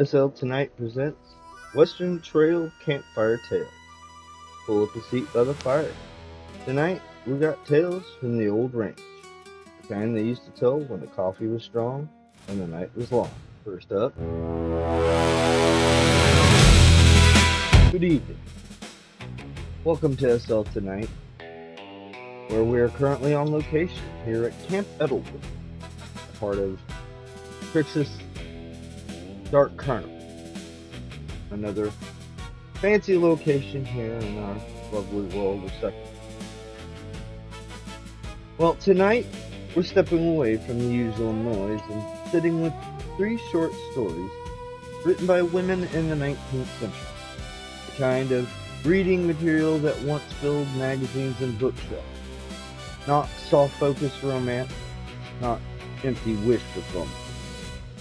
SL Tonight presents Western Trail Campfire Tales. Pull up a seat by the fire. Tonight we got tales from the old ranch, the kind they used to tell when the coffee was strong and the night was long. First up, good evening. Welcome to SL Tonight, where we are currently on location here at Camp Edelwood, part of Crixus Dark Carnival. Another fancy location here in our lovely world of second. Well, tonight we're stepping away from the usual noise and sitting with three short stories written by women in the 19th century. The kind of reading material that once filled magazines and bookshelves. Not soft-focused romance, not empty wish fulfillment.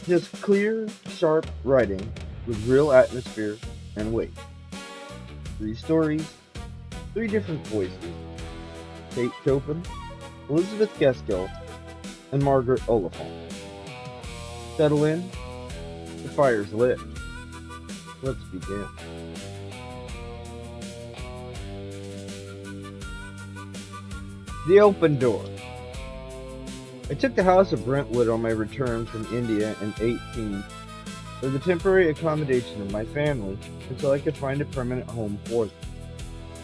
Just clear, sharp writing with real atmosphere and weight. Three stories, three different voices. Kate Chopin, Elizabeth Gaskell, and Margaret Oliphant. Settle in, the fire's lit. Let's begin. The Open Door. I took the house of Brentwood on my return from India in 18 for the temporary accommodation of my family until I could find a permanent home for them.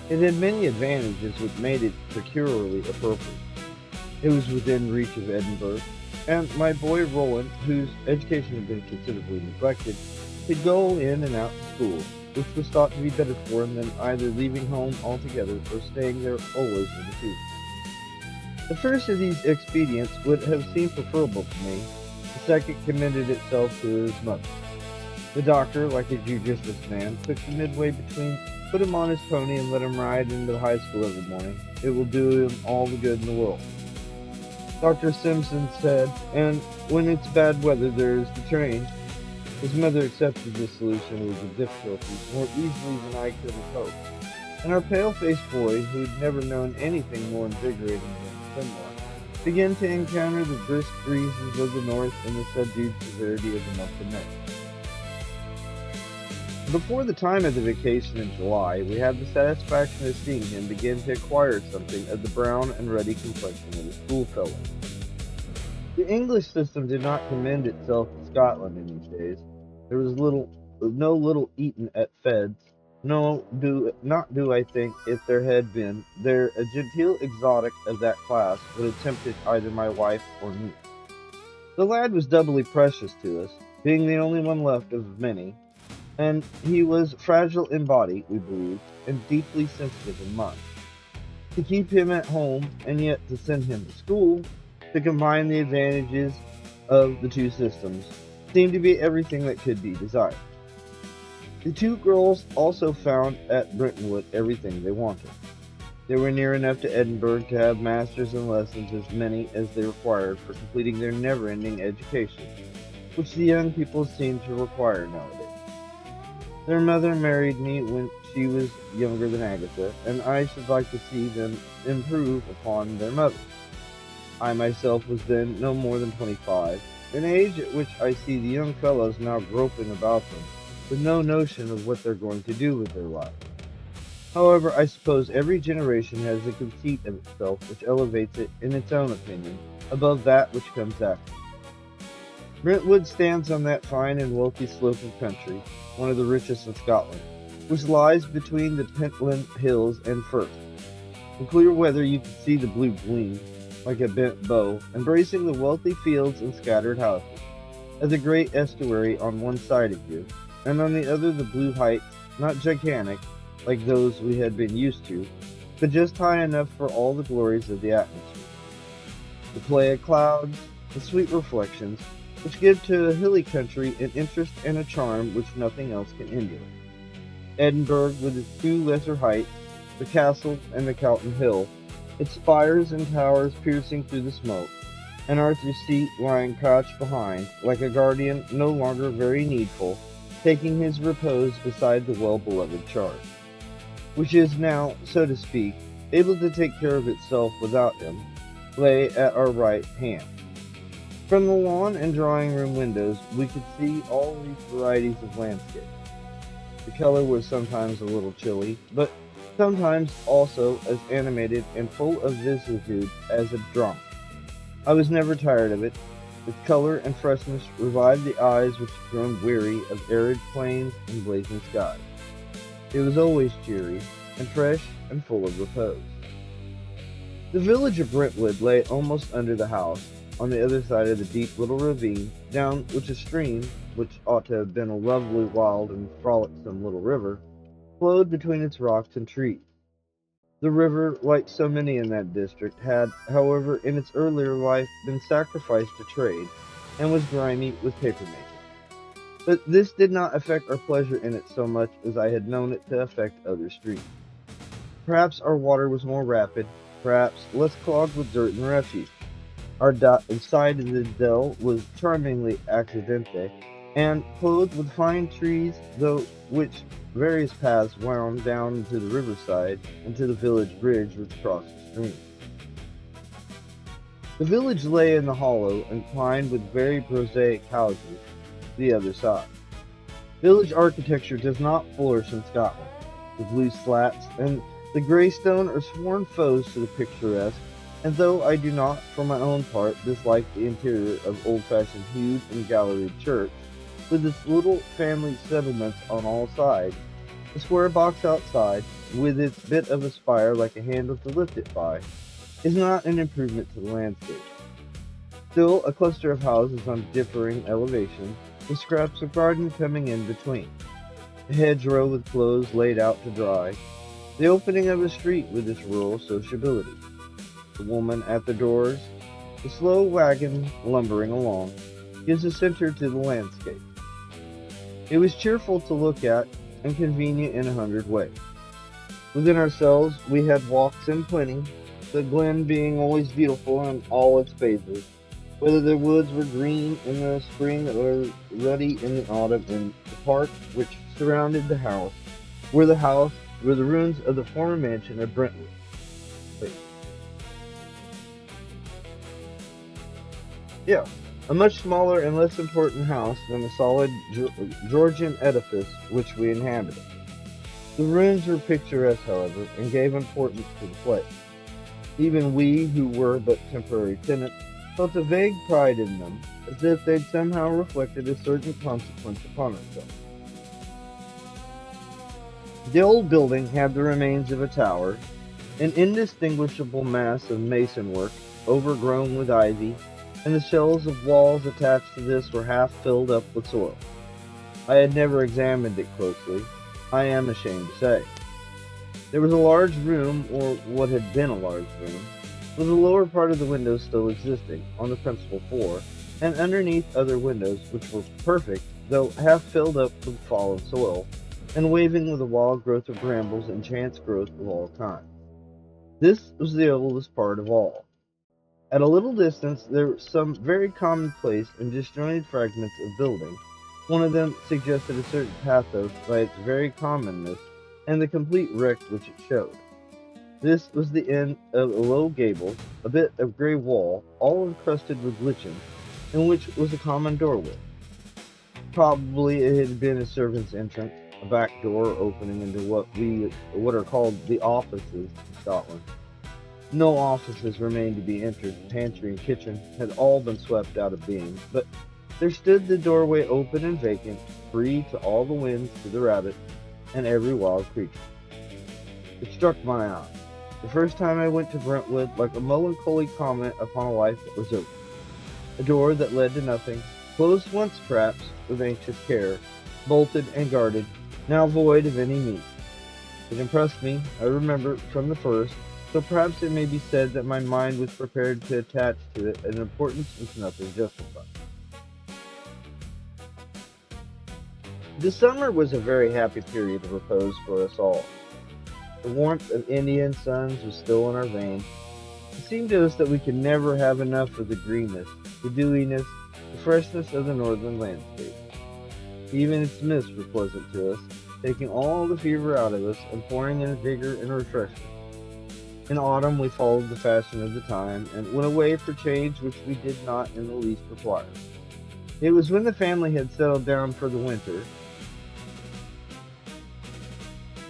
It had many advantages which made it peculiarly appropriate. It was within reach of Edinburgh, and my boy Roland, whose education had been considerably neglected, could go in and out of school, which was thought to be better for him than either leaving home altogether or staying there always in the future. The first of these expedients would have seemed preferable to me. The second commended itself to his mother. The doctor, like a judicious man, took the midway between put him on his pony and let him ride into the high school every morning. It will do him all the good in the world. Dr. Simpson said, and when it's bad weather there's the train. His mother accepted this solution with the difficulty more easily than I could have hoped. And our pale-faced boy, who'd never known anything more invigorating than similar, began to encounter the brisk breezes of the north and the subdued severity of the month of May. Before the time of the vacation in July, we had the satisfaction of seeing him begin to acquire something of the brown and ruddy complexion of a schoolfellow. The English system did not commend itself to Scotland in these days. There was no little Eton at Feds. Not do I think, if there had been, there a genteel exotic of that class would have tempted either my wife or me. The lad was doubly precious to us, being the only one left of many, and he was fragile in body, we believed, and deeply sensitive in mind. To keep him at home, and yet to send him to school, to combine the advantages of the two systems, seemed to be everything that could be desired. The two girls also found at Brentwood everything they wanted. They were near enough to Edinburgh to have masters and lessons as many as they required for completing their never-ending education, which the young people seem to require nowadays. Their mother married me when she was younger than Agatha, and I should like to see them improve upon their mother. I myself was then no more than 25, an age at which I see the young fellows now groping about them, with no notion of what they're going to do with their lives. However, I suppose every generation has a conceit of itself which elevates it, in its own opinion, above that which comes after. Brentwood stands on that fine and wealthy slope of country, one of the richest in Scotland, which lies between the Pentland Hills and Firth. In clear weather you can see the blue gleam, like a bent bow, embracing the wealthy fields and scattered houses, as a great estuary on one side of you, and on the other the blue heights, not gigantic, like those we had been used to, but just high enough for all the glories of the atmosphere. The play of clouds, the sweet reflections, which give to a hilly country an interest and a charm which nothing else can emulate. Edinburgh, with its two lesser heights, the castle and the Calton Hill, its spires and towers piercing through the smoke, and Arthur's Seat lying crouched behind, like a guardian no longer very needful, taking his repose beside the well-beloved charge, which is now, so to speak, able to take care of itself without him, lay at our right hand. From the lawn and drawing room windows, we could see all these varieties of landscape. The color was sometimes a little chilly, but sometimes also as animated and full of vicissitude as a drama. I was never tired of it. Its color and freshness revived the eyes which had grown weary of arid plains and blazing skies. It was always cheery, and fresh, and full of repose. The village of Brentwood lay almost under the house, on the other side of the deep little ravine, down which a stream, which ought to have been a lovely, wild, and frolicsome little river, flowed between its rocks and trees. The river, like so many in that district, had, however, in its earlier life been sacrificed to trade, and was grimy with paper making. But this did not affect our pleasure in it so much as I had known it to affect other streams. Perhaps our water was more rapid, perhaps less clogged with dirt and refuse. Our side of the dell was charmingly accidente, and clothed with fine trees, though which various paths wound down to the riverside and to the village bridge which crossed the stream. The village lay in the hollow and lined with very prosaic houses the other side. Village architecture does not flourish in Scotland. The blue slats and the greystone are sworn foes to the picturesque, and though I do not, for my own part, dislike the interior of old-fashioned hewed and galleried church, with its little family settlements on all sides, the square box outside, with its bit of a spire like a handle to lift it by, is not an improvement to the landscape. Still, a cluster of houses on differing elevations, with scraps of garden coming in between, a hedgerow with clothes laid out to dry, the opening of a street with its rural sociability, the woman at the doors, the slow wagon lumbering along, gives a center to the landscape. It was cheerful to look at, and convenient in 100 ways. Within ourselves, we had walks in plenty, the glen being always beautiful in all its phases, whether the woods were green in the spring or ruddy in the autumn, and the park which surrounded the house were the ruins of the former mansion of Brentwood. Yeah, a much smaller and less important house than the solid Georgian edifice which we inhabited. The ruins were picturesque, however, and gave importance to the place. Even we, who were but temporary tenants, felt a vague pride in them, as if they'd somehow reflected a certain consequence upon ourselves. The old building had the remains of a tower, an indistinguishable mass of mason work, overgrown with ivy, and the shells of walls attached to this were half filled up with soil. I had never examined it closely, I am ashamed to say. There was a large room, or what had been a large room, with the lower part of the windows still existing, on the principal floor, and underneath other windows which were perfect, though half filled up with fallen soil, and waving with a wild growth of brambles and chance growth of all kinds. This was the oldest part of all. At a little distance there were some very commonplace and disjointed fragments of building. One of them suggested a certain pathos by its very commonness and the complete wreck which it showed. This was the end of a low gable, a bit of grey wall, all encrusted with lichen, in which was a common doorway. Probably it had been a servant's entrance, a back door opening into what are called the offices in Scotland. No offices remained to be entered. Pantry and kitchen had all been swept out of being, but there stood the doorway open and vacant, free to all the winds, to the rabbit, and every wild creature. It struck my eye, the first time I went to Brentwood, like a melancholy comment upon a life that was over. A door that led to nothing, closed once perhaps with anxious care, bolted and guarded, now void of any meaning. It impressed me, I remember, from the first, so perhaps it may be said that my mind was prepared to attach to it an importance which nothing justified. The summer was a very happy period of repose for us all. The warmth of Indian suns was still in our veins. It seemed to us that we could never have enough of the greenness, the dewiness, the freshness of the northern landscape. Even its mists were pleasant to us, taking all the fever out of us and pouring in vigor and refreshment. In autumn, we followed the fashion of the time and went away for change which we did not in the least require. It was when the family had settled down for the winter,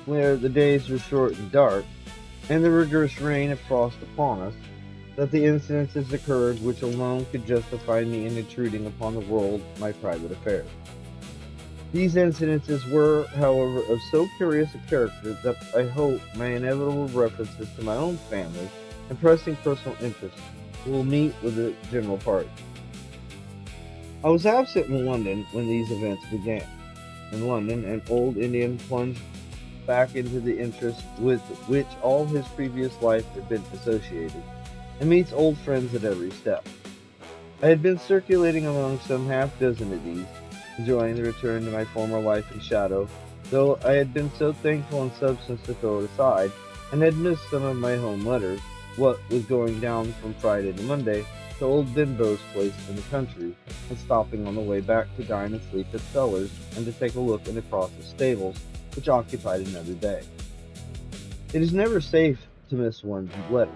where the days were short and dark, and the rigorous rain of frost upon us, that the incidences occurred which alone could justify me in intruding upon the world my private affairs. These incidences were, however, of so curious a character that I hope my inevitable references to my own family and pressing personal interests will meet with the general party. I was absent in London when these events began. In London, an old Indian plunged back into the interest with which all his previous life had been associated, and meets old friends at every step. I had been circulating among some half dozen of these, enjoying the return to my former life in shadow, though I had been so thankful in substance to throw it aside, and had missed some of my home letters, what with going down from Friday to Monday to old Benbow's place in the country, and stopping on the way back to dine and sleep at Sellers, and to take a look in across the stables, which occupied another day. It is never safe to miss one's letter.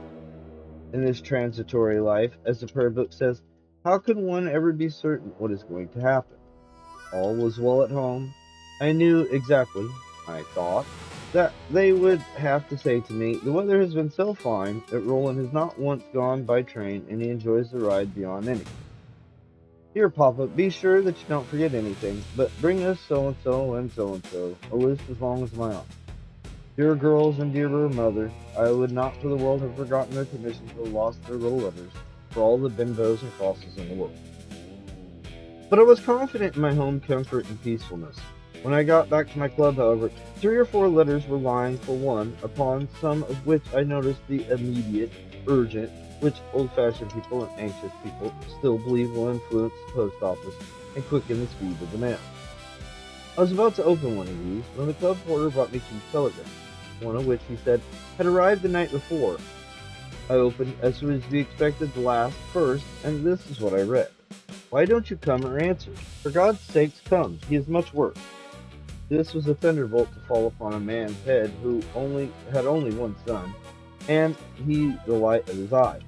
In this transitory life, as the prayer book says, how can one ever be certain what is going to happen? All was well at home. I knew exactly, I thought, that they would have to say to me, the weather has been so fine that Roland has not once gone by train and he enjoys the ride beyond anything. Dear Papa, be sure that you don't forget anything, but bring us so and so, a list as long as my own. Dear girls and dearer mother, I would not for the world have forgotten their commission to have lost their little letters for all the Benbows and Crosses in the world. But I was confident in my home comfort and peacefulness. When I got back to my club, however, 3 or 4 letters were lying for one, upon some of which I noticed the immediate, urgent, which old-fashioned people and anxious people still believe will influence the post office and quicken the speed of the mail. I was about to open one of these when the club porter brought me 2 telegrams, one of which, he said, had arrived the night before. I opened, as was to be expected, the last first, and this is what I read. Why don't you come or answer? For God's sakes, come. He is much worse. This was a thunderbolt to fall upon a man's head who had only one son, and he the light of his eye.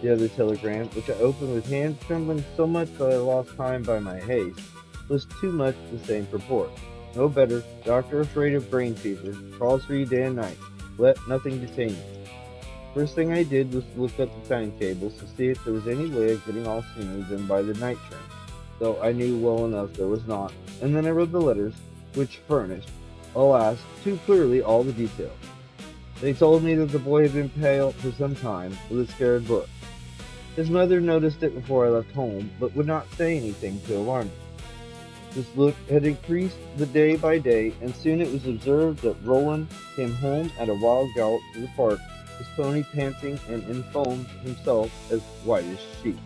The other telegram, which I opened with hands trembling so much that I lost time by my haste, was too much the same purport. No better. Doctor afraid of brain fever. Calls for you day and night. Let nothing detain you. First thing I did was to look up the timetables to see if there was any way of getting off sooner than by the night train, though I knew well enough there was not, and then I read the letters, which furnished, alas, too clearly all the details. They told me that the boy had been pale for some time, with a scared look. His mother noticed it before I left home, but would not say anything to alarm me. This look had increased the day by day, and soon it was observed that Roland came home at a wild gallop to the park, his pony panting and in foam, himself as white as sheet,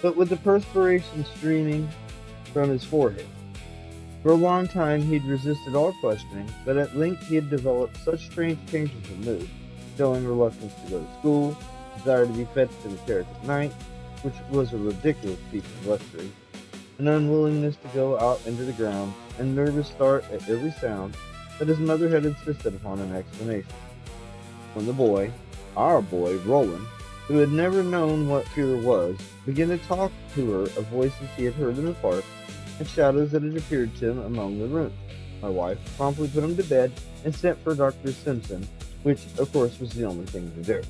but with the perspiration streaming from his forehead. For a long time he had resisted all questioning, but at length he had developed such strange changes of mood, showing reluctance to go to school, desire to be fetched in the carriage at night, which was a ridiculous piece of luxury, an unwillingness to go out into the ground, and nervous start at every sound, that his mother had insisted upon an explanation. When the boy, our boy, Roland, who had never known what fear was, began to talk to her of voices he had heard in the park, and shadows that had appeared to him among the rooms, my wife promptly put him to bed and sent for Dr. Simpson, which, of course, was the only thing to do.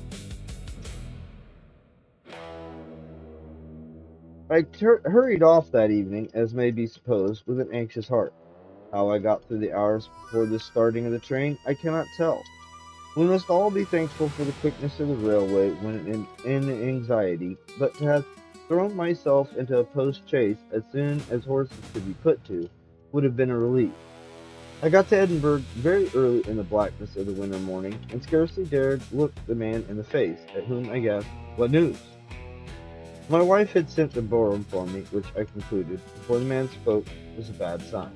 I hurried off that evening, as may be supposed, with an anxious heart. How I got through the hours before the starting of the train, I cannot tell. We must all be thankful for the quickness of the railway when in anxiety, but to have thrown myself into a post-chaise as soon as horses could be put to would have been a relief. I got to Edinburgh very early in the blackness of the winter morning, and scarcely dared look the man in the face, at whom I guessed, "What news?" My wife had sent the brougham for me, which I concluded, before the man spoke, was a bad sign.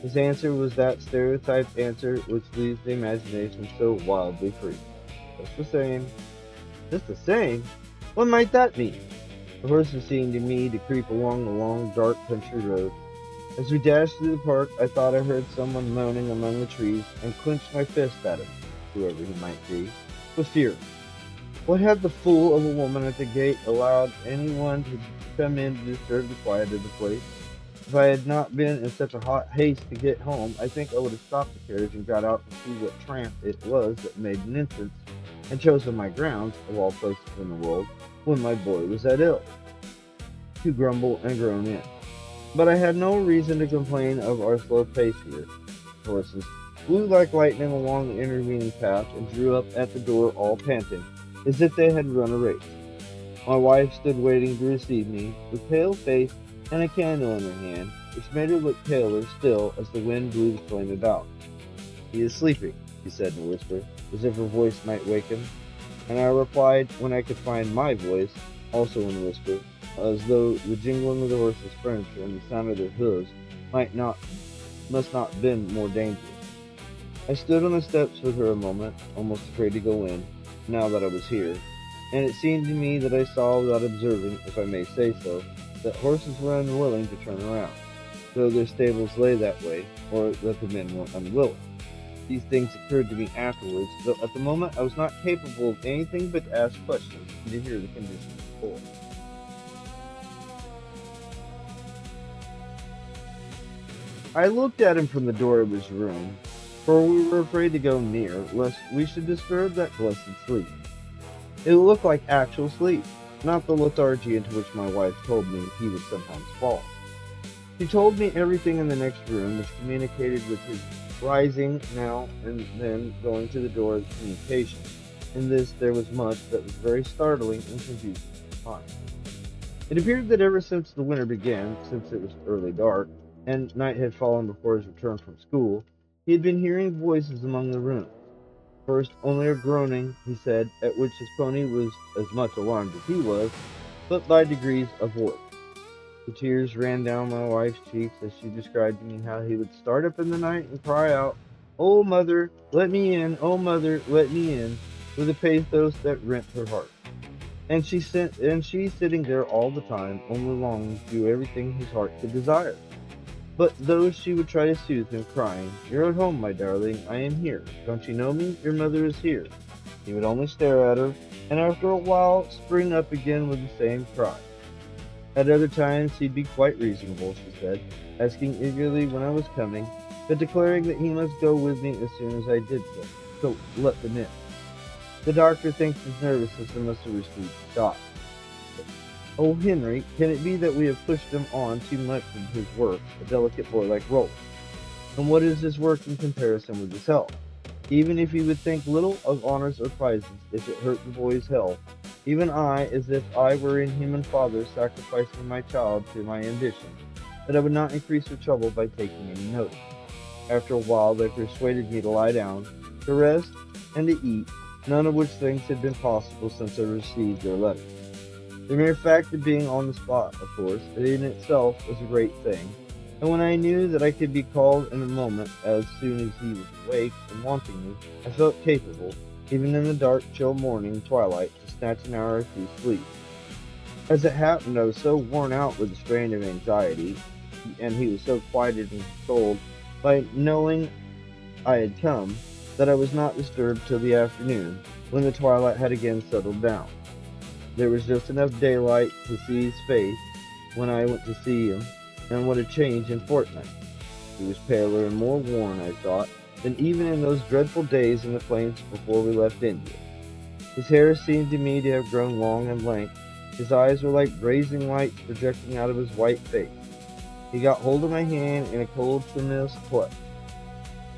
His answer was that stereotyped answer which leaves the imagination so wildly free. Just the same. Just the same? What might that mean? The horses seemed to me to creep along the long, dark country road. As we dashed through the park, I thought I heard someone moaning among the trees, and clenched my fist at him, whoever he might be. with fear. What had the fool of a woman at the gate allowed anyone to come in to disturb the quiet of the place? If I had not been in such a hot haste to get home, I think I would have stopped the carriage and got out to see what tramp it was that made an entrance and chosen my grounds, of all places in the world, when my boy was that ill, to grumble and groan in. But I had no reason to complain of our slow pace here. Horses flew like lightning along the intervening path and drew up at the door all panting, as if they had run a race. My wife stood waiting to receive me, with pale face and a candle in her hand, which made her look paler still as the wind blew the flame about. "He is sleeping," she said in a whisper, as if her voice might wake him, and I replied when I could find my voice, also in a whisper, as though the jingling of the horses' furniture and the sound of their hooves must not have been more dangerous. I stood on the steps with her a moment, almost afraid to go in, now that I was here, and it seemed to me that I saw without observing, if I may say so, that horses were unwilling to turn around, though their stables lay that way, or that the men were unwilling. These things occurred to me afterwards, though at the moment I was not capable of anything but to ask questions and to hear the condition of the boy. I looked at him from the door of his room, for we were afraid to go near, lest we should disturb that blessed sleep. It looked like actual sleep, not the lethargy into which my wife told me he would sometimes fall. She told me everything in the next room, which communicated with his rising now and then going to the door of communication. In this there was much that was very startling and confusing to find. It appeared that ever since the winter began, since it was early dark, and night had fallen before his return from school, he had been hearing voices among the rooms. First only a groaning, he said, at which his pony was as much alarmed as he was, but by degrees a voice. The tears ran down my wife's cheeks as she described to me how he would start up in the night and cry out, "Oh, mother, let me in! Oh, mother, let me in!" with a pathos that rent her heart. And she sitting there all the time, only longing to do everything his heart could desire. But though she would try to soothe him, crying, "You're at home, my darling, I am here. Don't you know me? Your mother is here." He would only stare at her, and after a while spring up again with the same cry. At other times he'd be quite reasonable, she said, asking eagerly when I was coming, but declaring that he must go with me as soon as I did so let them in. The doctor thinks his nervous system must have received a shock. "Oh, Henry, can it be that we have pushed him on too much in his work, a delicate boy like Rolf? And what is his work in comparison with his health? Even if he would think little of honors or prizes, if it hurt the boy's health, even I, as if I were in human father sacrificing my child to my ambition, that I would not increase her trouble by taking any notice." After a while they persuaded me to lie down, to rest, and to eat, none of which things had been possible since I received their letter. The mere fact of being on the spot, of course, in itself was a great thing, and when I knew that I could be called in a moment as soon as he was awake and wanting me, I felt capable, even in the dark, chill morning twilight, to snatch an hour or two sleep. As it happened, I was so worn out with the strain of anxiety, and he was so quieted and consoled by knowing I had come, that I was not disturbed till the afternoon, when the twilight had again settled down. There was just enough daylight to see his face when I went to see him, and what a change in fortnight. He was paler and more worn, I thought, than even in those dreadful days in the plains before we left India. His hair seemed to me to have grown long and lank. His eyes were like blazing lights projecting out of his white face. He got hold of my hand in a cold, tremendous clutch,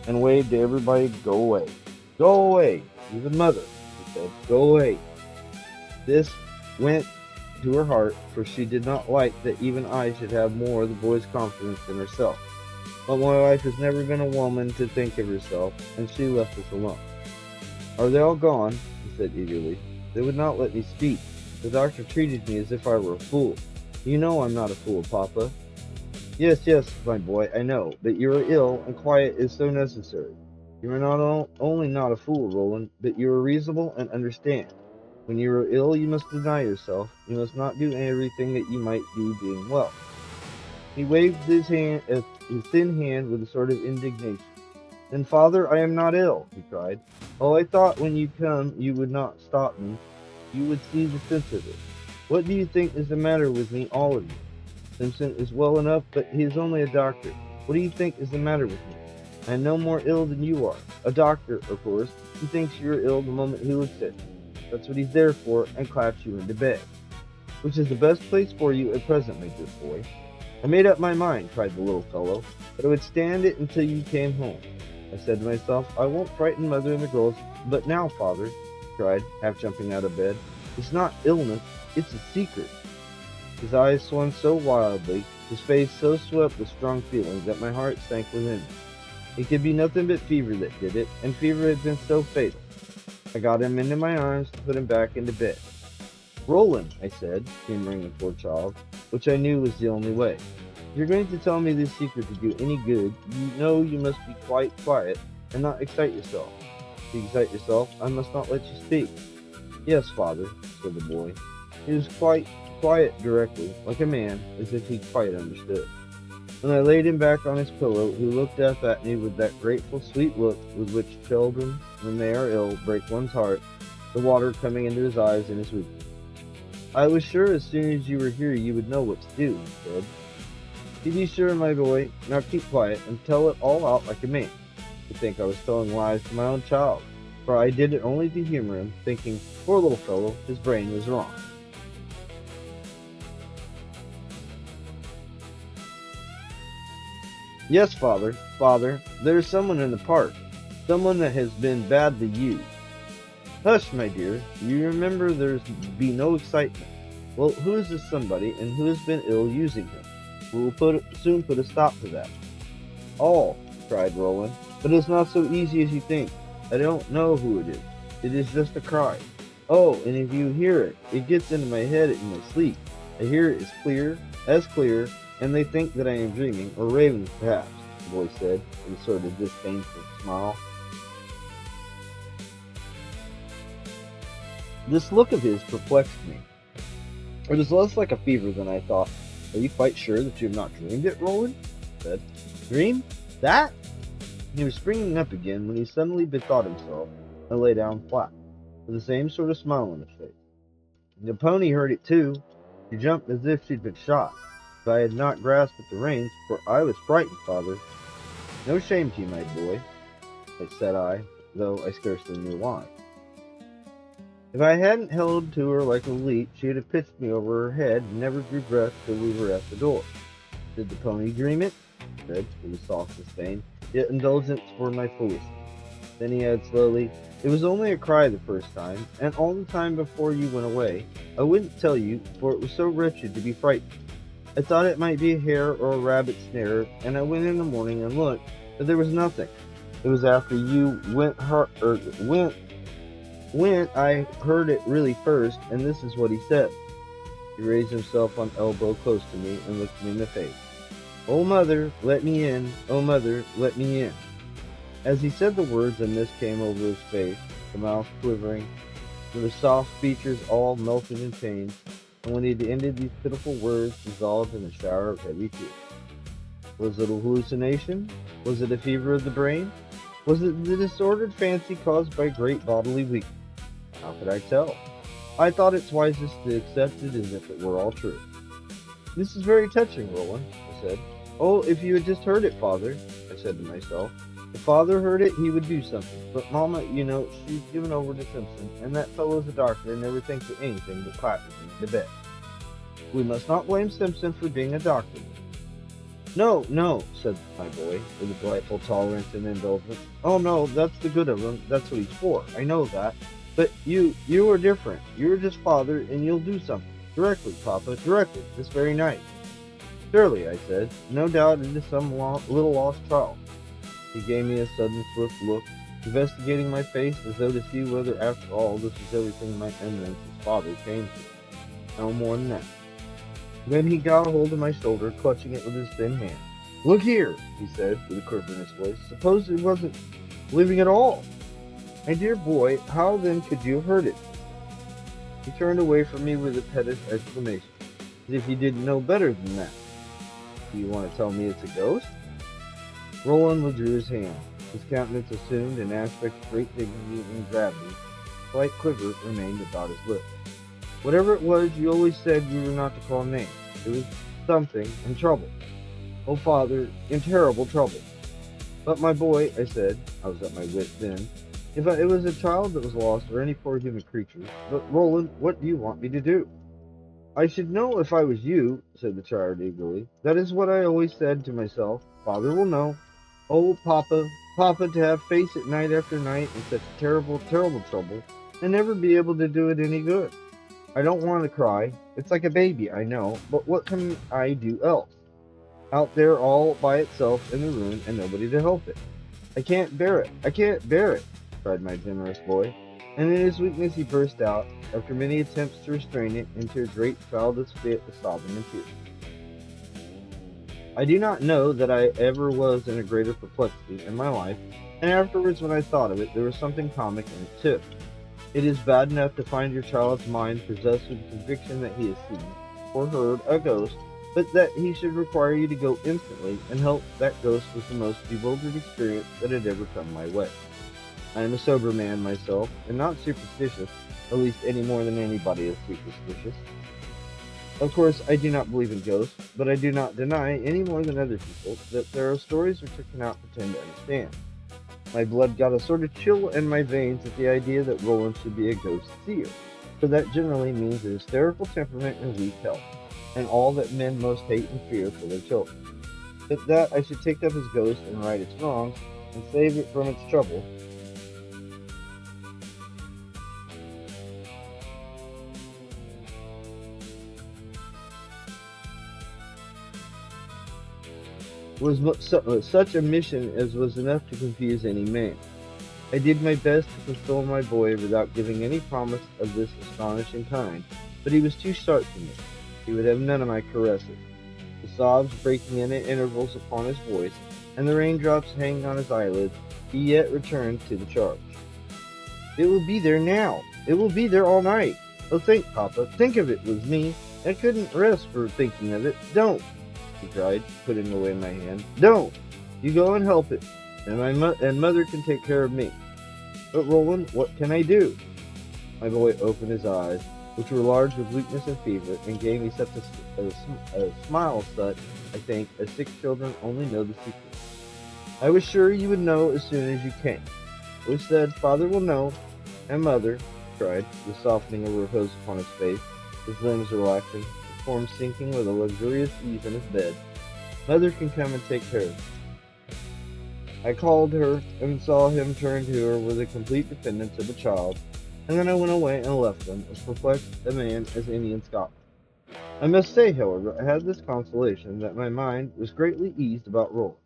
and waved to everybody to go away. "Go away, even mother," he said. "Go away." This went to her heart, for she did not like that even I should have more of the boy's confidence in herself. But my wife has never been a woman to think of herself, and she left us alone. "Are they all gone?" he said eagerly. "They would not let me speak. The doctor treated me as if I were a fool. You know I'm not a fool, Papa." Yes, my boy, I know, but you are ill, and quiet is so necessary. You are not only not a fool, Roland, but you are reasonable and understand. When you are ill, you must deny yourself. You must not do everything that you might do being well." He waved his thin hand with a sort of indignation. Then, father, I am not ill, he cried. Oh, I thought when you come you would not stop me. You would see the sense of it. What do you think is the matter with me, all of you? Simpson is well enough, but he is only a doctor. What do you think is the matter with me? I am no more ill than you are. A doctor, of course, he thinks you're ill the moment he looks at you. That's what he's there for, and claps you into bed. Which is the best place for you at present, my dear boy. I made up my mind, cried the little fellow, that I would stand it until you came home. I said to myself, I won't frighten mother and the girls, but now, father, he cried, half jumping out of bed, it's not illness, it's a secret. His eyes swung so wildly, his face so swept with strong feeling, that my heart sank within me. It could be nothing but fever that did it, and fever had been so fatal. I got him into my arms to put him back into bed. Roland, I said, humoring the poor child, which I knew was the only way. If you're going to tell me this secret to do any good, you know you must be quite quiet and not excite yourself. If you excite yourself, I must not let you speak. Yes, father, said the boy. He was quite quiet directly, like a man, as if he quite understood. When I laid him back on his pillow, he looked up at me with that grateful, sweet look with which children, when they are ill, break one's heart, the water coming into his eyes in his weakness. I was sure as soon as you were here you would know what to do, he said. You be sure, my boy. Now keep quiet and tell it all out like a man. You think I was telling lies to my own child, for I did it only to humor him, thinking, poor little fellow, his brain was wrong. Yes, father, there is someone in the park, someone that has been badly used. Hush, my dear, you remember there's be no excitement. Well, who is this somebody, and who has been ill using him? We will soon put a stop to that. All, cried Roland, but it's not so easy as you think. I don't know who it is. It is just a cry. Oh, and if you hear it, it gets into my head in my sleep. I hear it as clear, and they think that I am dreaming, or raving perhaps, the boy said, with a sort of disdainful smile. This look of his perplexed me. It was less like a fever than I thought. Are you quite sure that you have not dreamed it, Roland? I said. Dream? That? He was springing up again when he suddenly bethought himself and lay down flat, with the same sort of smile on his face. The pony heard it too. She jumped as if she'd been shot. If I had not grasped at the reins, for I was frightened, father. No shame to you, my boy, said I, though I scarcely knew why. If I hadn't held to her like a leech, she would have pitched me over her head and never drew breath till we were at the door. Did the pony dream it? I said, with a soft disdain, yet indulgence for my foolishness. Then he added slowly, it was only a cry the first time, and all the time before you went away. I wouldn't tell you, for it was so wretched to be frightened. I thought it might be a hare or a rabbit snare, and I went in the morning and looked, but there was nothing. It was after you went I heard it really first, and this is what he said. He raised himself on elbow close to me and looked me in the face. Oh, mother, let me in. Oh, mother, let me in. As he said the words, a mist came over his face, the mouth quivering, with the soft features all melted in pain, and when he had ended these pitiful words, dissolved in a shower of heavy tears. Was it a hallucination? Was it a fever of the brain? Was it the disordered fancy caused by great bodily weakness? How could I tell? I thought it wisest to accept it as if it were all true. This is very touching, Roland, I said. Oh, if you had just heard it, father, I said to myself. If father heard it, he would do something. But Mama, you know, she's given over to Simpson, and that fellow's a doctor and never thinks of anything but clapping him to bed. We must not blame Simpson for being a doctor. No, said my boy, with a delightful tolerance and indulgence. Oh, no, that's the good of him. That's what he's for. I know that. But you are different. You're just father, and you'll do something. Directly, Papa, directly, this very night. Surely, I said. No doubt it is some little lost child. He gave me a sudden swift look, investigating my face as though to see whether after all this was everything my eminence as father came to. No more than that. Then he got a hold of my shoulder, clutching it with his thin hand. Look here, he said, with a quiver in his voice. Suppose it wasn't living at all. My dear boy, how then could you have heard it? He turned away from me with a pettish exclamation, as if he didn't know better than that. Do you want to tell me it's a ghost? Roland withdrew his hand. His countenance assumed an aspect of great dignity and gravity. A slight quiver remained about his lips. Whatever it was, you always said you were not to call names. It was something in trouble. Oh, father, in terrible trouble. But my boy, I said, I was at my wit's end. If it was a child that was lost, or any poor human creature. But Roland, what do you want me to do? I should know if I was you, said the child eagerly. That is what I always said to myself. Father will know. Oh, Papa, Papa, to have faced it night after night in such terrible, terrible trouble, and never be able to do it any good. I don't want to cry. It's like a baby, I know, but what can I do else? Out there all by itself in the ruin and nobody to help it. I can't bear it. I can't bear it, cried my generous boy, and in his weakness he burst out, after many attempts to restrain it, into a great childish fit of sobbing and tears. I do not know that I ever was in a greater perplexity in my life, and afterwards when I thought of it, there was something comic in it too. It is bad enough to find your child's mind possessed with the conviction that he has seen, or heard, a ghost, but that he should require you to go instantly and help that ghost was the most bewildered experience that had ever come my way. I am a sober man myself, and not superstitious, at least any more than anybody is superstitious. Of course, I do not believe in ghosts, but I do not deny, any more than other people, that there are stories which I cannot pretend to understand. My blood got a sort of chill in my veins at the idea that Roland should be a ghost seer, for that generally means a hysterical temperament and weak health, and all that men most hate and fear for their children. But that I should take up his ghost and right its wrongs, and save it from its trouble, was such a mission as was enough to confuse any man. I did my best to console my boy without giving any promise of this astonishing kind, but he was too sharp for me. He would have none of my caresses. The sobs breaking in at intervals upon his voice, and the raindrops hanging on his eyelids, he yet returned to the charge. It will be there now. It will be there all night. Oh, think, Papa. Think of it was me. I couldn't rest for thinking of it. Don't, he cried, putting away my hand. Don't! You go and help it, and Mother can take care of me. But Roland, what can I do? My boy opened his eyes, which were large with weakness and fever, and gave me such a smile such, I think, as sick children only know the secret. I was sure you would know as soon as you came. We said, Father will know, and Mother, he cried, the softening of repose upon his face, his limbs relaxing, form sinking with a luxurious ease in his bed. Mother can come and take care of him. I called her and saw him turn to her with the complete dependence of a child, and then I went away and left them, as perplexed a man as any in Scotland. I must say, however, I had this consolation, that my mind was greatly eased about Roland.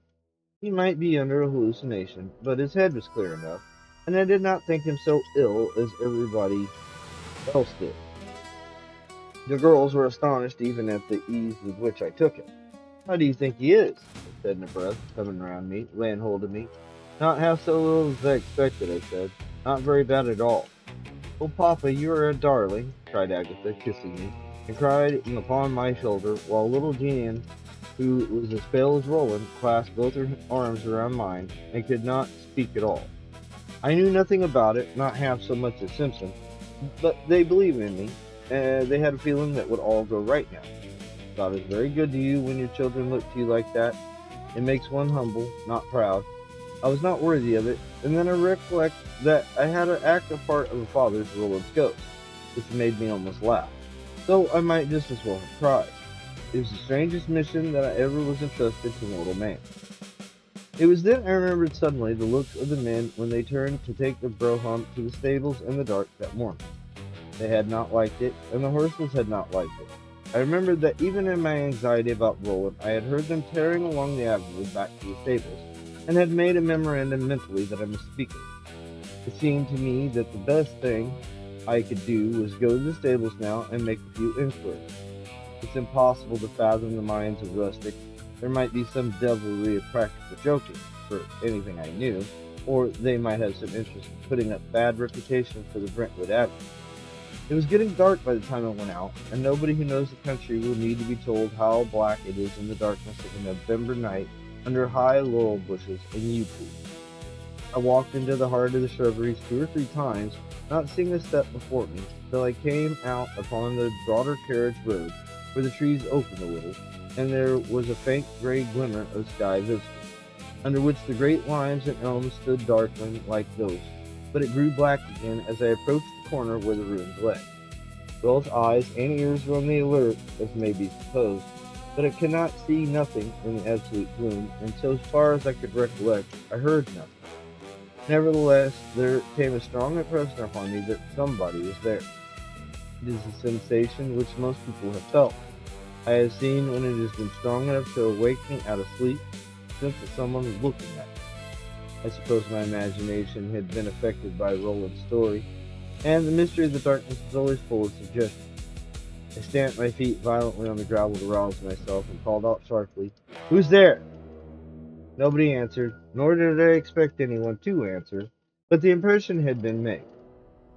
He might be under a hallucination, but his head was clear enough, and I did not think him so ill as everybody else did. The girls were astonished even at the ease with which I took him. How do you think he is? I said in a breath, coming round me, laying hold of me. Not half so little as I expected, I said. Not very bad at all. Oh, Papa, you are a darling, cried Agatha, kissing me, and crying upon my shoulder, while little Jean, who was as pale as Roland, clasped both her arms around mine, and could not speak at all. I knew nothing about it, not half so much as Simpson, but they believed in me, and they had a feeling that would all go right now. God is very good to you when your children look to you like that. It makes one humble, not proud. I was not worthy of it, and then I recollect that I had to act a part of a father's Roland's ghost. This made me almost laugh, so I might just as well have cried. It was the strangest mission that I ever was entrusted to mortal man. It was then I remembered suddenly the looks of the men when they turned to take the Brougham to the stables in the dark that morning. They had not liked it, and the horses had not liked it. I remembered that even in my anxiety about Roland, I had heard them tearing along the avenue back to the stables, and had made a memorandum mentally that I must speak of it. It seemed to me that the best thing I could do was go to the stables now and make a few inquiries. It's impossible to fathom the minds of rustics. There might be some devilry of practical joking, for anything I knew, or they might have some interest in putting up bad reputation for the Brentwood Avenue. It was getting dark by the time I went out, and nobody who knows the country will need to be told how black it is in the darkness of a November night under high laurel bushes and yew trees. I walked into the heart of the shrubberies 2 or 3 times, not seeing a step before me, till I came out upon the broader carriage road, where the trees opened a little, and there was a faint gray glimmer of sky visible, under which the great limes and elms stood darkling like ghosts, but it grew black again as I approached the corner where the ruins lay. Both eyes and ears were on the alert, as may be supposed, but I could not see nothing in the absolute gloom, and so far as I could recollect, I heard nothing. Nevertheless, there came a strong impression upon me that somebody was there. It is a sensation which most people have felt. I have seen when it has been strong enough to awake me out of sleep, since that someone was looking at me. I suppose my imagination had been affected by Roland's story, and the mystery of the darkness is always full of suggestion. I stamped my feet violently on the gravel to rouse myself and called out sharply, "Who's there?" Nobody answered, nor did I expect anyone to answer, but the impression had been made.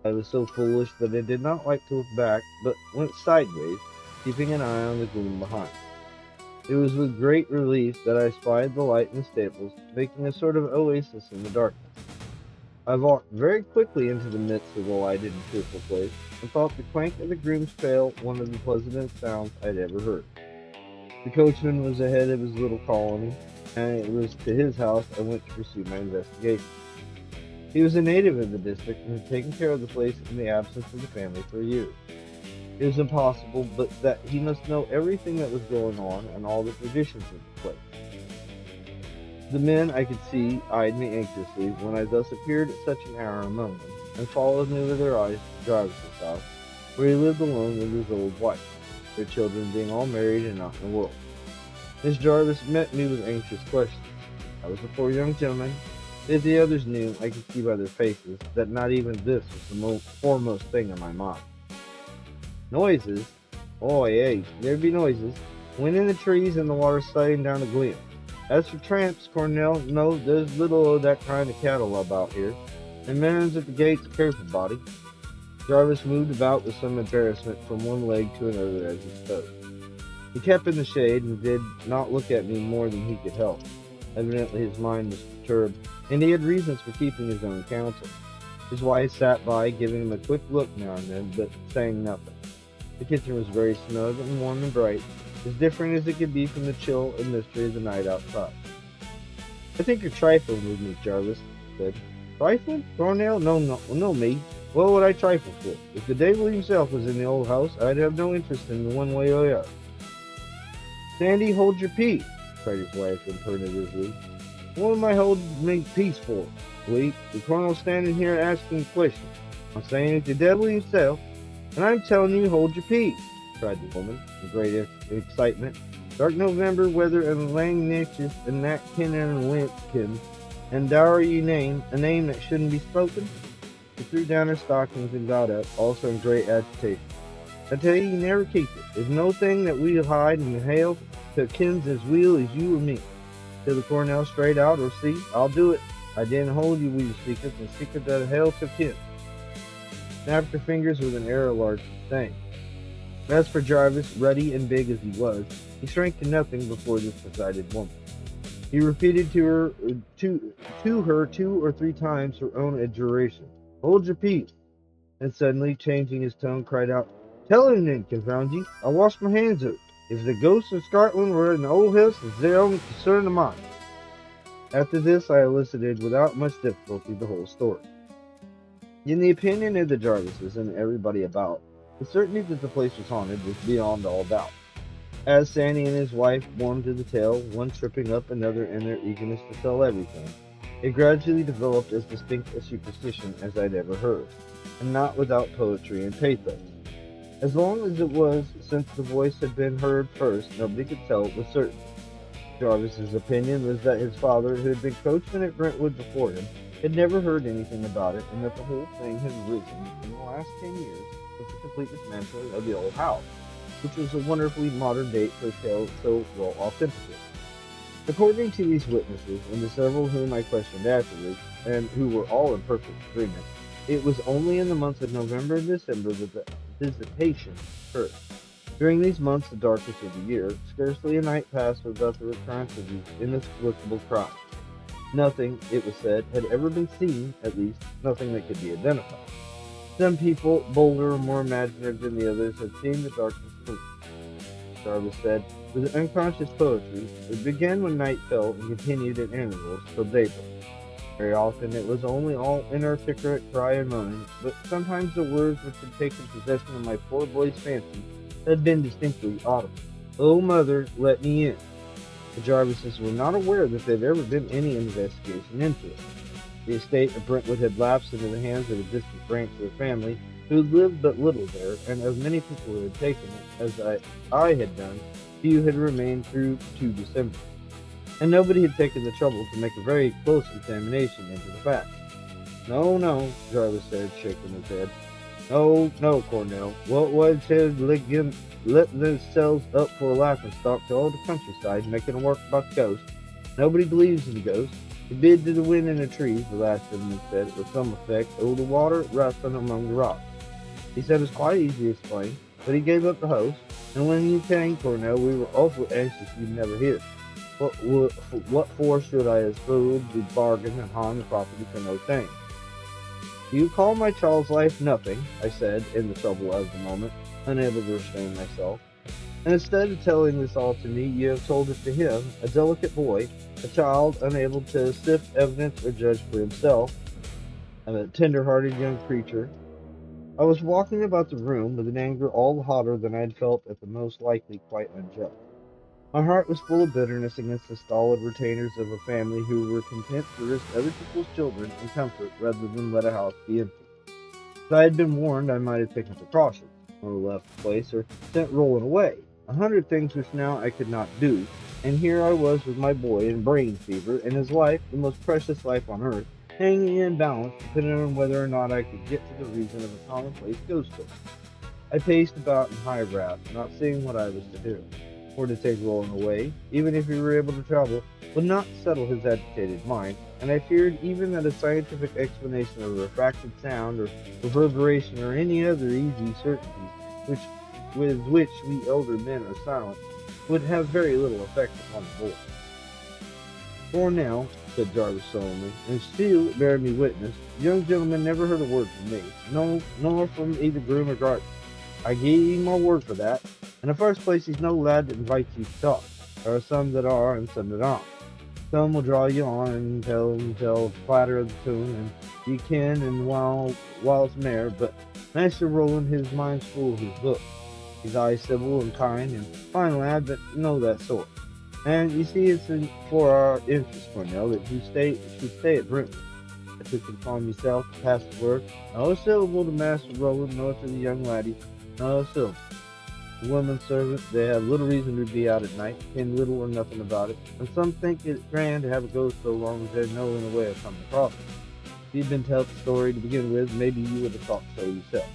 I was so foolish that I did not like to look back, but went sideways, keeping an eye on the gloom behind. It was with great relief that I spied the light in the stables, making a sort of oasis in the darkness. I walked very quickly into the midst of the lighted and cheerful place, and thought the clank of the groom's pail one of the pleasantest sounds I had ever heard. The coachman was ahead of his little colony, and it was to his house I went to pursue my investigation. He was a native of the district and had taken care of the place in the absence of the family for years. It was impossible but that he must know everything that was going on and all the traditions of the place. The men, I could see, eyed me anxiously when I thus appeared at such an hour among them, and followed me with their eyes to Jarvis's house, where he lived alone with his old wife, their children being all married and not in the world. Miss Jarvis met me with anxious questions. I was a poor young gentleman. If the others knew, I could see by their faces, that not even this was the foremost thing in my mind. Noises? Oh, yea, there'd be noises. Wind in the trees and the water sliding down the glen. As for tramps, Cornell, no, there's little of that kind of cattle about here, and men's at the gates careful body. Jarvis moved about with some embarrassment from one leg to another as he spoke. He kept in the shade and did not look at me more than he could help. Evidently his mind was perturbed, and he had reasons for keeping his own counsel. His wife sat by, giving him a quick look now and then, but saying nothing. The kitchen was very snug and warm and bright, as different as it could be from the chill and mystery of the night outside. "I think you're trifling with me, Jarvis," he said. "Trifling? Cornell? No, me. What would I trifle for? If the devil himself was in the old house, I'd have no interest in the one way or the other." "Sandy, hold your peace," cried his wife impertinently. "What am I holding my peace for? Wait, the colonel's standing here asking questions. I'm saying it's the devil himself, and I'm telling you hold your peace," cried the woman, in great excitement. "Dark November weather and lang niches and that kin and limpkin, and dower ye name, a name that shouldn't be spoken." She threw down her stockings and got up, also in great agitation. "I tell you never keep it. There's no thing that we'll hide and hail to kins as weel as you or me. Till the Cornell straight out or see, I'll do it. I didn't hold you with your secrets, and secret that hell to kin." Snapped her fingers with an air of large disdain. As for Jarvis, ruddy and big as he was, he shrank to nothing before this decided woman. He repeated to her 2 or 3 times her own adjuration, "Hold your peace," and suddenly, changing his tone, cried out, "Tell him then, confound ye! I'll wash my hands of it. If the ghosts of Scotland were in the old house, it's their own concern of mine." After this, I elicited without much difficulty the whole story. In the opinion of the Jarvises and everybody about, the certainty that the place was haunted was beyond all doubt. As Sandy and his wife warmed to the tale, one tripping up another in their eagerness to tell everything, it gradually developed as distinct a superstition as I'd ever heard, and not without poetry and pathos. As long as it was since the voice had been heard first, nobody could tell it with certainty. Jarvis's opinion was that his father, who had been coachman at Brentwood before him, had never heard anything about it, and that the whole thing had arisen in the last 10 years with the complete dismantling of the old house, which was a wonderfully modern date for a tale so well authenticated. According to these witnesses, and to several whom I questioned afterwards, and who were all in perfect agreement, it was only in the months of November and December that the visitation occurred. During these months, the darkest of the year, scarcely a night passed without the recurrence of these inexplicable crimes. Nothing, it was said, had ever been seen, at least nothing that could be identified. Some people, bolder and more imaginative than the others, had seen the darkness move. Jarvis said, with unconscious poetry, it began when night fell and continued at intervals till daybreak. Very often it was only all inarticulate cry and moaning, but sometimes the words which had taken possession of my poor boy's fancy had been distinctly audible. "Oh, mother, let me in." The Jarvises were not aware that there had ever been any investigation into it. The estate of Brentwood had lapsed into the hands of a distant branch of the family who had lived but little there, and of many people who had taken it, as I had done, few had remained through to December. And nobody had taken the trouble to make a very close examination into the facts. "No, no," Jarvis said, shaking his head. "No, no, Cornell. What was his let themselves up for a laughing stock to all the countryside, making them work about ghosts. Nobody believes in ghosts. He bid to the wind in the trees," the last gentleman said, with some effect, "over the water rustling among the rocks." He said it was quite easy to explain, but he gave up the host, and when you came, Cornell, we were awful anxious you'd never hear. What for should I have food, the bargain, and harm the property for no thing? "Do you call my child's life nothing?" I said, in the trouble of the moment, unable to restrain myself. "And instead of telling this all to me, you have told it to him, a delicate boy, a child unable to sift evidence or judge for himself, a tender-hearted young creature." I was walking about the room with an anger all the hotter than I had felt at the most likely quite unjust. My heart was full of bitterness against the stolid retainers of a family who were content to risk other people's children in comfort rather than let a house be empty. If I had been warned, I might have taken precautions, or left the place, or sent rolling away. 100 things which now I could not do, and here I was with my boy in brain fever, and his life, the most precious life on earth, hanging in balance, depending on whether or not I could get to the reason of a commonplace ghost story. I paced about in high wrath, not seeing what I was to do, or to take rolling away, even if he were able to travel, would not settle his agitated mind, and I feared even that a scientific explanation of refracted sound or reverberation or any other easy certainties with which we elder men are silent would have very little effect upon the boy. "For now," said Jarvis solemnly, "and still bear me witness, the young gentleman never heard a word from me, no, nor from either groom or gardener. I give ye my word for that. In the first place, he's no lad that invites you to talk. There are some that are, and some that aren't. Some will draw you on and tell clatter of the tune, and ye ken and whiles mair, but Master Roland, his mind's full of his book. His eyes civil and kind, and fine lad, but no that sort. And you see, it's for our interest, Cornell, that you should stay at Brentwood. I took it upon myself to pass the word, not a syllable to Master Roland, nor to the young laddie, not a syllable. The women servant, they have little reason to be out at night, ken little or nothing about it, and some think it grand to have a ghost so long as there's no in the way of coming across it. If you'd been told the story to begin with, maybe you would have thought so yourself."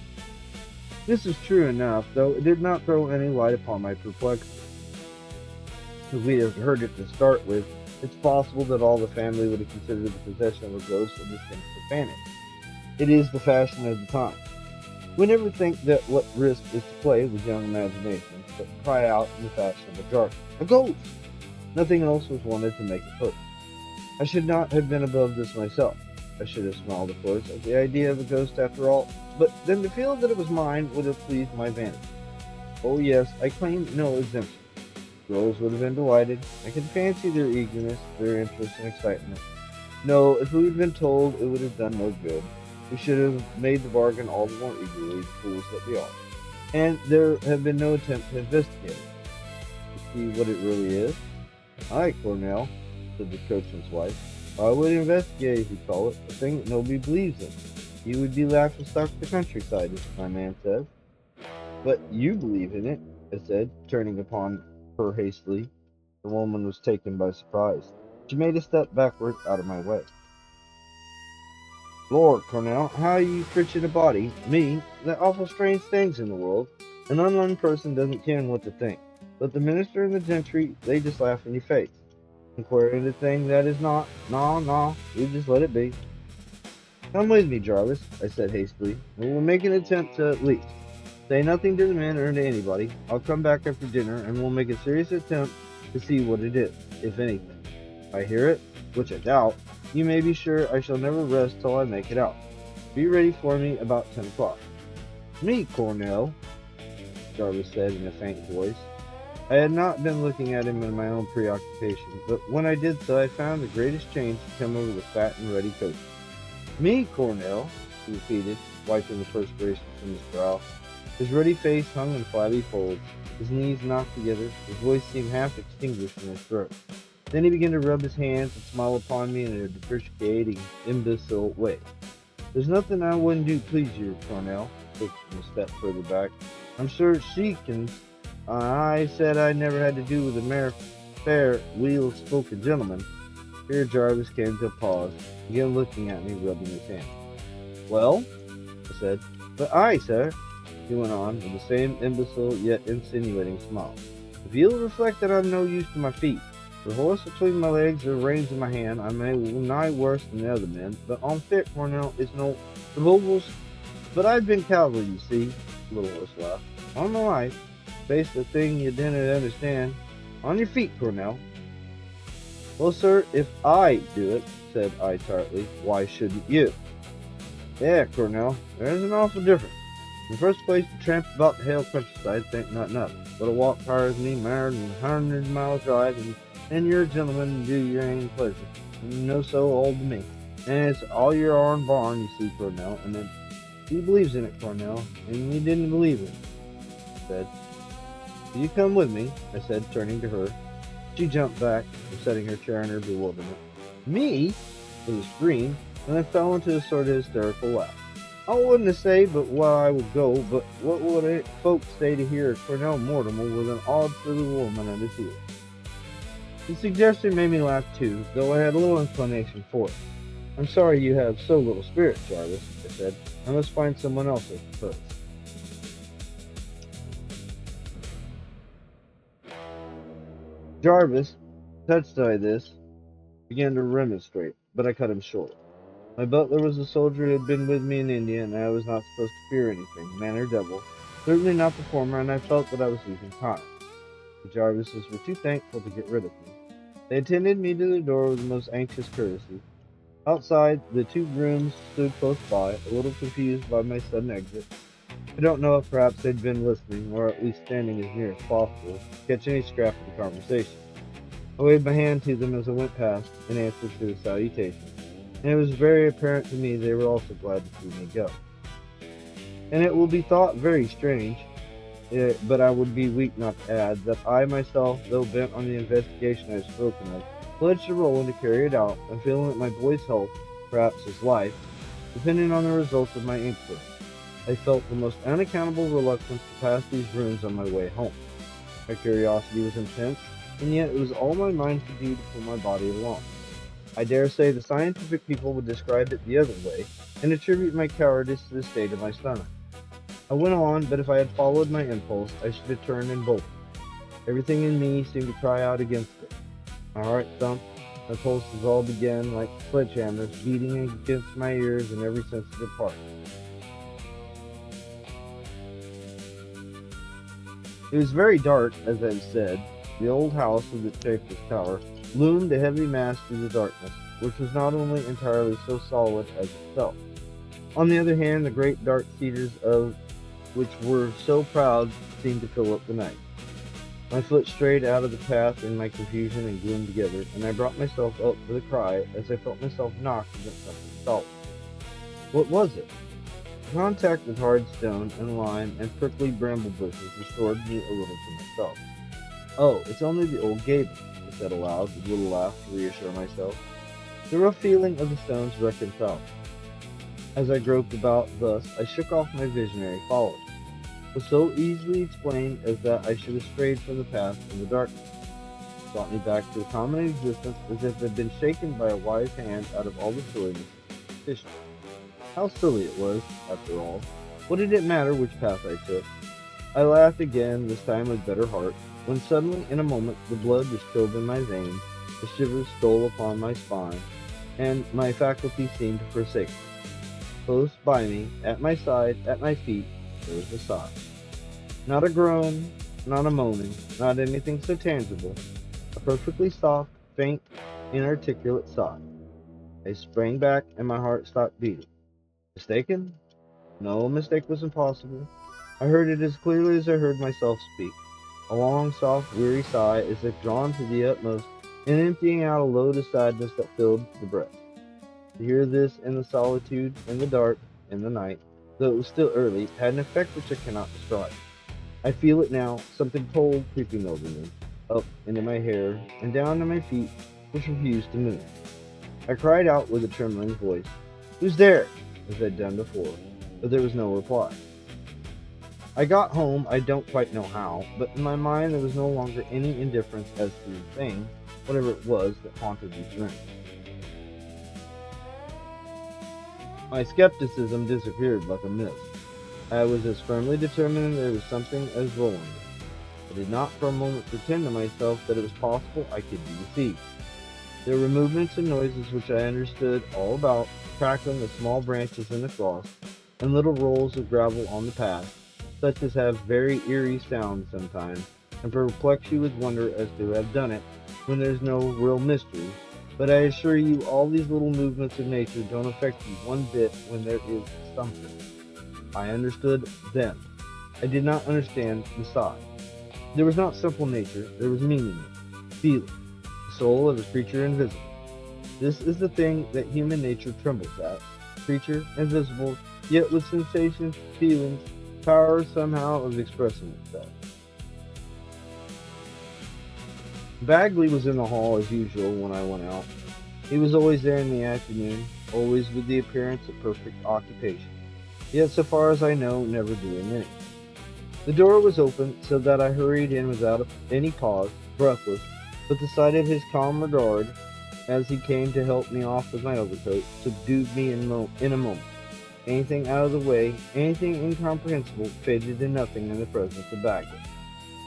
This is true enough, though it did not throw any light upon my perplexity. If we had heard it to start with, it's possible that all the family would have considered the possession of a ghost a distinct profanity. It is the fashion of the time. We never think that what risk is to play with young imaginations, but cry out in the fashion of a jargon, "A ghost!" Nothing else was wanted to make it put. I should not have been above this myself. I should have smiled, of course, at the idea of a ghost after all, but then to feel that it was mine would have pleased my vanity. Oh yes, I claimed no exemption. Girls would have been delighted. I could fancy their eagerness, their interest and excitement. No, if we had been told, it would have done no good. We should have made the bargain all the more eagerly, the fools that we are. And there have been no attempt to investigate it, to see what it really is. "Aye, Cornell," said the coachman's wife. "I would investigate, if you call it, a thing that nobody believes in. You would be laughing stock to the countryside, as my man says." "But you believe in it," I said, turning upon her hastily. The woman was taken by surprise. She made a step backward out of my way. "Lord, Cornell, how you fritching a body? Me? There are awful strange things in the world. An unlearned person doesn't ken what to think. But the minister and the gentry, they just laugh in your face. Inquire into a thing that is not. No, you just let it be." "Come with me, Jarvis," I said hastily, "and we'll make an attempt to at least. Say nothing to the men or to anybody. I'll come back after dinner, and we'll make a serious attempt to see what it is, if anything. If I hear it, which I doubt, you may be sure I shall never rest till I make it out. Be ready for me about 10 o'clock. Me, Cornell, Jarvis said in a faint voice. I had not been looking at him in my own preoccupation, but when I did so, I found the greatest change to come over the fat and ruddy coat. Me, Cornell, he repeated, wiping the perspiration from his brow. His ruddy face hung in flabby folds, his knees knocked together, his voice seemed half extinguished in his throat. Then he began to rub his hands and smile upon me in a depreciating, imbecile way. There's nothing I wouldn't do to please you, Cornell, taking a step further back. I'm sure she can. I said I never had to do with a fair, well-spoken gentleman. Here Jarvis came to a pause, again looking at me, rubbing his hand. Well, I said. But I, sir, he went on, with the same imbecile yet insinuating smile. If you'll reflect that I'm no use to my feet, the horse between my legs or reins in my hand, I may nigh worse than the other men, but unfit, Cornell, is no the Vogels. But I've been cavalry, you see, the little horse laughed. On my life, face the thing you didn't understand. On your feet, Cornell. Well, sir, if I do it, said I tartly, why shouldn't you? Yeah, Cornell, there's an awful difference. In the first place, to tramp about the hale countryside think not nothing, but a walk tires me more than 100-mile drive, and you're a gentleman and do your own pleasure. No so old to me. And it's all your own barn, you see, Cornell, and then he believes in it, Cornell, and you didn't believe it, I said. Will you come with me? I said, turning to her. She jumped back, upsetting her chair in her bewilderment. Me? With a scream, and then fell into a sort of hysterical laugh. I wouldn't say but why I would go, but what would folks say to hear Cornell Mortimer with an odd little woman at his heels? The suggestion made me laugh too, though I had a little inclination for it. I'm sorry you have so little spirit, Jarvis, I said. I must find someone else, I suppose. Jarvis, touched by this, began to remonstrate, but I cut him short. My butler was a soldier who had been with me in India, and I was not supposed to fear anything, man or devil, certainly not the former, and I felt that I was losing time. The Jarvises were too thankful to get rid of me. They attended me to the door with the most anxious courtesy. Outside, the two grooms stood close by, a little confused by my sudden exit. I don't know if perhaps they'd been listening, or at least standing as near as possible, to catch any scrap of the conversation. I waved my hand to them as I went past, in answer to the salutation, and it was very apparent to me they were also glad to see me go. And it will be thought very strange, but I would be weak not to add, that I myself, though bent on the investigation I have spoken of, pledged to roll and to carry it out, and feeling that my boy's health, perhaps his life, depended on the results of my inquiry. I felt the most unaccountable reluctance to pass these rooms on my way home. My curiosity was intense, and yet it was all my mind could do to pull my body along. I dare say the scientific people would describe it the other way, and attribute my cowardice to the state of my stomach. I went on, but if I had followed my impulse, I should have turned and bolted. Everything in me seemed to cry out against it. My heart thumped, my pulses all began, like sledgehammers, beating against my ears in every sensitive part. It was very dark, as I have said. The old house with its shapeless tower loomed a heavy mass through the darkness, which was not only entirely so solid as itself. On the other hand, the great dark cedars of which were so proud seemed to fill up the night. My foot strayed out of the path in my confusion and gloom together, and I brought myself up with a cry as I felt myself knocked against something solid. What was it? Contact with hard stone and lime and prickly bramble bushes restored me a little to myself. Oh, it's only the old gable, I said aloud with a little laugh to reassure myself. The rough feeling of the stones reconciled. As I groped about thus, I shook off my visionary followers. It was so easily explained as that I should have strayed from the path in the darkness. It brought me back to a common existence as if it had been shaken by a wise hand out of all the silliness of superstition. How silly it was, after all. What did it matter which path I took? I laughed again, this time with better heart, when suddenly, in a moment, the blood was chilled in my veins, the shivers stole upon my spine, and my faculties seemed to forsake me. Close by me, at my side, at my feet, there was a sigh. Not a groan, not a moaning, not anything so tangible. A perfectly soft, faint, inarticulate sigh. I sprang back and my heart stopped beating. Mistaken? No mistake was impossible. I heard it as clearly as I heard myself speak. A long, soft, weary sigh as if drawn to the utmost and emptying out a load of sadness that filled the breast. To hear this in the solitude, in the dark, in the night, though it was still early, had an effect which I cannot describe. I feel it now, something cold creeping over me, up into my hair, and down to my feet, which refused to move. I cried out with a trembling voice, "Who's there?" as I'd done before, but there was no reply. I got home, I don't quite know how, but in my mind there was no longer any indifference as to the thing, whatever it was, that haunted these rooms. My skepticism disappeared like a mist. I was as firmly determined that there was something as rolling. I did not for a moment pretend to myself that it was possible I could be deceived. There were movements and noises which I understood all about, crackling of small branches in the frost, and little rolls of gravel on the path, such as have very eerie sounds sometimes, and perplex you with wonder as to have done it, when there's no real mystery. But I assure you all these little movements of nature don't affect you one bit when there is something. I understood them. I did not understand the sigh. There was not simple nature, there was meaning in it, feeling, the soul of a creature invisible. This is the thing that human nature trembles at, creature invisible, yet with sensations, feelings, power somehow of expressing itself. Bagley was in the hall as usual when I went out. He was always there in the afternoon, always with the appearance of perfect occupation, yet so far as I know, never doing anything. The door was open, so that I hurried in without any pause, breathless, but the sight of his calm regard, as he came to help me off with my overcoat, subdued me in a moment. Anything out of the way, anything incomprehensible, faded to nothing in the presence of Bagley.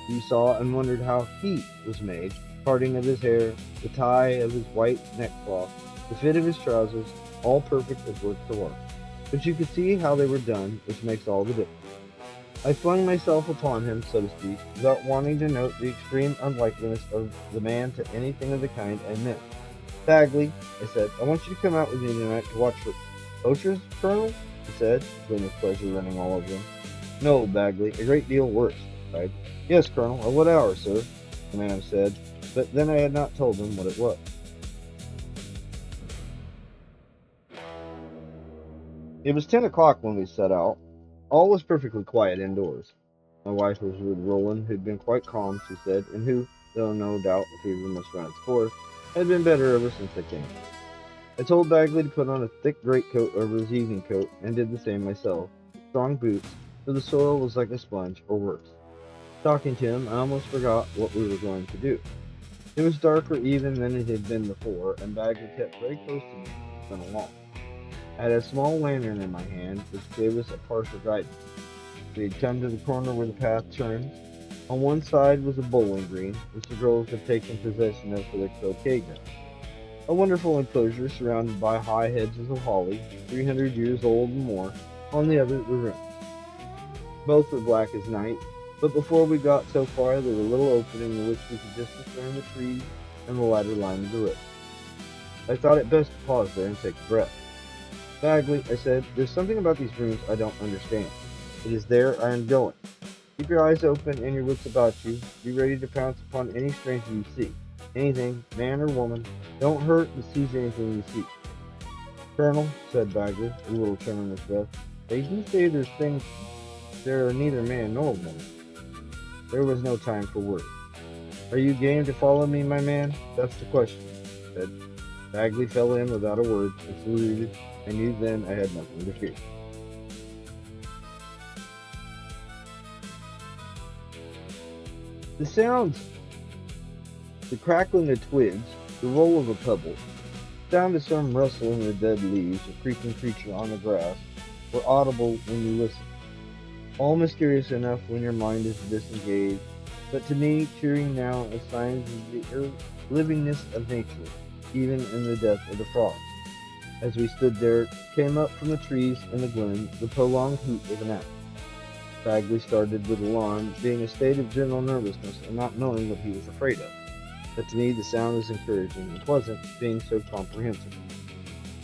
You saw and wondered how he was made, parting of his hair, the tie of his white neckcloth, the fit of his trousers, all perfect as works of art. But you could see how they were done, which makes all the difference. I flung myself upon him, so to speak, without wanting to note the extreme unlikeliness of the man to anything of the kind I meant. "Bagley," I said, "I want you to come out with me tonight to watch for poachers, Colonel?" he said, feeling his pleasure running all over him. "No, Bagley, a great deal worse," I cried. "Yes, Colonel, at what hour, sir?" the man said, but then I had not told him what it was. It was 10 o'clock when we set out. All was perfectly quiet indoors. My wife was with Roland, who'd been quite calm, she said, and who, though no doubt the fever must run its course, had been better ever since I came. I told Bagley to put on a thick greatcoat over his evening coat, and did the same myself. Strong boots, for the soil was like a sponge, or worse. Talking to him, I almost forgot what we were going to do. It was darker even than it had been before, and Bagley kept very close to me as we went along. I had a small lantern in my hand, which gave us a partial guidance. We had come to the corner where the path turns. On one side was a bowling green, which the girls had taken possession of for their croquet ground. A wonderful enclosure surrounded by high hedges of holly, 300 years old and more. On the other, the rooms. Both were black as night, but before we got so far, there was a little opening in which we could just discern the trees and the lighter line of the road. I thought it best to pause there and take a breath. "Bagley," I said, "there's something about these rooms I don't understand. It is there I am going. Keep your eyes open and your wits about you. Be ready to pounce upon any stranger you see. Anything, man or woman. Don't hurt, but seize anything you see." "Colonel," said Bagley, a little trembling in his breath, "they do say there's things there are neither man nor woman." There was no time for words. "Are you game to follow me, my man? That's the question," I said. Bagley fell in without a word and saluted. I knew then I had nothing to fear. The sounds, the crackling of twigs, the roll of a pebble, the sound of some rustling of the dead leaves, a creeping creature on the grass, were audible when you listened. All mysterious enough when your mind is disengaged, but to me cheering now as signs of the livingness of nature, even in the death of the frost. As we stood there, came up from the trees in the gloom the prolonged hoot of an owl. Bagley started with alarm, being a state of general nervousness and not knowing what he was afraid of. but to me the sound was encouraging and pleasant, being so comprehensible.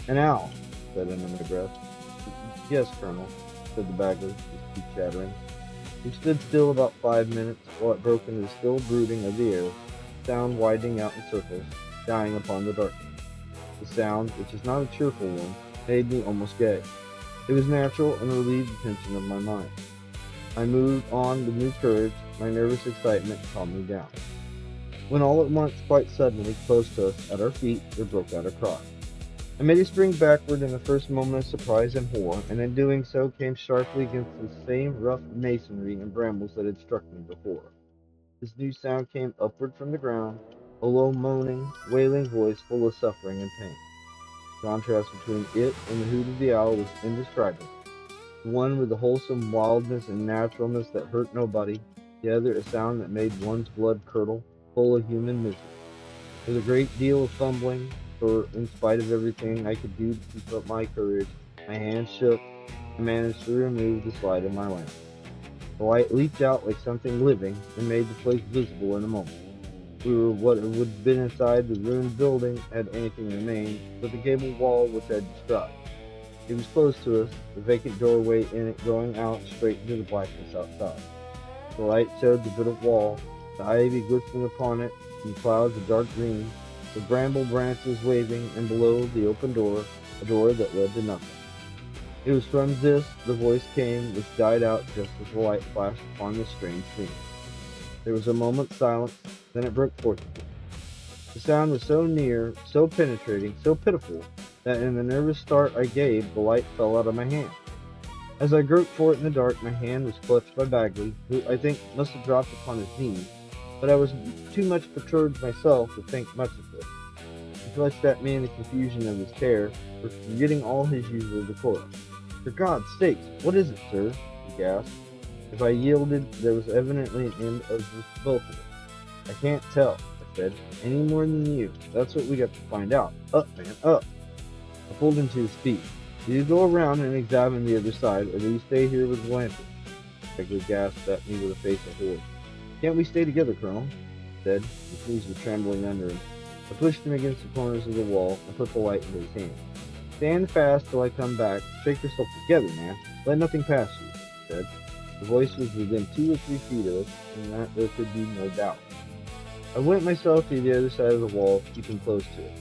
"An owl," said under my breath. "Yes, Colonel," said the Bagley, his teeth chattering. We stood still about 5 minutes, while it broke into the still brooding of the air, sound widening out in circles, dying upon the darkness. The sound, which is not a cheerful one, made me almost gay. It was natural and relieved the tension of my mind. I moved on with new courage, my nervous excitement calmed me down. When all at once, quite suddenly, close to us, at our feet, there broke out a cry. I made a spring backward in the first moment of surprise and horror, and in doing so came sharply against the same rough masonry and brambles that had struck me before. This new sound came upward from the ground, a low moaning, wailing voice full of suffering and pain. The contrast between it and the hoot of the owl was indescribable. The one with the wholesome wildness and naturalness that hurt nobody, the other a sound that made one's blood curdle, full of human misery. With a great deal of fumbling, for in spite of everything I could do to keep up my courage, my hands shook, I managed to remove the slide of my lamp. The light leaped out like something living and made the place visible in a moment. We were what would have been inside the ruined building had anything remained, but the gable wall which I described. It was close to us, the vacant doorway in it going out straight into the blackness outside. The light showed the bit of wall, the ivy glistening upon it in clouds of dark green, the bramble branches waving, and below the open door, a door that led to nothing. It was from this the voice came, which died out just as the light flashed upon this strange scene. There was a moment's silence, then it broke forth again. The sound was so near, so penetrating, so pitiful, that in the nervous start I gave, the light fell out of my hand. As I groped for it in the dark, my hand was clutched by Bagley, who I think must have dropped upon his knees, but I was too much perturbed myself to think much of it. He clutched at me in the confusion of his terror, forgetting all his usual decorum. "For God's sake, what is it, sir?" he gasped. If I yielded, there was evidently an end of both of us. "I can't tell," I said, "any more than you. That's what we got to find out. Up, man, up!" I pulled him to his feet. "Do you go around and examine the other side, or do you stay here with the lantern?" Bagley gasped at me with a face of horror. "Can't we stay together, Colonel?" I said. His knees were trembling under him. I pushed him against the corners of the wall and put the light into his hand. "Stand fast till I come back. Shake yourself together, man. Let nothing pass you," he said. The voice was within 2 or 3 feet of us, and that there could be no doubt. I went myself to the other side of the wall, keeping close to it.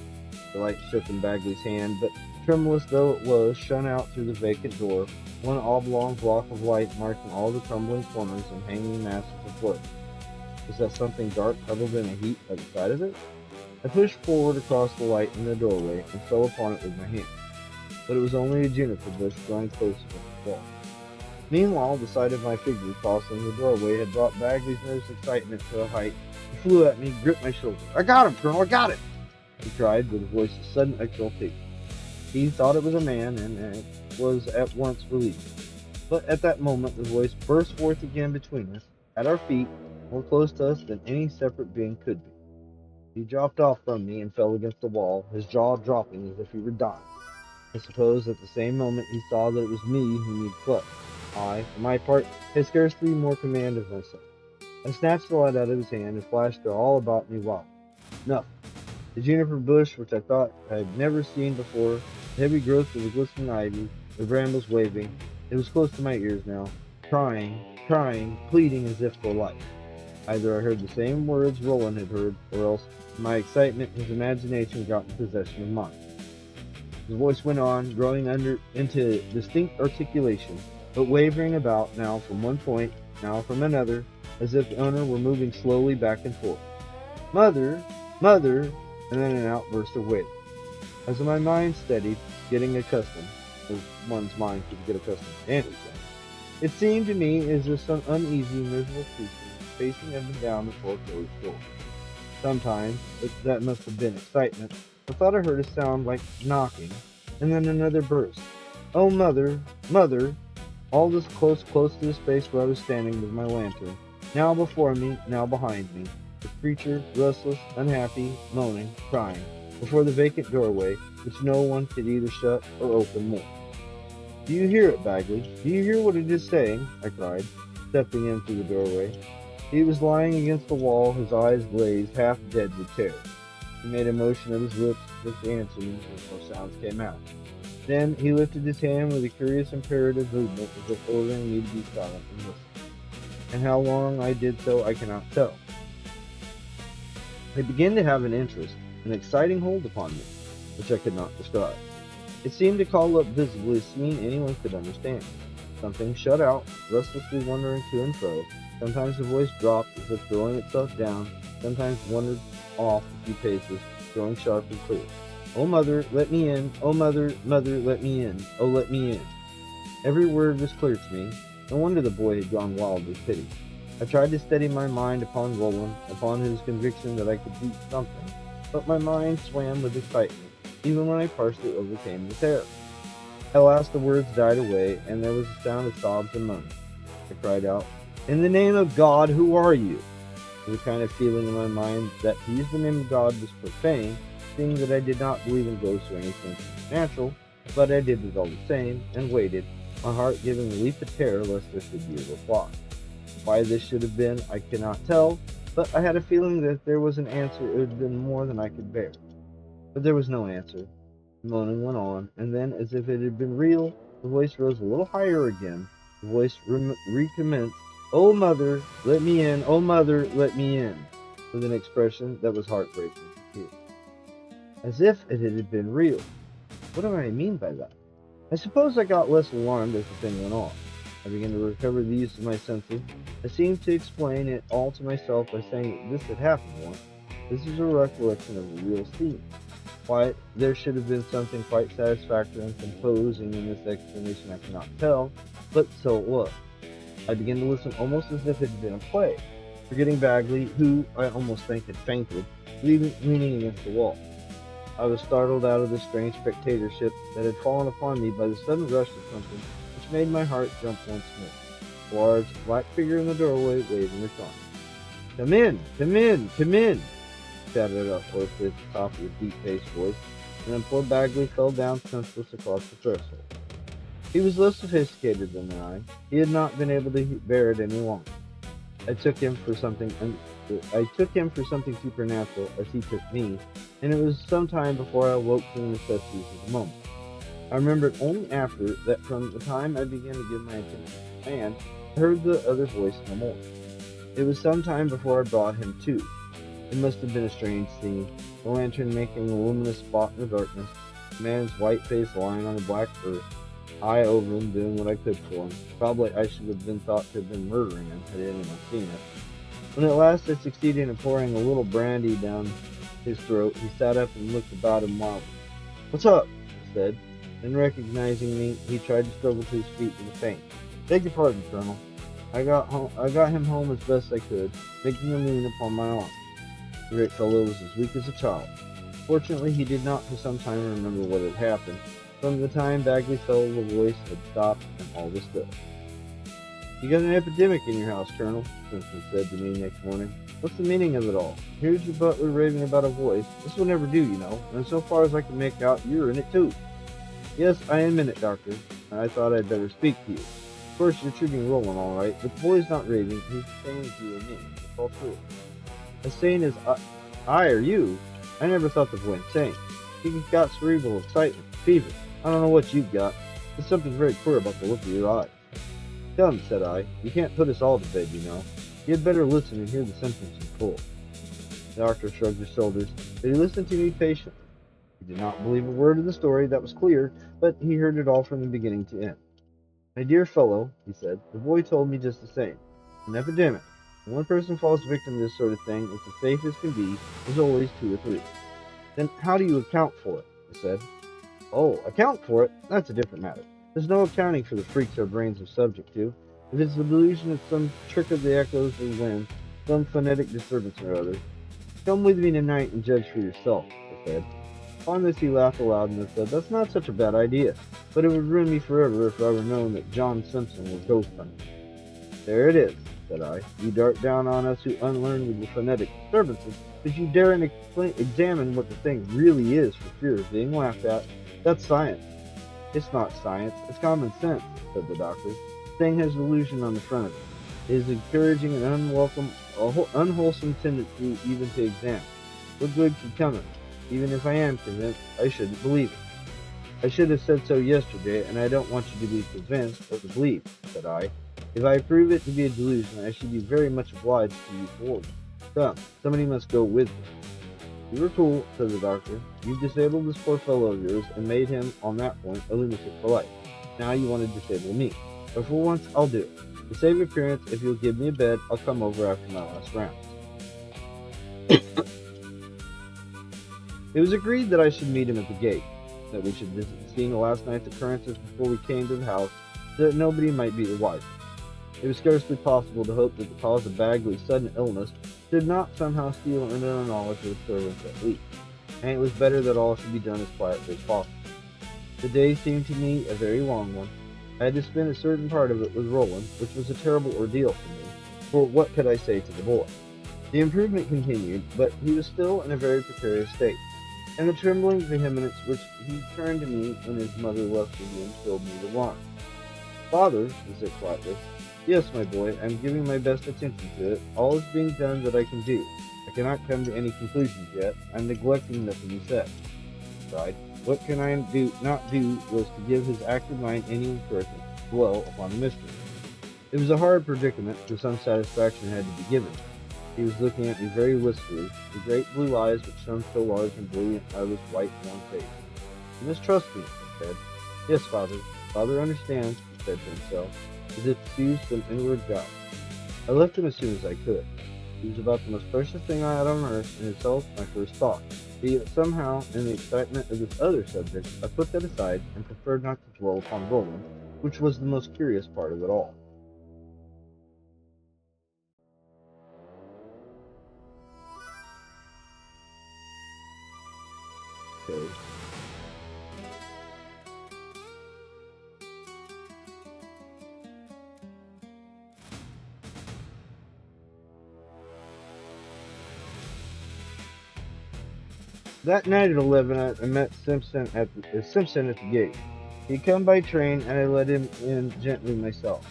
The light shook in Bagley's hand, but tremulous though it was, shone out through the vacant door, one oblong block of light marking all the crumbling corners and hanging masses of wood. Was that something dark huddled in a heap by the side of it? I pushed forward across the light in the doorway and fell upon it with my hand. But it was only a juniper bush growing close against the wall. Meanwhile, the sight of my figure crossing the doorway had brought Bagley's nervous excitement to a height. He flew at me, gripped my shoulder. "I got him, Colonel, I got him!" he cried with a voice of sudden exultation. He thought it was a man, and was at once relieved. But at that moment, the voice burst forth again between us, at our feet, more close to us than any separate being could be. He dropped off from me and fell against the wall, his jaw dropping as if he were dying. I suppose at the same moment he saw that it was me whom he had clutched. I, for my part, had scarcely more command of myself. I snatched the light out of his hand and flashed it all about me wildly. Nothing. The juniper bush, which I thought I had never seen before, the heavy growth of the glistening ivy, the brambles waving, it was close to my ears now, crying, pleading as if for life. Either I heard the same words Roland had heard, or else my excitement, his imagination got in possession of mine. His voice went on, growing into distinct articulation, but wavering about now from one point, now from another, as if the owner were moving slowly back and forth. "Mother, mother," and then an outburst of wailing. As my mind steadied, getting accustomed, as one's mind could get accustomed to anything, it seemed to me as if some uneasy, miserable creature was pacing up and down the foreclosed door. Sometimes, that must have been excitement, I thought I heard a sound like knocking, and then another burst. "Oh, mother, mother!" All this close to the space where I was standing with my lantern, now before me, now behind me, the creature, restless, unhappy, moaning, crying, before the vacant doorway, which no one could either shut or open more. "Do you hear it, Bagley? Do you hear what it is saying?" I cried, stepping in through the doorway. He was lying against the wall, his eyes glazed, half dead with terror. He made a motion of his lips as if to answer me, but no sounds came out. Then he lifted his hand with a curious imperative movement as if ordering me to be silent and listen. And how long I did so I cannot tell. I began to have an interest, an exciting hold upon me, which I could not describe. It seemed to call up visibly a scene anyone could understand. Something shut out, restlessly wandering to and fro. Sometimes the voice dropped as if throwing itself down, sometimes wandered off a few paces, growing sharp and clear. "Oh, mother, let me in! Oh, mother, mother, let me in! Oh, let me in!" Every word was clear to me. No wonder the boy had gone wild with pity. I tried to steady my mind upon Roland, upon his conviction that I could do something, but my mind swam with excitement, even when I partially overcame the terror. At last the words died away, and there was a sound of sobs and moans. I cried out, "In the name of God, who are you?" There was a kind of feeling in my mind that to use the name of God was profane, seeing that I did not believe in ghosts or anything supernatural, but I did it all the same, and waited, my heart giving a leap of terror lest there should be a reply. Why this should have been, I cannot tell, but I had a feeling that if there was an answer, it would have been more than I could bear. But there was no answer. The moaning went on, and then, as if it had been real, the voice rose a little higher again. The voice recommenced, "Oh, mother, let me in! Oh, mother, let me in!" with an expression that was heartbreaking to hear. As if it had been real. What do I mean by that? I suppose I got less alarmed as the thing went on. I began to recover the use of my senses. I seemed to explain it all to myself by saying that this had happened once. This is a recollection of a real scene. Why, there should have been something quite satisfactory and composing in this explanation I cannot tell, but so it was. I began to listen almost as if it had been a play, forgetting Bagley, who I almost think had fainted, leaning against the wall. I was startled out of the strange spectatorship that had fallen upon me by the sudden rush of something which made my heart jump once more. A large, black figure in the doorway waving a sign. "Come in! Come in! Come in!" shouted out hoarsely at the top of a deep-bass voice, and then poor Bagley fell down senseless across the threshold. He was less sophisticated than I. He had not been able to bear it any longer. I took him for something supernatural, as he took me, and it was some time before I awoke to the necessities of the moment. I remembered only after that from the time I began to give my attention to the man, I heard the other voice no more. It was some time before I brought him to. It must have been a strange scene, the lantern making a luminous spot in the darkness, the man's white face lying on the black earth, I over him doing what I could for him. Probably I should have been thought to have been murdering him had anyone seen it. When at last I succeeded in pouring a little brandy down his throat, he sat up and looked about him wildly. "What's up?" he said. Then recognizing me, he tried to struggle to his feet with a faint. "Beg your pardon, Colonel. I got him home as best I could, making him lean upon my arm." The great fellow was as weak as a child. Fortunately, he did not for some time remember what had happened. From the time Bagley fell, the voice had stopped, and all was still. "You got an epidemic in your house, Colonel," Simpson said to me next morning. "What's the meaning of it all? Here's your butler raving about a voice. This will never do, you know, and so far as I can make out, you're in it too." "Yes, I am in it, Doctor, and I thought I'd better speak to you. Of course, you're treating Roland all right, but the boy's not raving. He's saying to you and me. It's all true." "As sane as I or you? I never thought the boy insane. He's got cerebral excitement, fever. I don't know what you've got. There's something very queer about the look of your eyes." "Come," said I. "You can't put us all to bed, you know. You had better listen and hear the symptoms in full." The doctor shrugged his shoulders, but he listened to me patiently. He did not believe a word of the story, that was clear, but he heard it all from the beginning to end. "My dear fellow," he said, "the boy told me just the same. An epidemic. When one person falls victim to this sort of thing, it's as safe as can be. There's always 2 or 3. "Then how do you account for it?" I said. "Oh, account for it? That's a different matter. There's no accounting for the freaks our brains are subject to. If it's a delusion, it's some trick of the echoes or wind, some phonetic disturbance or other. Come with me tonight and judge for yourself," I said. Upon this he laughed aloud and said, "That's not such a bad idea, but it would ruin me forever if I were known that John Simpson was ghost hunting." "There it is," said I. "You dart down on us who unlearn with your phonetic disturbances, but you daren't examine what the thing really is for fear of being laughed at. That's science." "It's not science, it's common sense," said the doctor. "The thing has illusion on the front of it. It is encouraging an unwholesome tendency even to examine. What good could come of it? Even if I am convinced, I shouldn't believe it. I should have said so yesterday, and I don't want you to be convinced or to believe, said I. If I prove it to be a delusion, I should be very much obliged to you for it. Come, somebody must go with me. You were cool, said the doctor. You've disabled this poor fellow of yours and made him, on that point, a lunatic for life. Now you want to disable me. But for once, I'll do it. To save appearance, if you'll give me a bed, I'll come over after my last round. It was agreed that I should meet him at the gate, that we should visit the scene of last night's occurrences before we came to the house, so that nobody might be the wiser. It was scarcely possible to hope that the cause of Bagley's sudden illness did not somehow steal into the knowledge of the servants at least, and it was better that all should be done as quietly as possible. The day seemed to me a very long one. I had to spend a certain part of it with Roland, which was a terrible ordeal for me, for what could I say to the boy? The improvement continued, but he was still in a very precarious state, and the trembling vehemence which he turned to me when his mother left the room filled me with alarm. Father, he said quietly, yes, my boy, I am giving my best attention to it. All is being done that I can do. I cannot come to any conclusions yet. I am neglecting nothing he said. He cried. What can I not do was to give his active mind any encouragement to dwell upon the mystery. It was a hard predicament, for some satisfaction had to be given. He was looking at me very wistfully, the great blue eyes which shone so large and brilliant out of his white, long face. You must trust me, I said. Yes, father. Father understands, he said to himself, as if to soothe some inward doubt. I left him as soon as I could. He was about the most precious thing I had on earth, and his health my first thought. Yet somehow, in the excitement of this other subject, I put that aside and preferred not to dwell upon Roland, which was the most curious part of it all. Okay. That night at 11, I met Simpson at the gate. He'd come by train, and I let him in gently myself.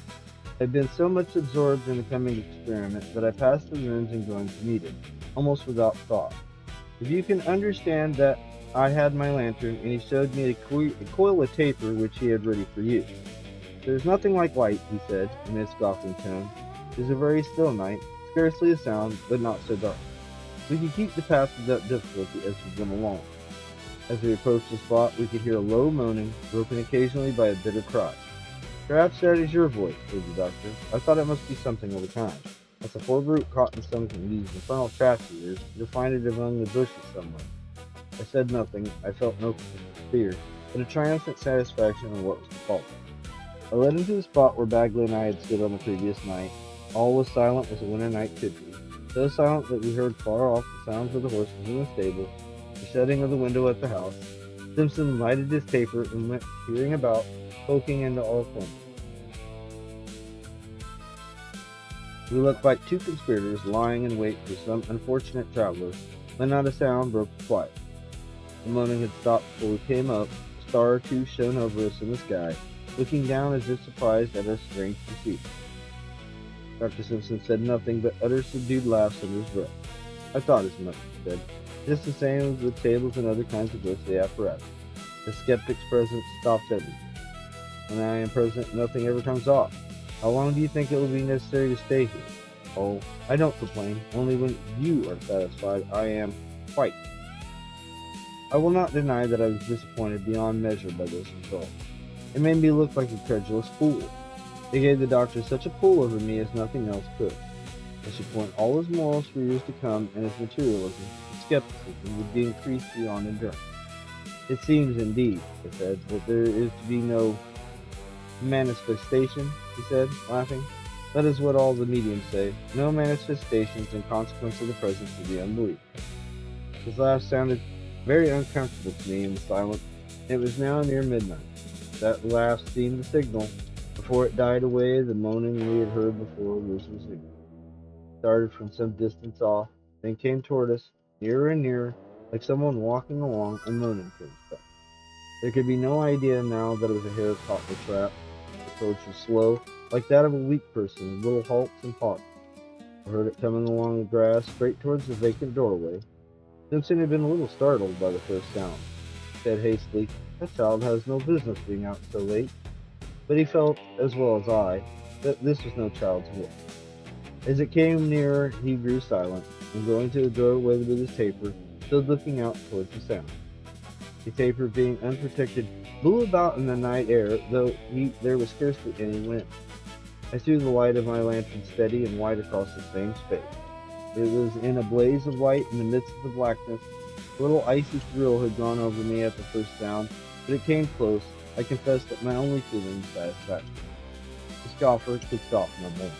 I'd been so much absorbed in the coming experiment that I passed the rooms in going to meet him, almost without thought. If you can understand that, I had my lantern, and he showed me a coil of taper which he had ready for use. There's nothing like light, he said, in his scoffing tone. It is a very still night, scarcely a sound, but not so dark. We could keep the path without difficulty as we went along. As we approached the spot, we could hear a low moaning, broken occasionally by a bitter cry. Perhaps that is your voice, said the doctor. I thought it must be something of the kind. As a poor brute caught in some of these infernal traps of yours, you'll find it among the bushes somewhere. I said nothing. I felt no fear, but a triumphant satisfaction in what was to follow. I led him to the spot where Bagley and I had stood on the previous night. All was silent as a winter night could be. So silent that we heard far off the sounds of the horses in the stable, the shutting of the window at the house. Simpson lighted his taper and went peering about, poking into all corners. We looked like two conspirators lying in wait for some unfortunate traveler, when not a sound broke the quiet. The moaning had stopped before we came up. A star or two shone over us in the sky, looking down as if surprised at our strange pursuit. Dr. Simpson said nothing but uttered subdued laughs under his breath. I thought as much, he said. Just the same as with tables and other kinds of ghostly apparatus. The skeptic's presence stops everything. When I am present, nothing ever comes off. How long do you think it will be necessary to stay here? Oh, I don't complain. Only when you are satisfied, I am quite. I will not deny that I was disappointed beyond measure by this result. It made me look like a credulous fool. It gave the doctor such a pull over me as nothing else could. I should point all his morals for years to come, and his materialism and skepticism would be increased beyond endurance. It seems, indeed, I said, that there is to be no manifestation, he said, laughing. That is what all the mediums say. No manifestations in consequence of the presence of the unbeliever. His laugh sounded very uncomfortable to me in the silence. It was now near midnight. That laugh seemed the signal. Before it died away, the moaning we had heard before was resumed. It started from some distance off, then came toward us, nearer and nearer, like someone walking along and moaning to himself. There could be no idea now that it was a hare caught in a trap. The approach was slow, like that of a weak person with little halts and pauses. I heard it coming along the grass straight towards the vacant doorway. Simpson had been a little startled by the first sound. He said hastily, "That child has no business being out so late." But he felt, as well as I, that this was no child's voice. As it came nearer, he grew silent, and going to the doorway with his taper, stood looking out towards the sound. The taper, being unprotected, blew about in the night air, though there was scarcely any wind. I threw the light of my lantern steady and wide across the same space. It was in a blaze of light in the midst of the blackness. A little icy thrill had gone over me at the first sound, but it came close. I confess that my only feeling was satisfaction. The scoffer could scoff no more.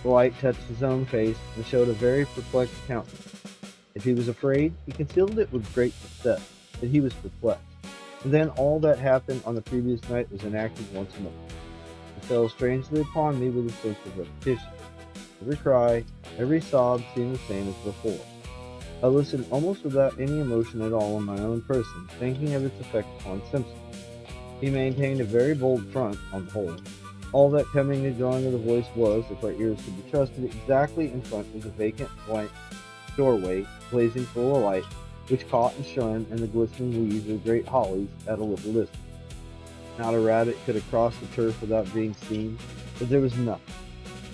The light touched his own face and showed a very perplexed countenance. If he was afraid, he concealed it with great success, but he was perplexed. And then all that happened on the previous night was enacted once more. It fell strangely upon me with a sense of repetition. Every cry, every sob seemed the same as before. I listened almost without any emotion at all in my own person, thinking of its effect upon Simpson. He maintained a very bold front, on the whole. All that coming and going of the voice was, if our ears could be trusted, exactly in front of the vacant blank doorway, blazing full of light, which caught and shone in the glistening leaves of great hollies at a little distance. Not a rabbit could have crossed the turf without being seen, but there was none.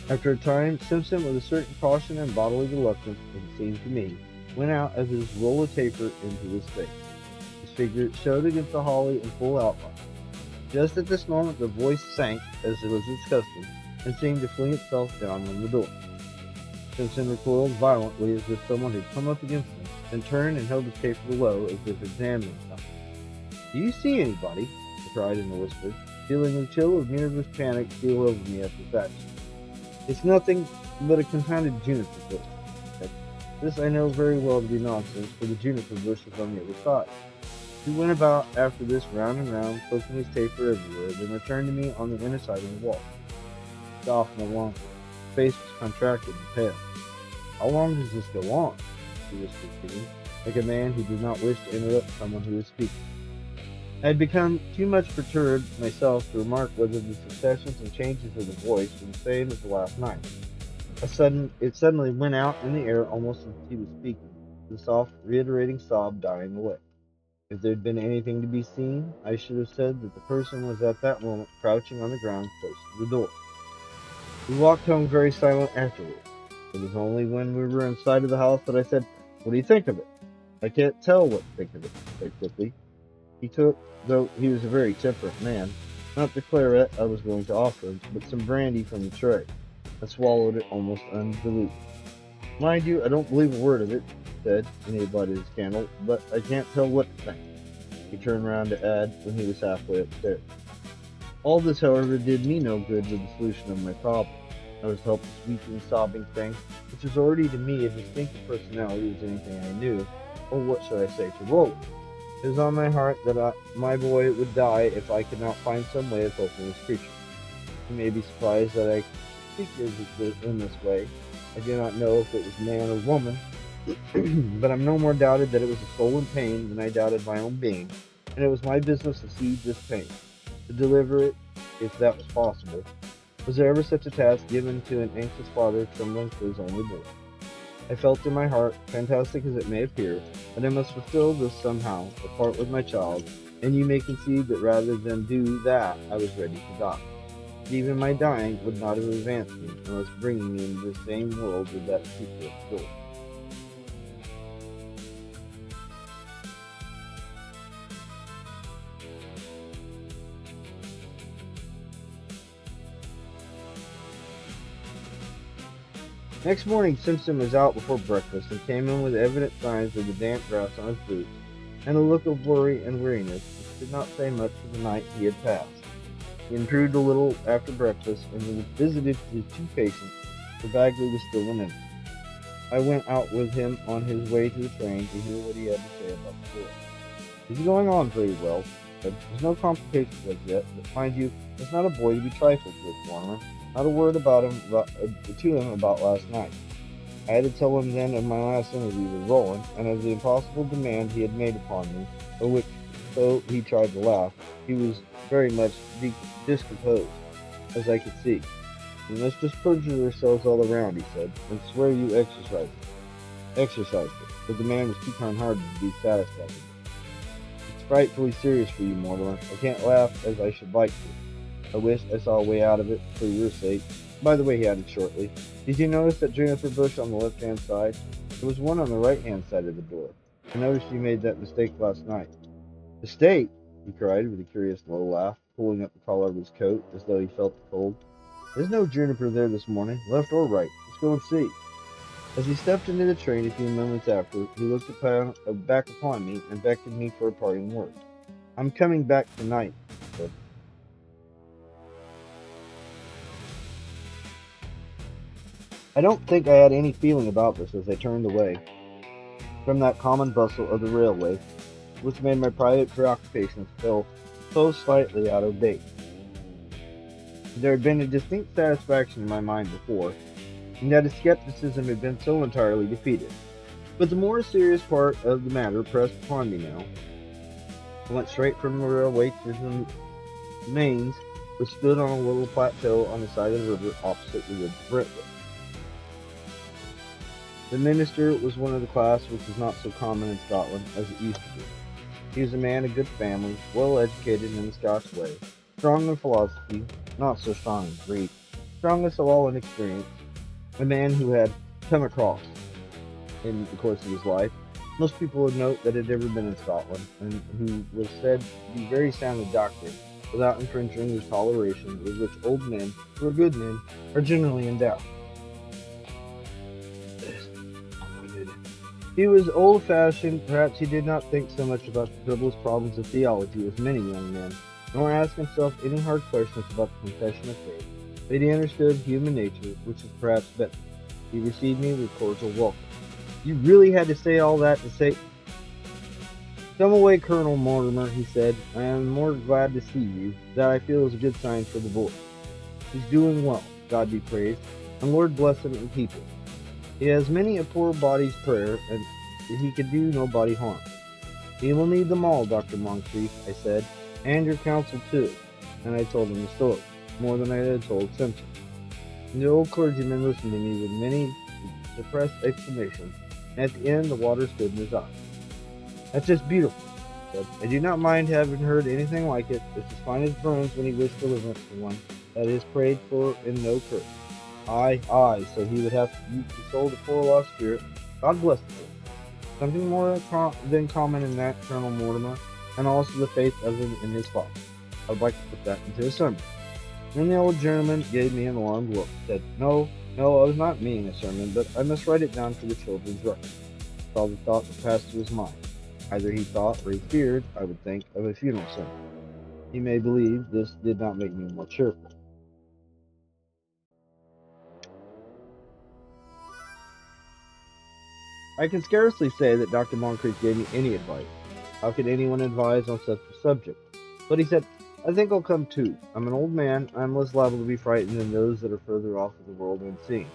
After a time, Simpson, with a certain caution and bodily reluctance, as it seemed to me, went out as his roll of taper into his face. His figure showed against the holly in full outline. Just at this moment the voice sank, as it was its custom, and seemed to fling itself down on the door. Simpson recoiled violently as if someone had come up against him, then turned and held his taper low as if examining something. "Do you see anybody?" I cried in a whisper, feeling the chill of nervous panic steal over me at this action. "It's nothing but a confounded juniper bush." This I know very well to be nonsense, for the juniper bush is on the other side. He went about after this round and round, poking his taper everywhere, then returned to me on the inner side of the wall. He scoffed no longer. His face was contracted and pale. "How long does this go on?" he whispered to me, like a man who did not wish to interrupt someone who was speaking. I had become too much perturbed myself to remark whether the successions and changes of the voice were the same as the last night. It suddenly went out in the air almost as he was speaking, the soft, reiterating sob dying away. If there had been anything to be seen, I should have said that the person was at that moment crouching on the ground close to the door. We walked home very silent afterward. It was only when we were inside of the house that I said, "What do you think of it?" "I can't tell what to think of it," he said quickly. He took, though he was a very temperate man, not the claret I was going to offer him, but some brandy from the tray. I swallowed it almost undiluted. "Mind you, I don't believe a word of it," he said, and he lighted his candle, "but I can't tell what to think." He turned round to add, when he was halfway upstairs. All this, however, did me no good with the solution of my problem. I was helpless, weeping, sobbing thing, which was already to me as distinct a personality as anything I knew, or what should I say, to Roland. It was on my heart that my boy would die if I could not find some way of helping this creature. You may be surprised that I speak in this way. I do not know if it was man or woman, but I'm no more doubted that it was a soul in pain than I doubted my own being, and it was my business to seize this pain, to deliver it, if that was possible. Was there ever such a task given to an anxious father trembling for his only boy? I felt in my heart, fantastic as it may appear, that I must fulfill this somehow, to part with my child, and you may conceive that rather than do that, I was ready to die. But even my dying would not have advanced me, unless bringing me into the same world with that secret door. Next morning, Simpson was out before breakfast and came in with evident signs of the damp grass on his boots and a look of worry and weariness which did not say much for the night he had passed. He improved a little after breakfast and visited his two patients, for Bagley was still in it. I went out with him on his way to the train to hear what he had to say about the boy. "He's going on very well," he said. "There's no complications as yet, but mind you, he's not a boy to be trifled with, Warner. Not a word to him about last night. I had to tell him then of my last interview with Roland, and of the impossible demand he had made upon me, for which, though he tried to laugh, he was very much discomposed, as I could see. We must just perjure ourselves all around, he said, and swear you exercised it. But the man was too kind-hearted to be satisfied. It's frightfully serious for you, Mortimer. I can't laugh as I should like to. I wish I saw a way out of it for your sake. By the way, he added shortly, did you notice that juniper bush on the left-hand side? There was one on the right-hand side of the door. I noticed you made that mistake last night. Mistake? He cried with a curious low laugh, pulling up the collar of his coat as though he felt the cold. There's no juniper there this morning, left or right. Let's go and see. As he stepped into the train a few moments after, he looked back upon me and beckoned me for a parting word. I'm coming back tonight, he said. I don't think I had any feeling about this as I turned away from that common bustle of the railway, which made my private preoccupations feel so slightly out of date. There had been a distinct satisfaction in my mind before, and that his skepticism had been so entirely defeated. But the more serious part of the matter pressed upon me now. I went straight from the railway to the mains, which stood on a little plateau on the side of the river opposite the woods of Brentwood. The minister was one of the class which was not so common in Scotland as it used to be. He was a man of good family, well educated in the Scotch way, strong in philosophy, not so strong in Greek, strongest of all in experience, a man who had come across, in the course of his life, most people would note that had never been in Scotland, and who was said to be very sound in doctrine, without infringing the toleration with which old men, who are good men, are generally endowed. He was old-fashioned. Perhaps he did not think so much about the frivolous problems of theology as many young men, nor ask himself any hard questions about the confession of faith, but he understood human nature, which is perhaps better. He received me with cordial welcome. You really had to say all that to say... Come away, Colonel Mortimer, he said. I am more glad to see you. That I feel is a good sign for the boy. He's doing well, God be praised, and Lord bless him and keep him. He has many a poor body's prayer, and he can do nobody harm. He will need them all, Dr. Moncrief, I said, and your counsel too. And I told him the story, more than I had told Simpson. And the old clergyman listened to me with many suppressed exclamations, and at the end the water stood in his eyes. That's just beautiful, he said. I do not mind having heard anything like it. It's as fine as Burns when he wished deliverance for one that is prayed for in no curse. Aye, so he would have to console the poor lost spirit. God bless the boy. Something more than common in that, Colonel Mortimer, and also the faith of him in his father. I would like to put that into a sermon. Then the old gentleman gave me an alarmed look, said, No, I was not meaning a sermon, but I must write it down for the children's record. Saw the thought that passed through his mind. Either he thought or he feared, I would think, of a funeral sermon. He may believe this did not make me more cheerful. I can scarcely say that Dr. Moncrief gave me any advice. How could anyone advise on such a subject? But he said, I think I'll come too. I'm an old man. I'm less liable to be frightened than those that are further off of the world unseen.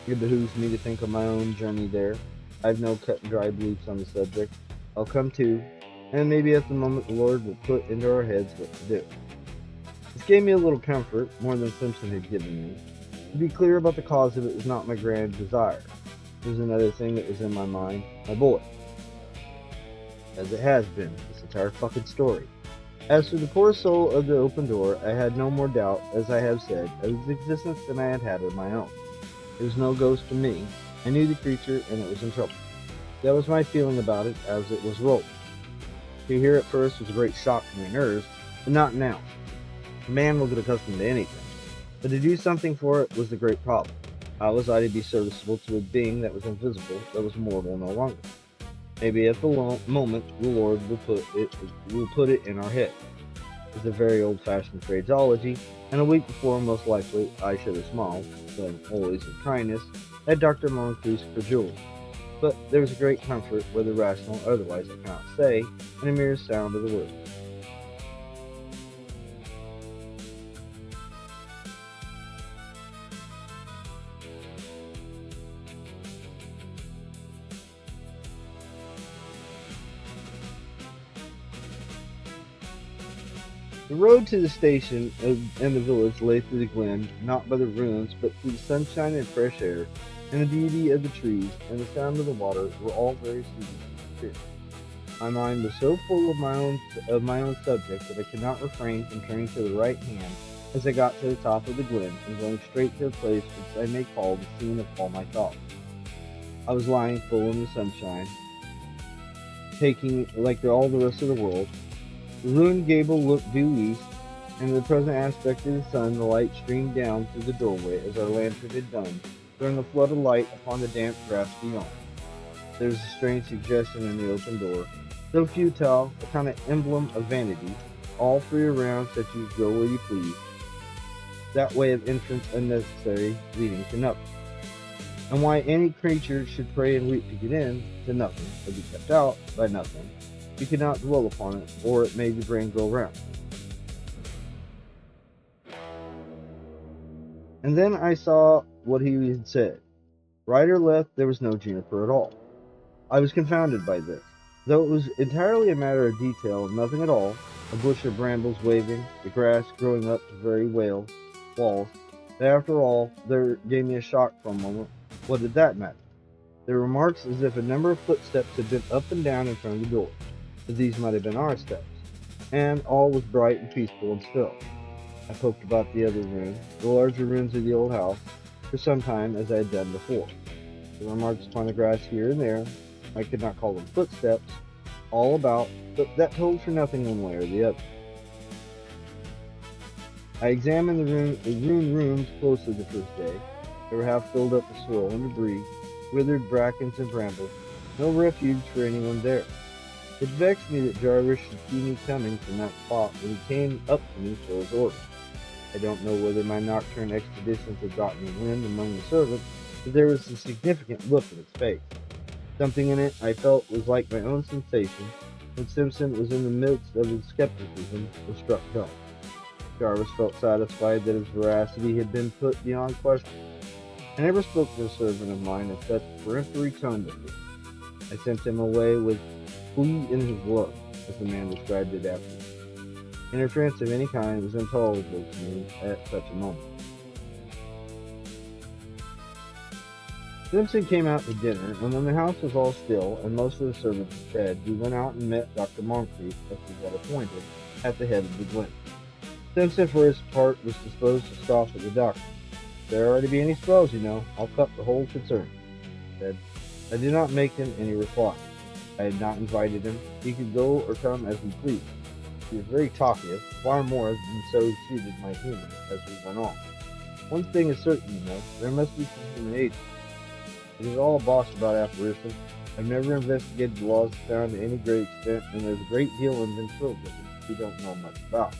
It behooves me to think of my own journey there. I have no cut and dry beliefs on the subject. I'll come too, and maybe at the moment the Lord will put into our heads what to do. This gave me a little comfort, more than Simpson had given me. To be clear about the cause of it was not my grand desire. There's another thing that was in my mind, my boy. As it has been, this entire fucking story. As for the poor soul of the open door, I had no more doubt, as I have said, of its existence than I had had of my own. It was no ghost to me. I knew the creature, and it was in trouble. That was my feeling about it, as it was rolled. To hear it first was a great shock to my nerves, but not now. A man will get accustomed to anything. But to do something for it was the great problem. How was I to be serviceable to a being that was invisible, that was mortal no longer? Maybe at the moment the Lord will put it in our head. It's a very old-fashioned phraseology, and a week before, most likely, I should have smiled, though always with kindness, at Dr. Moncrief's credulity. But there was a great comfort, whether rational or otherwise I cannot say, in a mere sound of the word. The road to the station and the village lay through the glen, not by the ruins, but through the sunshine and fresh air, and the beauty of the trees and the sound of the water were all very soothing to the spirit. My mind was so full of my own subject that I could not refrain from turning to the right hand as I got to the top of the glen and going straight to a place which I may call the scene of all my thoughts. I was lying full in the sunshine, taking like all the rest of the world. The ruined gable looked due east, and in the present aspect of the sun the light streamed down through the doorway as our lantern had done, throwing a flood of light upon the damp grass beyond. There was a strange suggestion in the open door, so futile, a kind of emblem of vanity, all free around such as go where you please, that way of entrance unnecessary, leading to nothing. And why any creature should pray and weep to get in, to nothing, or be kept out, by nothing, you cannot dwell upon it, or it made the brain go round. And then I saw what he had said. Right or left, there was no juniper at all. I was confounded by this, though it was entirely a matter of detail, nothing at all, a bush of brambles waving, the grass growing up to very walls, but after all, there gave me a shock for a moment. What did that matter? There were marks as if a number of footsteps had been up and down in front of the door, but these might have been our steps, and all was bright and peaceful and still. I poked about the other room, the larger rooms of the old house, for some time as I had done before. There were marks upon the grass here and there. I could not call them footsteps, all about, but that told for nothing one way or the other. I examined the ruined rooms closely the first day. They were half filled up with soil and debris, withered brackens and brambles, no refuge for anyone there. It vexed me that Jarvis should see me coming from that spot when he came up to me for his orders. I don't know whether my nocturne expeditions had gotten wind among the servants, but there was a significant look in its face. Something in it I felt was like my own sensation when Simpson was in the midst of his skepticism was struck dumb. Jarvis felt satisfied that his veracity had been put beyond question. I never spoke to a servant of mine in such peremptory tone before. I sent him away with "flea in his glove," as the man described it afterwards. Interference of any kind was intolerable to me at such a moment. Simpson came out to dinner, and when the house was all still and most of the servants had bed, we went out and met Dr. Moncrief, as we had appointed, at the head of the glen. Simpson, for his part, was disposed to scoff at the doctor. "If there are to be any spells, I'll cut the whole concern," he said. I did not make him any reply. I had not invited him. He could go or come as he pleased. He was very talkative, far more than so suited my humor as we went on. One thing is certain, there must be some human agent. It is all bosh about apparitions. I've never investigated the laws of sound to any great extent, and there's a great deal of ventriloquism we don't know much about.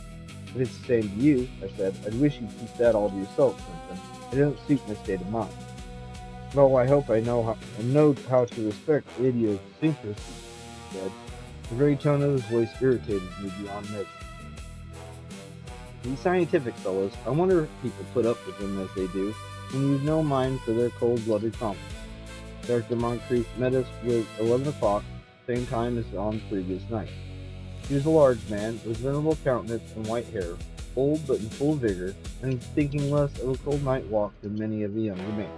If it's the same to you, I said, I'd wish you'd keep that all to yourself, Simpson. It doesn't suit my state of mind. Well, I hope I know how to respect idiosyncrasy, he said. The very tone of his voice irritated me beyond measure. These scientific fellows, I wonder if people put up with them as they do, and use no mind for their cold-blooded compliments. Dr. Moncrief met us with 11 o'clock, same time as on the previous night. He was a large man, with venerable countenance and white hair, old but in full vigor, and thinking less of a cold night walk than many of the younger men.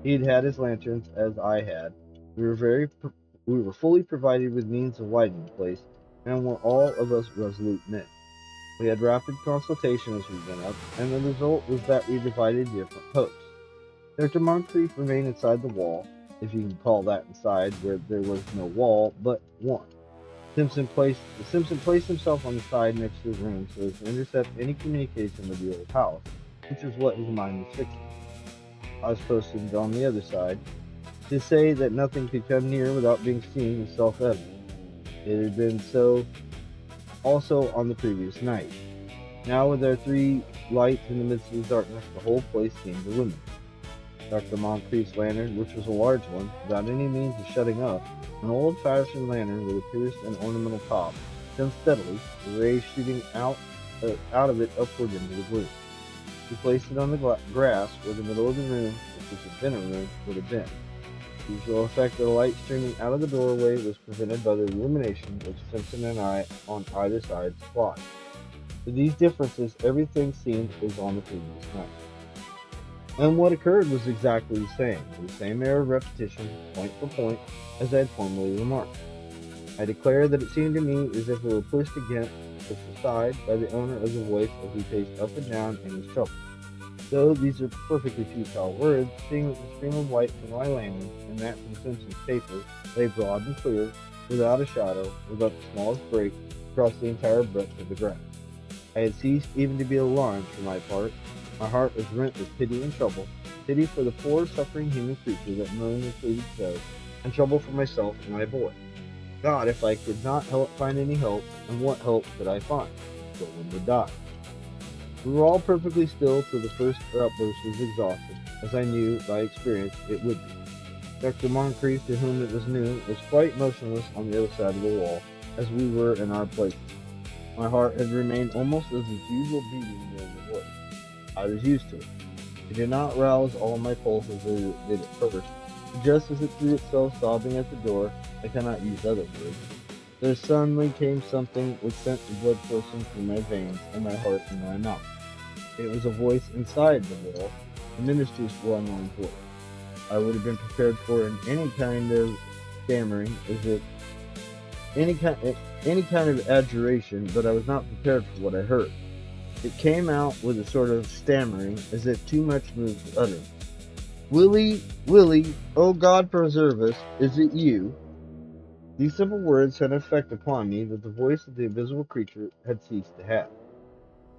He had had his lanterns, as I had. We were fully provided with means of lighting the place, and were all of us resolute men. We had rapid consultation as we went up, and the result was that we divided different posts. Dr. Moncrief remained inside the wall, if you can call that inside, where there was no wall but one. Simpson placed himself on the side next to his room so as to intercept any communication with the old house, which was what his mind was fixed on. I was posted on the other side. To say that nothing could come near without being seen was self-evident. It had been so also on the previous night. Now, with our three lights in the midst of the darkness, the whole place seemed illuminated. Dr. Moncrief's lantern, which was a large one, without any means of shutting up, an old-fashioned lantern with a pierced and ornamental top, shone steadily, the rays shooting out of it upward into the gloom. He placed it on the grass where the middle of the room, which was a dinner room, would have been. The usual effect of the light streaming out of the doorway was prevented by the illumination which Simpson and I on either side supplied. With these differences, everything seemed as on the previous night. And what occurred was exactly the same air of repetition, point for point, as I had formerly remarked. I declare that it seemed to me as if it were pushed aside by the owner of the voice as he paced up and down in his trouble. Though these are perfectly futile words, seeing that the stream of light from my lantern and that from Simpson's paper lay broad and clear, without a shadow, without the smallest break, across the entire breadth of the ground. I had ceased even to be alarmed for my part. My heart was rent with pity and trouble, pity for the poor suffering human creature that moaned and pleaded so, and trouble for myself and my boy. God, if I could not find any help, and what help could I find? Children would die. We were all perfectly still till the first outburst was exhausted, as I knew by experience it would be. Dr. Moncrief, to whom it was new, was quite motionless on the other side of the wall, as we were in our places. My heart had remained almost as its usual beating during the voice. I was used to it. It did not rouse all my pulses as it did at first, but just as it threw itself sobbing at the door, I cannot use other words. There suddenly came something which sent the blood coursing through my veins and my heart and my mouth. It was a voice inside the wall, the minister's well-known voice. I would have been prepared for in any kind of stammering, any kind of adjuration, but I was not prepared for what I heard. It came out with a sort of stammering, as if too much moved to utter. Willie, Willie, oh God preserve us, is it you? These simple words had an effect upon me that the voice of the invisible creature had ceased to have.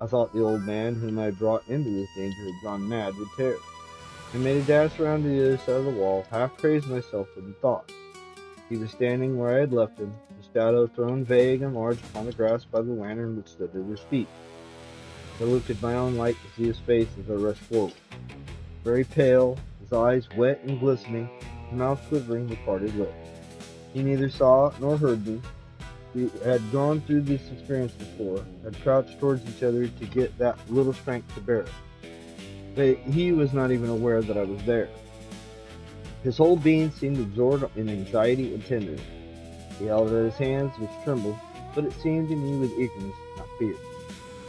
I thought the old man whom I had brought into this danger had gone mad with terror. I made a dash around to the other side of the wall, half crazed myself with the thought. He was standing where I had left him, his shadow thrown vague and large upon the grass by the lantern which stood at his feet. I looked at my own light to see his face as I rushed forward. Very pale, his eyes wet and glistening, his mouth quivering with parted lips. He neither saw nor heard me. We had gone through this experience before, had crouched towards each other to get that little strength to bear it. But he was not even aware that I was there. His whole being seemed absorbed in anxiety and tenderness. He held out his hands, which trembled, but it seemed to me with eagerness, not fear.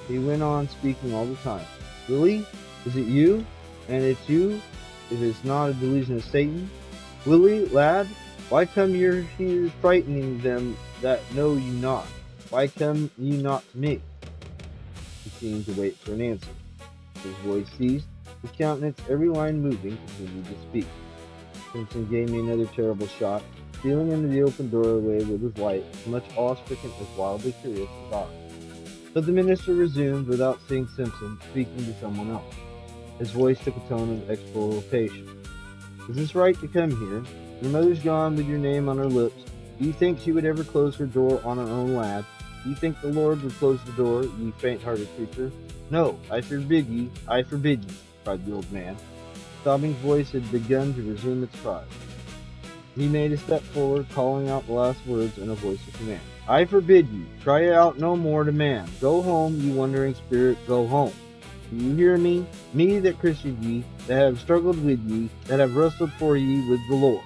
He went on speaking all the time. Willie, is it you? And it's you? It is not a delusion of Satan? Willie, lad, why come you here frightening them that know you not? Why come ye not to me? He seemed to wait for an answer. His voice ceased, his countenance, every line moving, continued to speak. Simpson gave me another terrible shot, stealing into the open doorway with his light, as much awe-stricken as wildly curious as I. But the minister resumed without seeing Simpson, speaking to someone else. His voice took a tone of exculpation. Is this right to come here? Your mother's gone with your name on her lips. Do you think she would ever close her door on her own lad? Do you think the Lord would close the door, ye faint-hearted creature? No, I forbid ye, cried the old man. The sobbing voice had begun to resume its cries. He made a step forward, calling out the last words in a voice of command. I forbid you, cry out no more to man. Go home, you wandering spirit, go home. Do you hear me? Me that christened ye, that have struggled with ye, that have wrestled for ye with the Lord.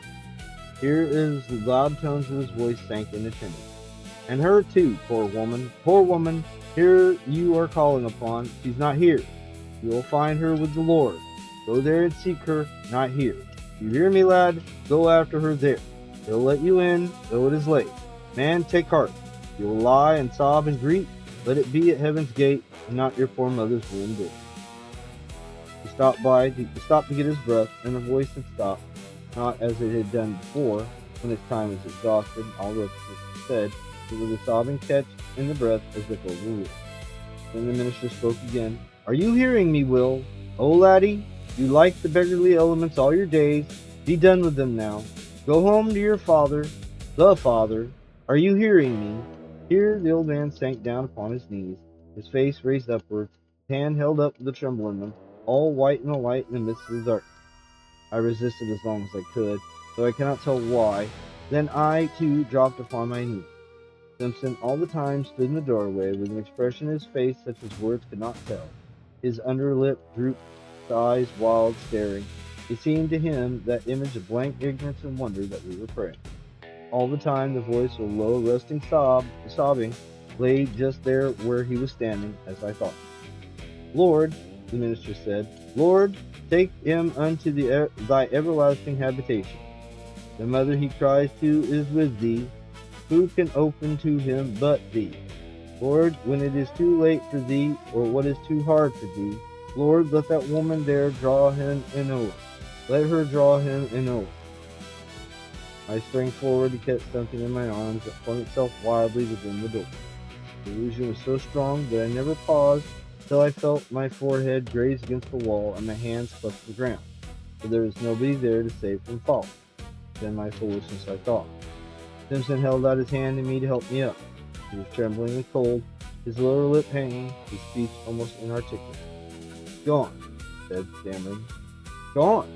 Here is the loud tones of his voice sank into tremor. And her too, poor woman, here you are calling upon, she's not here. You will find her with the Lord. Go there and seek her, not here. You hear me, lad? Go after her there. He'll let you in, though it is late. Man, take heart. You will lie and sob and greet. Let it be at heaven's gate, and not your poor mother's ruined door. He stopped to get his breath, and the voice had stopped, not as it had done before, when its time was exhausted, all repetition said, but with a sobbing catch in the breath as if overruled. Then the minister spoke again. Are you hearing me, Will? Oh, laddie, you like the beggarly elements all your days. Be done with them now. Go home to your father, the Father. Are you hearing me? Here the old man sank down upon his knees, his face raised upward, his hand held up with a tremble in them, all white in the light in the midst of the darkness. I resisted as long as I could, though I cannot tell why. Then I, too, dropped upon my knees. Simpson all the time stood in the doorway with an expression in his face such as words could not tell. His under lip drooped, his eyes wild, staring. It seemed to him that image of blank ignorance and wonder that we were praying. All the time the voice of low, rusting sobbing, lay just there where he was standing, as I thought. Lord, the minister said, Lord, take him unto thy everlasting habitation. The mother he cries to is with thee. Who can open to him but thee? Lord, when it is too late for thee, or what is too hard for thee, Lord, let that woman there draw him in over. Let her draw him in over. I sprang forward to catch something in my arms that flung itself wildly within the door. The illusion was so strong that I never paused till I felt my forehead graze against the wall and my hands clutch the ground, for there was nobody there to save from falling. Then my foolishness, I thought. Simpson held out his hand to me to help me up. He was trembling with cold, his lower lip hanging, his speech almost inarticulate. Gone, he said, stammering. Gone.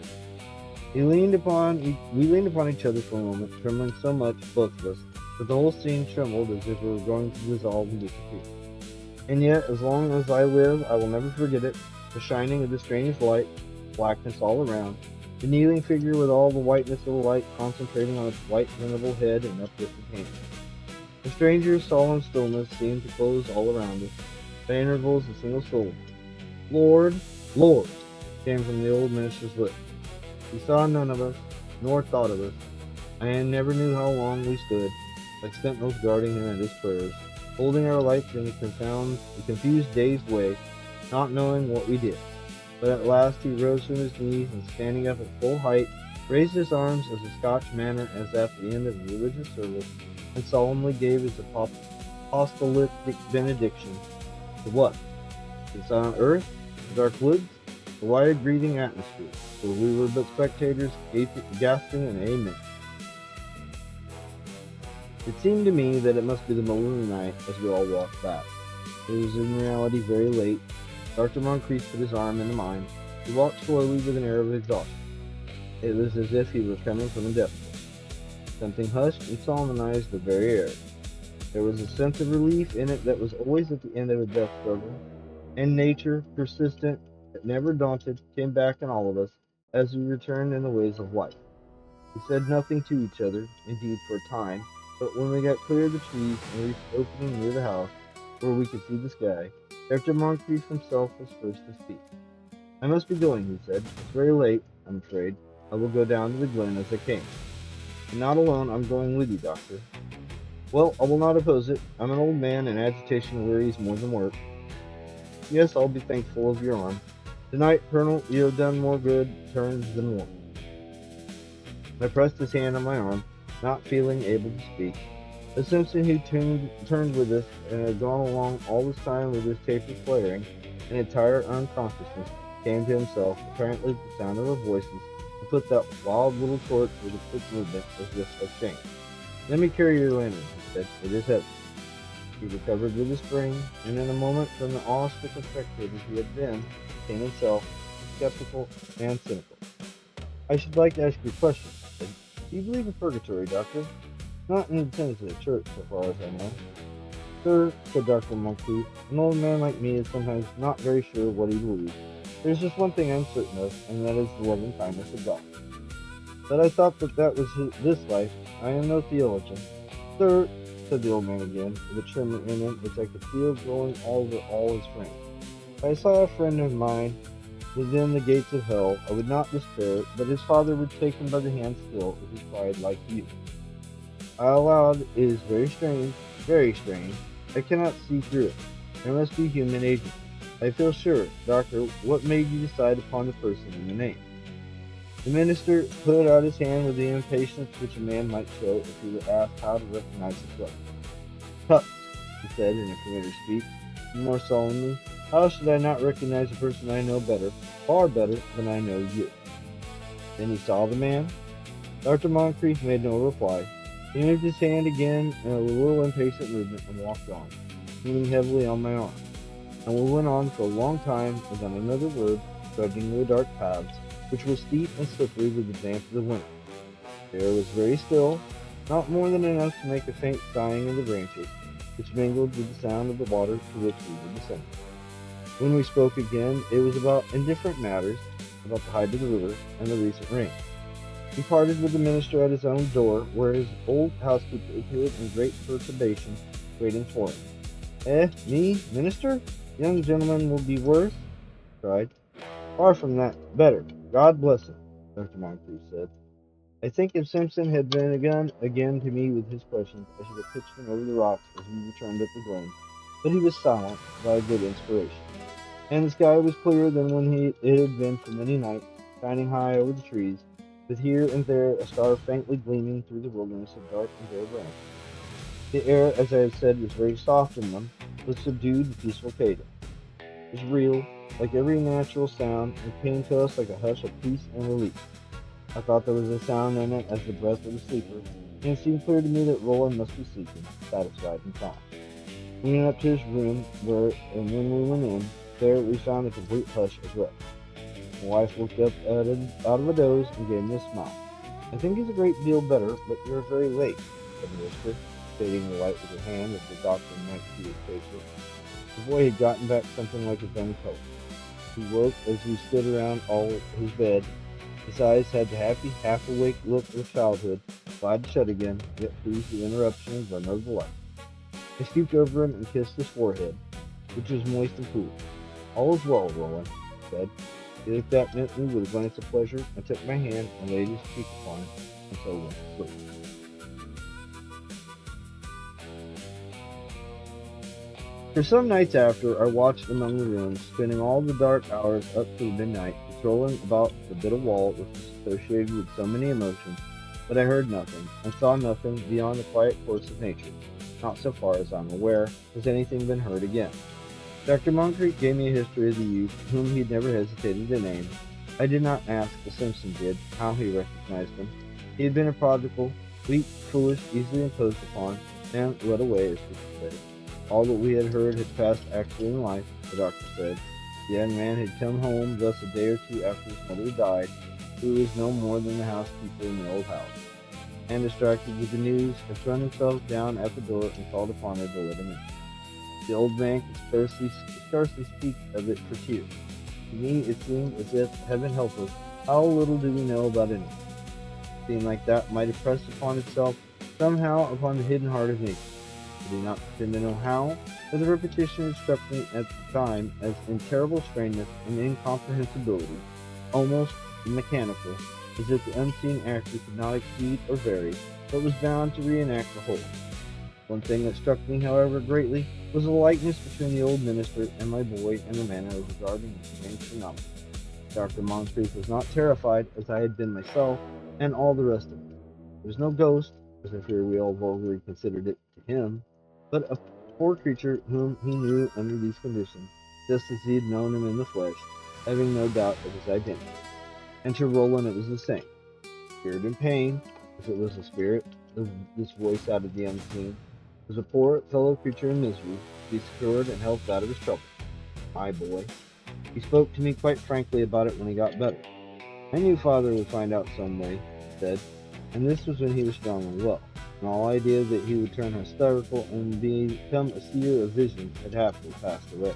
We leaned upon each other for a moment, trembling so much, both of us, that the whole scene trembled as if it were going to dissolve and disappear. And yet, as long as I live, I will never forget it, the shining of the strange light, blackness all around, the kneeling figure with all the whiteness of the light concentrating on its white venerable head and uplifted hands. The stranger's solemn stillness seemed to close all around us, by intervals a single syllable. Lord, Lord, came from the old minister's lips. He saw none of us, nor thought of us. I never knew how long we stood, like sentinels guarding him at his prayers, holding our lights in a confused, dazed way, not knowing what we did. But at last he rose from his knees and, standing up at full height, raised his arms as a Scotch manner as at the end of a religious service, and solemnly gave his apostolic benediction. To what? The silent earth, the dark woods, the wide breathing atmosphere, for we were but spectators, gasping an amen. It seemed to me that it must be the middle of the night as we all walked back. It was in reality very late. Dr. Moncrief put his arm into mine. He walked slowly with an air of exhaustion. It was as if he were coming from a death bed. Something hushed and solemnized the very air. There was a sense of relief in it that was always at the end of a death struggle, and nature, persistent, but never daunted, came back in all of us as we returned in the ways of life. We said nothing to each other, indeed, for a time, but when we got clear of the trees and reached the opening near the house, where we could see the sky, Dr. Moncrief himself was first to speak. I must be going, he said. It's very late, I'm afraid. I will go down to the glen as I came. And not alone, I'm going with you, Doctor. Well, I will not oppose it. I'm an old man, and agitation wearies more than work. Yes, I'll be thankful of your arm. Tonight, Colonel, you have done more good turns than one. I pressed his hand on my arm, not feeling able to speak. The Simpson who turned with us and had gone along all this time with his taper flaring, in entire unconsciousness, came to himself, apparently at the sound of our voices, and put that wild little torch with a quick movement as if of shame. Let me carry your lantern, he said. It is heavy. He recovered with a spring, and in a moment from the awe-stricken spectator he had been, became himself, skeptical and cynical. I should like to ask you a question, he said. Do you believe in purgatory, Doctor? Not in the tenets of the church, so far as I know. Sir, said Dr. Moncrief, an old man like me is sometimes not very sure what he believes. There's just one thing I'm certain of, and that is the loving kindness of God. But I thought that was this life. I am no theologian. Sir, said the old man again, with a tremor in him which I could feel growing over all his frame. If I saw a friend of mine within the gates of hell, I would not despair, but his father would take him by the hand still, if he cried like you. I allowed it is very strange, very strange. I cannot see through it. There must be human agency. I feel sure, Doctor, what made you decide upon the person and the name? The minister put out his hand with the impatience which a man might show if he were asked how to recognize his brother. Tut, he said in a familiar speech, and more solemnly, how should I not recognize a person I know better, far better than I know you? Then he saw the man. Dr. Moncrief made no reply. He moved his hand again in a little impatient movement and walked on, leaning heavily on my arm. And we went on for a long time without another word, trudging the dark paths, which were steep and slippery with the damp of the winter. The air was very still, not more than enough to make a faint sighing in the branches, which mingled with the sound of the water to which we were descending. When we spoke again, it was about indifferent matters, about the height of the river and the recent rain. He parted with the minister at his own door, where his old housekeeper appeared in great perturbation, waiting for him. Me, minister? Young gentleman will be worse, cried. Far from that, better. God bless him, Dr. Moncrief said. I think if Simpson had been again to me with his questions, I should have pitched him over the rocks as we returned up the glen. But he was silent by a good inspiration, and the sky was clearer than when it had been for many nights, shining high over the trees, with here and there a star faintly gleaming through the wilderness of dark and bare branches. The air, as I had said, was very soft in them, with subdued and peaceful cadence. It was real, like every natural sound, and came to us like a hush of peace and relief. I thought there was a sound in it as the breath of a sleeper, and it seemed clear to me that Roland must be sleeping, satisfied and calm. We went up to his room, and when we went in, there we found a complete hush of rest. My wife looked up out of a doze and gave me a smile. I think he's a great deal better, but you're very late, said the whisper, shading the light with her hand that the doctor might see his face. The boy had gotten back something like his own color. He woke as we stood around his bed. His eyes had the happy, half-awake look of childhood, glad to shut again, yet pleased the interruption of another life. I stooped over him and kissed his forehead, which was moist and cool. All is well, Roland, he said. He looked at me with a glance of pleasure and took my hand and laid his cheek upon it until we went to sleep. For some nights after, I watched among the ruins, spending all the dark hours up to midnight, patrolling about the bit of wall which was associated with so many emotions, but I heard nothing, and saw nothing beyond the quiet course of nature. Not so far as I'm aware, has anything been heard again. Dr. Moncrief gave me a history of the youth, whom he had never hesitated to name. I did not ask, as Simpson did, how he recognized him. He had been a prodigal, weak, foolish, easily imposed upon, and led away, as people say. All that we had heard had passed actually in life, the doctor said. The young man had come home thus a day or two after his mother died, who was no more than the housekeeper in the old house, and distracted with the news, had thrown himself down at the door and called upon her to let him in. The old man could scarcely speak of it for tears. To me it seemed as if, heaven help us, how little do we know about anything. It seemed like that might have pressed upon itself somehow upon the hidden heart of nature. I do not pretend to know how, but the repetition had struck me at the time as in terrible strangeness and incomprehensibility, almost mechanical, as if the unseen actor could not exceed or vary, but was bound to reenact the whole. One thing that struck me, however, greatly was the likeness between the old minister and my boy and the manner of regarding the strange phenomenon. Dr. Moncrief was not terrified, as I had been myself, and all the rest of it. There was no ghost, as I fear we all vulgarly considered it to him, but a poor creature whom he knew under these conditions, just as he had known him in the flesh, having no doubt of his identity. And to Roland it was the same. Spirit in pain, if it was a spirit, this voice out of the unseen, was a poor fellow creature in misery, to be secured and helped out of his trouble. My boy. He spoke to me quite frankly about it when he got better. I knew father would find out some way, he said, and this was when he was strong and well, and all idea that he would turn hysterical and become a seer of visions had happily passed away.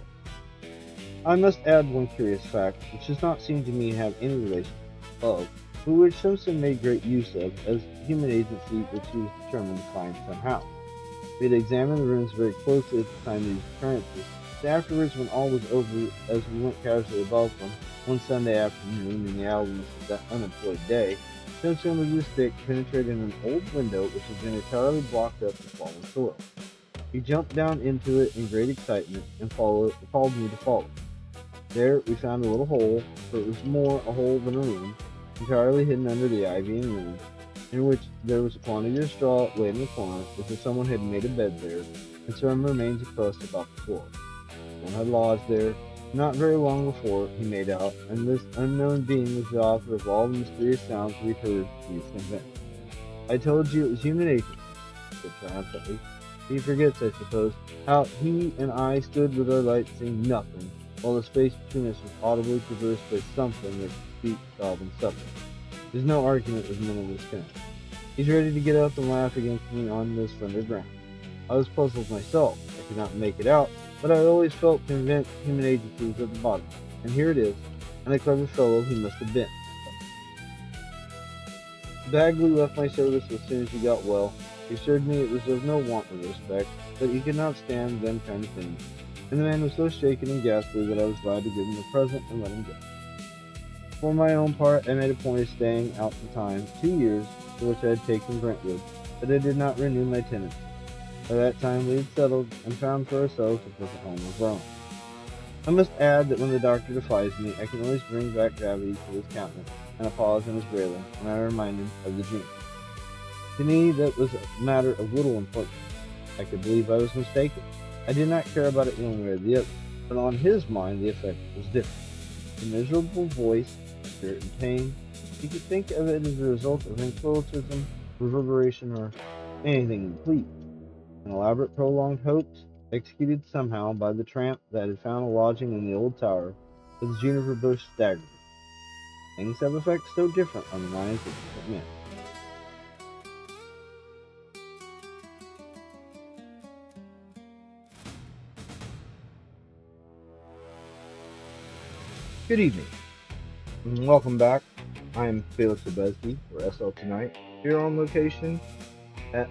I must add one curious fact, which does not seem to me to have any relation to love, but which Simpson made great use of as human agency which he was determined to find somehow. We had examined the ruins very closely at the time of these occurrences, but afterwards, when all was over, as we went casually above them, one Sunday afternoon in the hours of that unemployed day, Simpson with his stick penetrated an old window which had been entirely blocked up with fallen soil. He jumped down into it in great excitement and called me to follow. There we found a little hole, for it was more a hole than a room, entirely hidden under the ivy and leaves, in which there was a quantity of straw laid in the corner, as if someone had made a bed there, and some remains of crust about the floor. One had lodged there not very long before, he made out, and this unknown being was the author of all the mysterious sounds we heard, he was convinced. I told you it was human agency, he said triumphantly. He forgets, I suppose, how he and I stood with our lights seeing nothing, while the space between us was audibly traversed by something that could speak, sob, and suffer. There's no argument with men of this kind. He's ready to get up and laugh against me on this slender ground. I was puzzled myself. I could not make it out, but I always felt convinced human agency was at the bottom. And here it is, and a clever fellow he must have been. Bagley left my service as soon as he got well, He assured me it was of no want of respect, that he could not stand them kind of things, and the man was so shaken and ghastly that I was glad to give him a present and let him go. For my own part, I made a point of staying out the time, 2 years, for which I had taken Brentwood, but I did not renew my tenancy. By that time we had settled and found for ourselves a perfect home of our own. I must add that when the doctor defies me, I can always bring back gravity to his countenance and a pause in his railing when I remind him of the dream. To me, that was a matter of little importance. I could believe I was mistaken. I did not care about it one way or the other, but on his mind the effect was different. The miserable voice, spirit and pain, he could think of it as a result of ventriloquism, reverberation, or anything complete. An elaborate prolonged hoax, executed somehow by the tramp that had found a lodging in the old tower, with the juniper bush staggering. Things have effects so different on the minds of different men. Good evening, and welcome back. I am Felix Obesky for SL Tonight, here on location at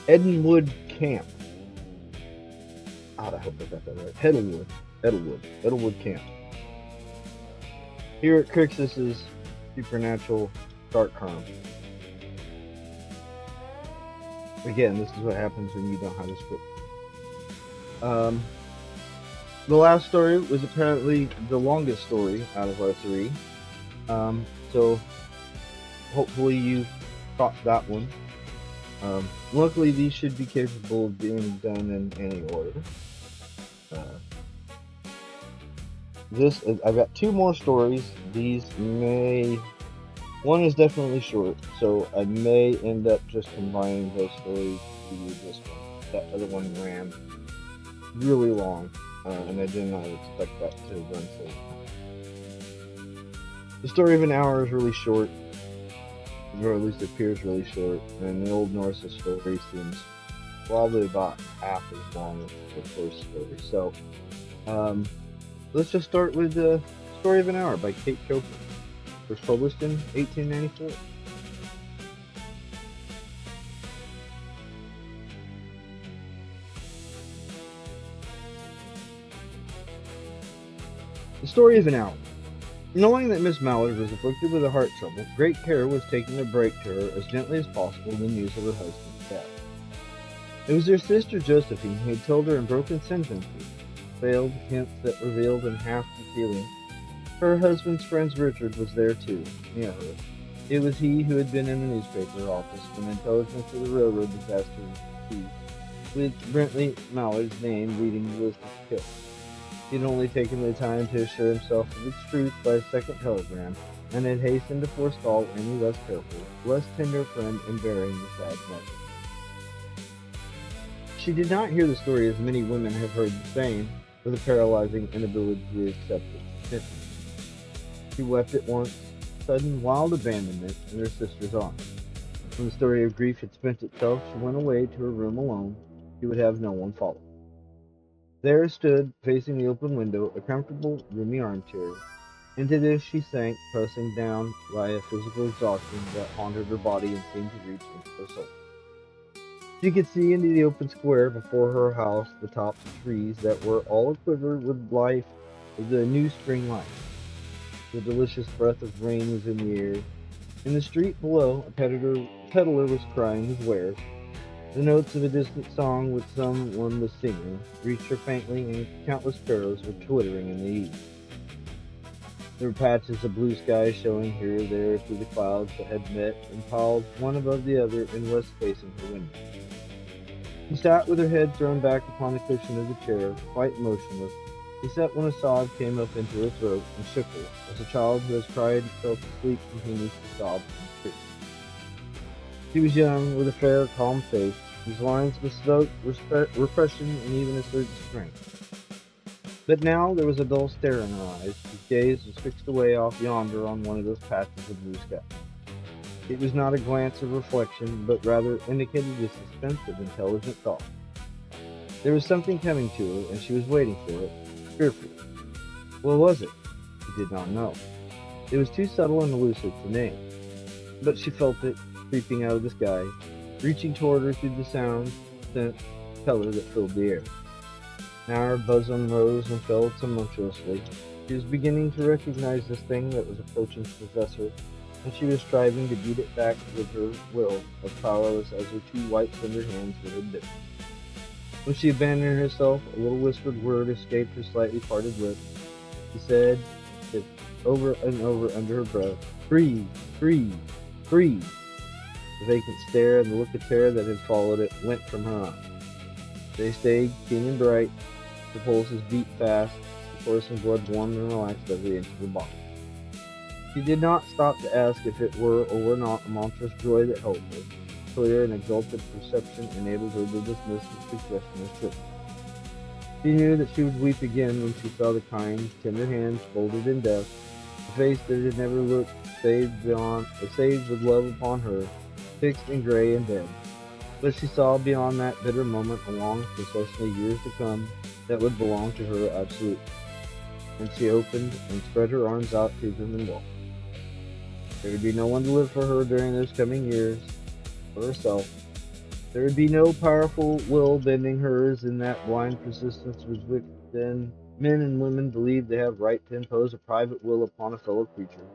Edenwood Camp. I hope I got that right. Edelwood Camp. Here at Crixus's supernatural Dark Carnival. Again, this is what happens when you don't have a script. The last story was apparently the longest story out of our three. So hopefully you caught that one. Luckily, these should be capable of being done in any order. I've got two more stories. One is definitely short, so I may end up just combining those stories to this one. That other one ran really long, and I did not expect that to run so long. The story of an hour is really short, or at least appears really short, and the Old Norse story seems probably about half as long as the first story. So, let's just start with the story of an hour by Kate Chopin. First published in 1894. The story of an hour. Knowing that Miss Mallard was afflicted with a heart trouble, great care was taken to break to her as gently as possible the news of her husband's death. It was her sister Josephine who had told her in broken sentences, veiled hints that revealed in half the feeling. Her husband's friend Richard was there too, near her. It was he who had been in the newspaper office when intelligence of the railroad disaster was received, with Brentley Mallard's name leading the list of kills. He had only taken the time to assure himself of its truth by a second telegram, and had hastened to forestall any less careful, less tender friend in bearing the sad message. She did not hear the story as many women have heard the same, with a paralyzing inability to accept it. She wept at once, sudden wild abandonment in her sister's arms. When the story of grief had spent itself, she went away to her room alone. She would have no one follow. There stood, facing the open window, a comfortable, roomy armchair. Into this she sank, pressing down by a physical exhaustion that haunted her body and seemed to reach into her soul. She could see into the open square before her house the tops of trees that were all aquiver with life, with the new spring life. The delicious breath of rain was in the air. In the street below, a peddler was crying his wares. The notes of a distant song which someone was singing reached her faintly, and countless sparrows were twittering in the east. There were patches of blue sky showing here or there through the clouds that had met and piled one above the other in west facing her window. She sat with her head thrown back upon the cushion of the chair, quite motionless, except when a sob came up into her throat and shook her, as a child who has cried himself to sleep continues to sob and scream. She was young, with a fair, calm face, whose lines bespoke repression and even a certain strength. But now there was a dull stare in her eyes, whose gaze was fixed away off yonder on one of those patches of blue sky. It was not a glance of reflection, but rather indicated the suspense of intelligent thought. There was something coming to her, and she was waiting for it, fearfully. What was it? She did not know. It was too subtle and elusive to name. but she felt it creeping out of the sky, reaching toward her through the sound, scent, color that filled the air. Now her bosom rose and fell tumultuously. She was beginning to recognize this thing that was approaching to possess her, and she was striving to beat it back with her will, as powerless as her two white slender hands would have been. When she abandoned herself, a little whispered word escaped her slightly parted lips. She said it over and over under her breath, "Free! Free! Free!" The vacant stare and the look of terror that had followed it went from her eyes. They stayed keen and bright, the pulses beat fast, the coursing blood warmed and relaxed every inch of her body. She did not stop to ask if it were or were not a monstrous joy that held her. Clear and exultant perception enabled her to dismiss the suggestion as trivial. She knew that she would weep again when she saw the kind, tender hands folded in death, the face that had never looked save with love upon her, fixed and gray and dead. But she saw beyond that bitter moment a long procession of years to come that would belong to her absolutely. And she opened and spread her arms out to them and walked. There would be no one to live for her during those coming years, for herself. There would be no powerful will bending hers in that blind persistence with which then men and women believe they have right to impose a private will upon a fellow creature.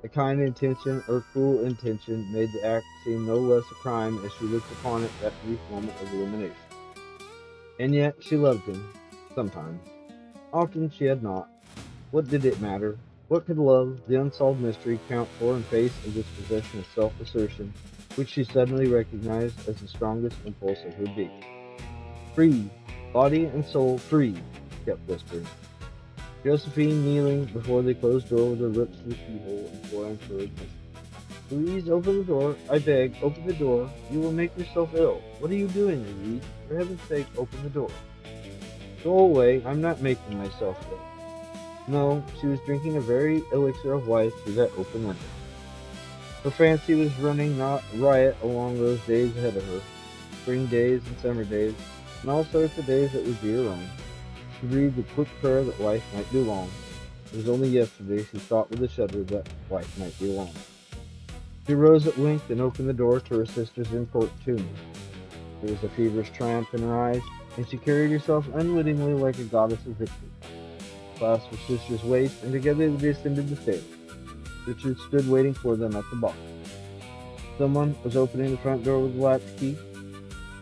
A kind intention or cruel intention made the act seem no less a crime as she looked upon it that brief moment of illumination. And yet she loved him, sometimes. Often she had not. What did it matter? What could love, the unsolved mystery, count for in face of this possession of self-assertion, which she suddenly recognized as the strongest impulse of her being? Free! Body and soul free! She kept whispering. Josephine kneeling before the closed door with her lips to the keyhole, imploring for admission. "Louise, open the door. I beg, open the door. You will make yourself ill. What are you doing, Louise? For heaven's sake, open the door." "Go away. I'm not making myself ill." No, she was drinking a very elixir of life through that open window. Her fancy was running riot along those days ahead of her, spring days and summer days, and all sorts of days that would be her own. She breathed a quick prayer that life might be long. It was only yesterday she thought with a shudder that life might be long. She rose at length and opened the door to her sister's importunity. There was a feverish triumph in her eyes, and she carried herself unwittingly like a goddess of victory. Clasped her sister's waist, and together they descended the stairs. Richard stood waiting for them at the bar. Someone was opening the front door with a latchkey.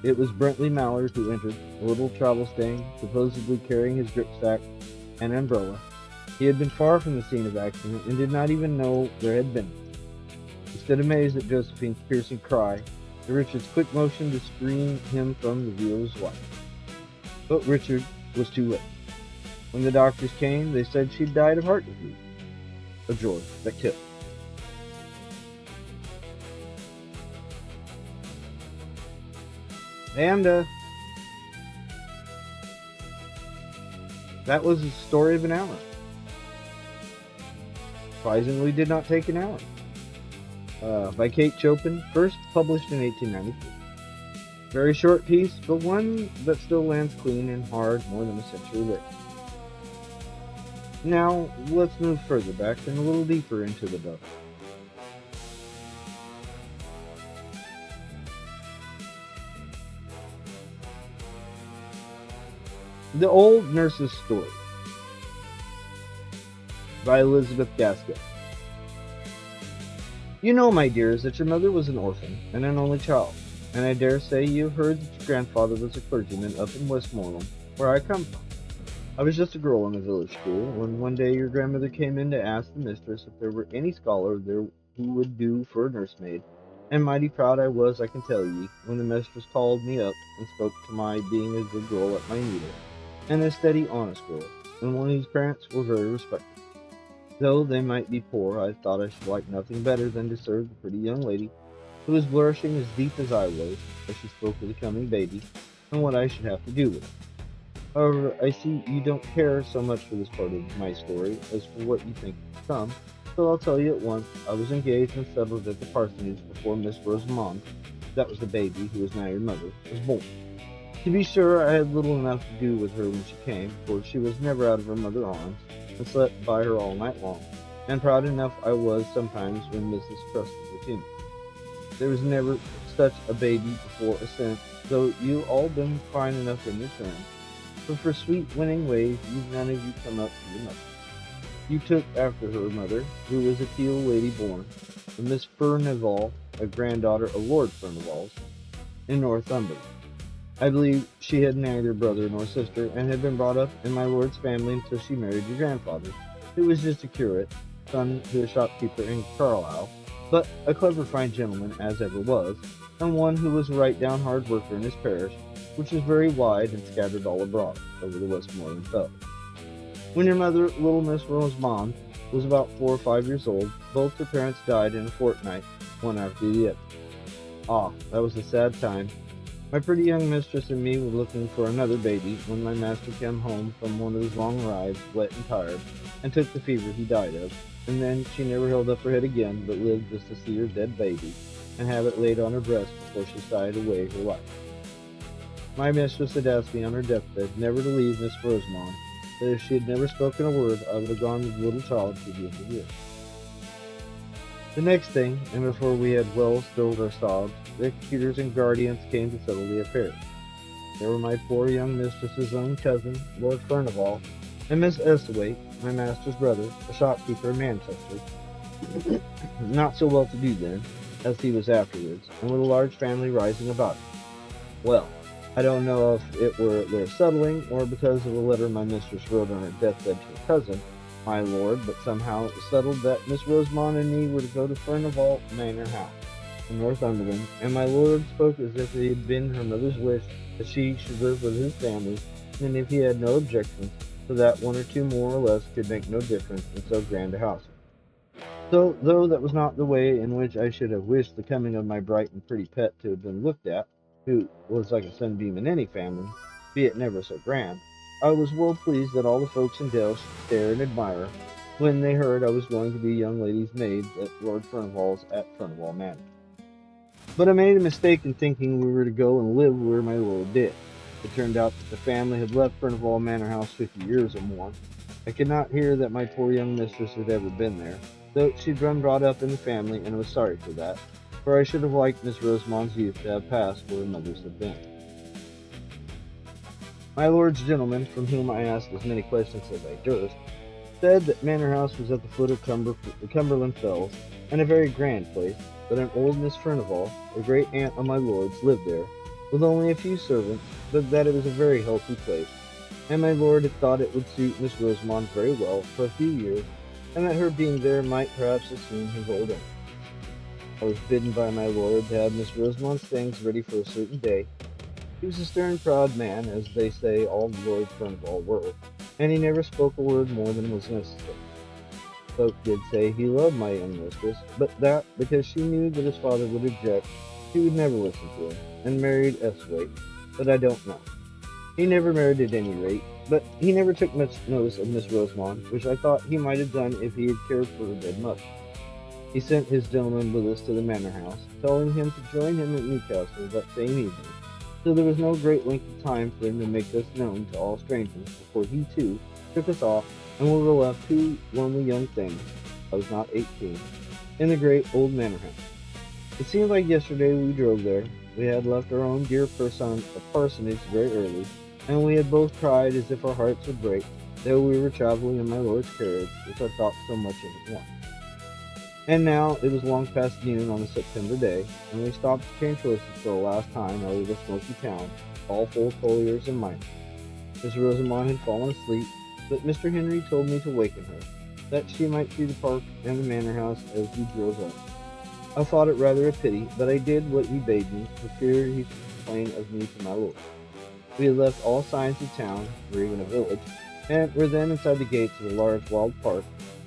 It was Brentley Mallard who entered, a little travel-stained, supposedly carrying his gripsack and umbrella. He had been far from the scene of accident and did not even know there had been. He stood amazed at Josephine's piercing cry, and Richard's quick motion to screen him from the view of his wife. But Richard was too late. When the doctors came, they said she'd died of heart disease. A joy that killed. And, that was the story of an hour. Surprisingly, did not take an hour. By Kate Chopin, first published in 1893. Very short piece, but one that still lands clean and hard more than a century later. Now, let's move further back and a little deeper into the book. The Old Nurse's Story by Elizabeth Gaskell. You know, my dears, that your mother was an orphan and an only child, and I dare say you have heard that your grandfather was a clergyman up in Westmoreland, where I come from. I was just a girl in the village school when one day your grandmother came in to ask the mistress if there were any scholar there who would do for a nursemaid, and mighty proud I was, I can tell ye, when the mistress called me up and spoke to my being a good girl at my needle, and a steady, honest girl, and one whose parents were very respectable. Though they might be poor, I thought I should like nothing better than to serve the pretty young lady, who was blushing as deep as I was, as she spoke of the coming baby, and what I should have to do with it. However, I see you don't care so much for this part of my story as for what you think to come, so I'll tell you at once. I was engaged and settled at the parsonage before Miss Rosamond, that was the baby who is now your mother, was born. To be sure, I had little enough to do with her when she came, for she was never out of her mother's arms, and slept by her all night long, and proud enough I was sometimes when Mrs. trusted her to me. There was never such a baby before or since, though you all been fine enough in your turn. But for sweet winning ways, you none of you come up to your mother. You took after her mother, who was a Teal lady born, a Miss Furnival, a granddaughter of Lord Furnival's, in Northumberland. I believe she had neither brother nor sister, and had been brought up in my lord's family until she married your grandfather, who was just a curate, son to a shopkeeper in Carlisle, but a clever fine gentleman as ever was, and one who was a right down hard worker in his parish, which was very wide and scattered all abroad over the Westmoreland fell. When your mother, little Miss Rosamond, was about 4 or 5 years old, both her parents died in a fortnight, one after the other. Ah, that was a sad time. My pretty young mistress and me were looking for another baby when my master came home from one of his long rides, wet and tired, and took the fever he died of, and then she never held up her head again, but lived just to see her dead baby, and have it laid on her breast before she sighed away her life. My mistress had asked me on her deathbed never to leave Miss Rosamond, that if she had never spoken a word, I would have gone with the little child to the end of the year. The next thing, and before we had well stilled our sobs, the executors and guardians came to settle the affair. There were my poor young mistress's own cousin, Lord Furnival, and Miss Esthwaite, my master's brother, a shopkeeper in Manchester, not so well to do then, as he was afterwards, and with a large family rising about him. Well, I don't know if it were their settling, or because of a letter my mistress wrote on her deathbed to her cousin, my lord, but somehow it was settled that Miss Rosamond and me were to go to Furnival Manor House, in Northumberland, and my lord spoke as if it had been her mother's wish that she should live with his family, and if he had no objections, so that one or two more or less could make no difference in so grand a house. So, though that was not the way in which I should have wished the coming of my bright and pretty pet to have been looked at, who was like a sunbeam in any family, be it never so grand, I was well pleased that all the folks in Dale should stare and admire when they heard I was going to be young ladies' maids at Lord Furnival's at Furnival Manor. But I made a mistake in thinking we were to go and live where my lord did. It turned out that the family had left Furnival Manor House 50 years or more. I could not hear that my poor young mistress had ever been there, though she'd been brought up in the family, and was sorry for that, for I should have liked Miss Rosamond's youth to have passed where her mother's had been. My lord's gentleman, from whom I asked as many questions as I durst, said that Manor House was at the foot of the Cumberland Fells, and a very grand place, but an old Miss Furnival, a great aunt of my lord's, lived there, with only a few servants, but that it was a very healthy place, and my lord had thought it would suit Miss Rosamond very well for a few years, and that her being there might perhaps assume his old age. I was bidden by my lord to have Miss Rosamond's things ready for a certain day. He was a stern, proud man, as they say all Lord Furnival were, and he never spoke a word more than was necessary. Folk did say he loved my young mistress, but that, because she knew that his father would object, she would never listen to him, and married Esthwaite, but I don't know. He never married at any rate, but he never took much notice of Miss Rosamond, which I thought he might have done if he had cared for her dead mother. He sent his gentleman with us to the manor house, telling him to join him at Newcastle that same evening, so there was no great length of time for him to make us known to all strangers before he, too, took us off, and we were left two lonely young things, I was not 18, in the great old manor house. It seemed like yesterday we drove there. We had left our own dear parsonage very early, and we had both cried as if our hearts would break, though we were traveling in my lord's carriage, which I thought so much of at once. And now it was long past noon on a September day, and we stopped to change horses for the last time out of the smoky town, all full of colliers and miners. Miss Rosamond had fallen asleep, but Mr. Henry told me to waken her, that she might see the park and the manor house as we drove up. I thought it rather a pity, but I did what he bade me, for fear he should complain of me to my lord. We had left all signs of town, or even a village, and were then inside the gates of a large wild park,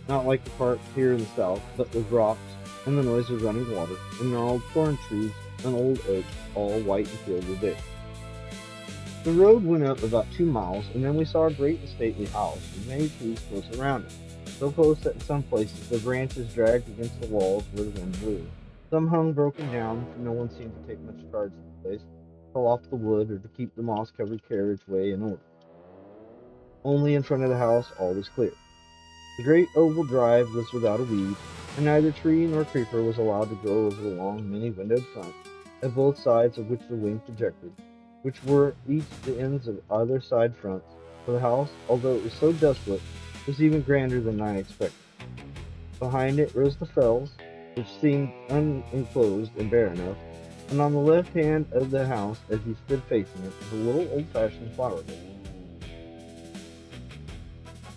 not like the park here in the south, but with rocks, and the noise of running water, and gnarled thorn trees, and old oaks, all white and filled with day. The road went up about 2 miles, and then we saw a great and stately house, with many trees close around it, so close that in some places the branches dragged against the walls where the wind blew. Some hung broken down, for no one seemed to take much charge of the place, to pull off the wood, or to keep the moss-covered carriageway in order. Only in front of the house all was clear. The great oval drive was without a weed, and neither tree nor creeper was allowed to grow over the long, many-windowed front, at both sides of which the wing projected, which were each the ends of either side fronts, for the house, although it was so desolate, was even grander than I expected. Behind it rose the fells, which seemed unenclosed and bare enough, and on the left hand of the house, as you stood facing it, was a little old-fashioned flower bed.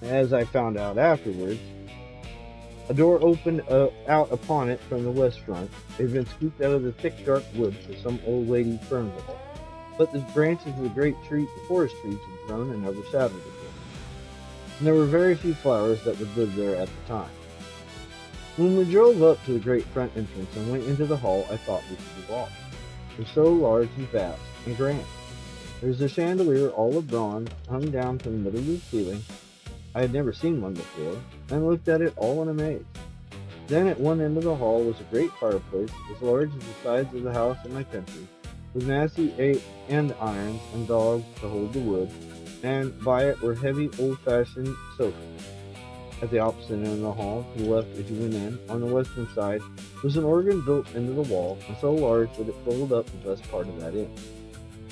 As I found out afterwards, a door opened out upon it from the west front. It had been scooped out of the thick, dark woods for some old lady fern wall, but the branches of the great tree, the forest trees, had grown and overshadowed it. And there were very few flowers that would live there at the time. When we drove up to the great front entrance and went into the hall, I thought we should be lost. It was so large and vast and grand. There was a chandelier all of bronze hung down from the middle of the ceiling. I had never seen one before, and looked at it all in amaze. Then at one end of the hall was a great fireplace, as large as the sides of the house in my country, with massy andirons and dogs to hold the wood, and by it were heavy old-fashioned sofas. At the opposite end of the hall, to the left as you went in, on the western side, was an organ built into the wall, and so large that it filled up the best part of that end.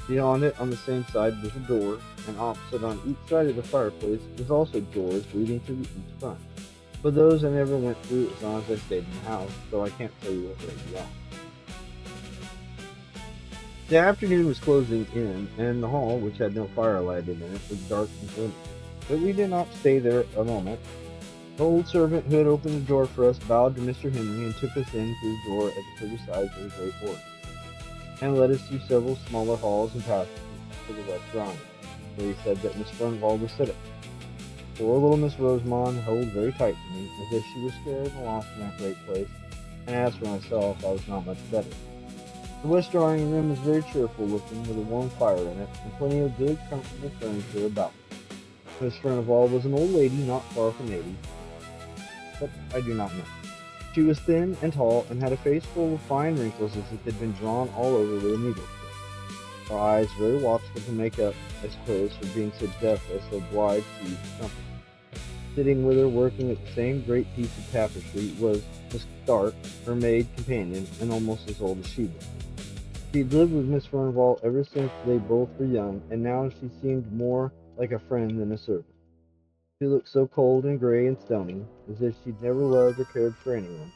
Beyond it, on the same side, was a door, and opposite on each side of the fireplace was also doors leading to each front. But those I never went through as long as I stayed in the house, so I can't tell you what they were beyond. The afternoon was closing in, and the hall, which had no fire lighted in it, was dark and gloomy. But we did not stay there a moment. The old servant who had opened the door for us bowed to Mr. Henry and took us in through the door at the further sides of the great organ, and led us through several smaller halls and passages to the west drawing room, where he said that Miss Fernval was sitting. Poor little Miss Rosamond held very tight to me, as if she was scared and lost in that great place, and as for myself, I was not much better. The west drawing room was very cheerful looking, with a warm fire in it, and plenty of good, comfortable furniture about. Miss Fernval was an old lady not far from 80, but I do not know. She was thin and tall, and had a face full of fine wrinkles as if it had been drawn all over with a needle. Her eyes very watchful to make up, I suppose, for being so deaf as to oblige to use company. Sitting with her working at the same great piece of tapestry was Miss Stark, her maid companion, and almost as old as she was. She had lived with Miss Fernval ever since they both were young, and now she seemed more like a friend than a servant. She looked so cold and gray and stony, as if she'd never loved or cared for anyone,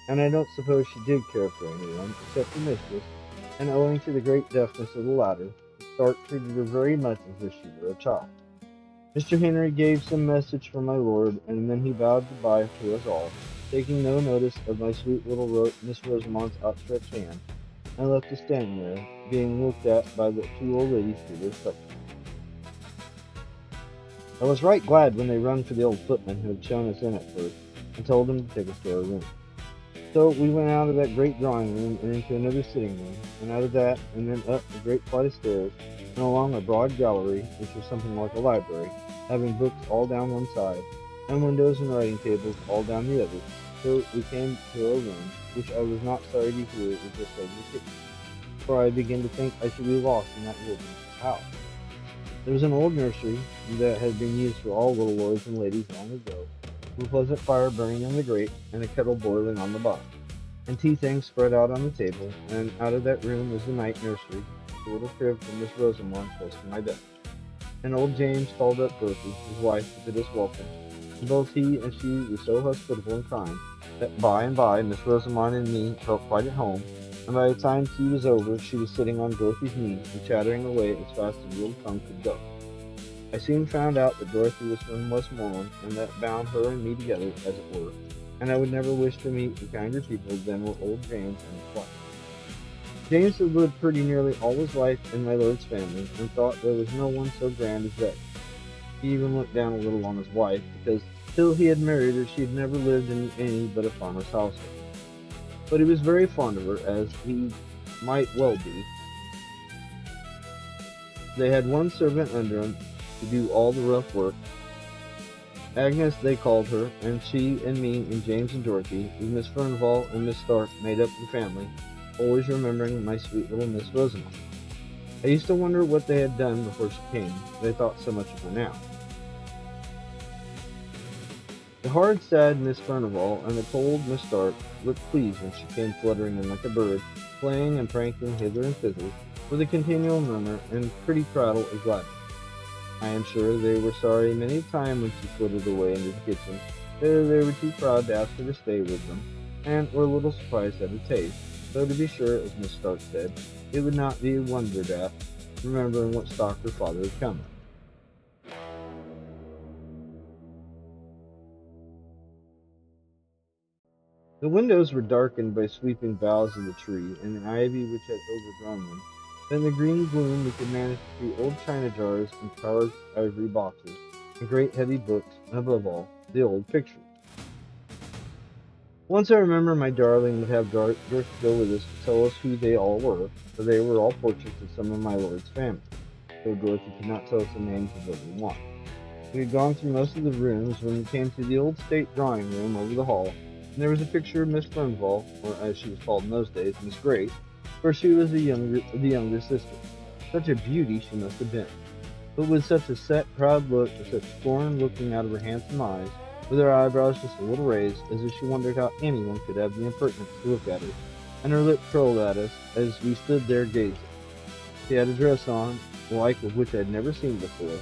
and I don't suppose she did care for anyone, except her mistress, and owing to the great deafness of the latter, Stark treated her very much as if she were a child. Mr. Henry gave some message from my lord, and then he bowed goodbye to us all, taking no notice of my sweet little Miss Rosamond's outstretched hand, and left us standing there, being looked at by the two old ladies through their spectacles. I was right glad when they rung for the old footman who had shown us in at first, and told him to take us to our room. So we went out of that great drawing room and into another sitting room, and out of that, and then up a great flight of stairs, and along a broad gallery, which was something like a library, having books all down one side, and windows and writing tables all down the other, till we came to our room, which I was not sorry to hear was just over the kitchen, for I began to think I should be lost in that wilderness house. There was an old nursery that had been used for all little lords and ladies long ago, with a pleasant fire burning in the grate, and a kettle boiling on the bottom, and tea things spread out on the table, and out of that room was the night nursery, with a little crib for Miss Rosamond close to my bed. And old James called up Dorothy, his wife, to bid us welcome, and both he and she were so hospitable and kind, that by and by Miss Rosamond and me felt quite at home, and by the time tea was over, she was sitting on Dorothy's knee and chattering away as fast as the little tongue could go. I soon found out that Dorothy was from Westmoreland, and that bound her and me together, as it were, and I would never wish to meet kinder people than were old James and his wife. James had lived pretty nearly all his life in my lord's family, and thought there was no one so grand as they. He even looked down a little on his wife, because till he had married her she had never lived in any but a farmer's household. But he was very fond of her, as he might well be. They had one servant under him to do all the rough work. Agnes they called her, and she and me and James and Dorothy, with Miss Fernval and Miss Stark, made up the family, always remembering my sweet little Miss Rosamond. I used to wonder what they had done before she came, they thought so much of her now. The hard, sad Miss Furnival and the cold Miss Stark looked pleased when she came fluttering in like a bird, playing and pranking hither and thither, with a continual murmur and pretty prattle of gladness. I am sure they were sorry many a time when she flitted away into the kitchen, that they were too proud to ask her to stay with them, and were a little surprised at her taste, though to be sure, as Miss Stark said, it would not be wondered at, remembering what stock her father had come of. The windows were darkened by sweeping boughs of the tree and the ivy which had overgrown them, but in the green gloom we could manage to see old china jars and carved ivory boxes, and great heavy books, and above all, the old pictures. Once I remember my darling would have Dorothy go with us to tell us who they all were, for they were all portraits of some of my lord's family, though Dorothy could not tell us the names of every one. We had gone through most of the rooms when we came to the old state drawing room over the hall, and there was a picture of Miss Fernval, or as she was called in those days, Miss Grace, for she was the younger sister. Such a beauty she must have been, but with such a set, proud look, with such scorn looking out of her handsome eyes, with her eyebrows just a little raised, as if she wondered how anyone could have the impertinence to look at her, and her lip curled at us as we stood there gazing. She had a dress on, the like of which I had never seen before,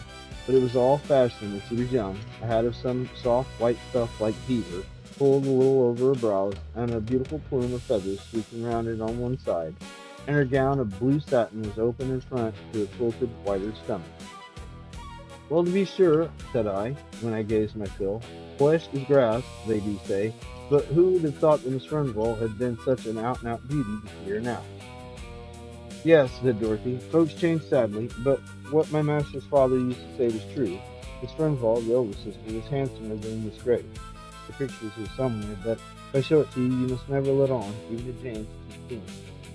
but it was all fashioned when she was young, a hat of some soft white stuff like beaver, pulled a little over her brows, and a beautiful plume of feathers sweeping round it on one side, and her gown of blue satin was open in front to a quilted whiter stomach. Well, to be sure, said I, when I gazed my fill, flesh is grass, they do say, but who would have thought that Miss Fernval had been such an out-and-out beauty to see her now? Yes, said Dorothy, folks change sadly, but what my master's father used to say was true. Miss Fernval, the elder sister, was handsomer than Miss Grace. The pictures are somewhere, but if I show it to you, you must never let on, even to James, to see.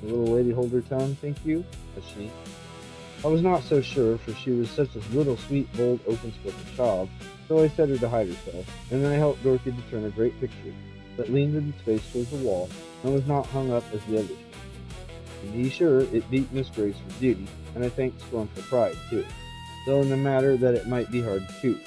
The little lady hold her tongue, think you? Said she. I was not so sure, for she was such a little sweet, bold, open-spoken child, so I set her to hide herself, and then I helped Dorothy to turn a great picture, that leaned with its face towards the wall, and was not hung up as the others. To be sure, it beat Miss Grace for beauty, and I think scorn for pride, too, though in the matter that it might be hard to choose.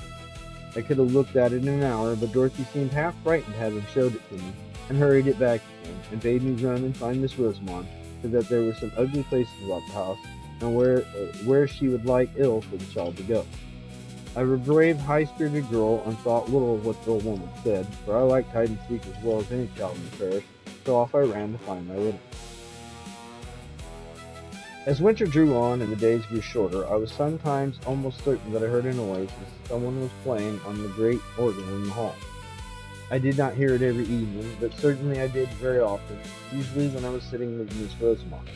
I could have looked at it in an hour, but Dorothy seemed half frightened having showed it to me, and hurried it back again, and bade me run and find Miss Rosamond, so that there were some ugly places about the house, and where she would like ill for the child to go. I was a brave, high-spirited girl, and thought little of what the old woman said, for I liked hide and seek as well as any child in the parish, so off I ran to find my little. As winter drew on and the days grew shorter, I was sometimes almost certain that I heard a noise as someone was playing on the great organ in the hall. I did not hear it every evening, but certainly I did very often, usually when I was sitting with Miss Rosamond.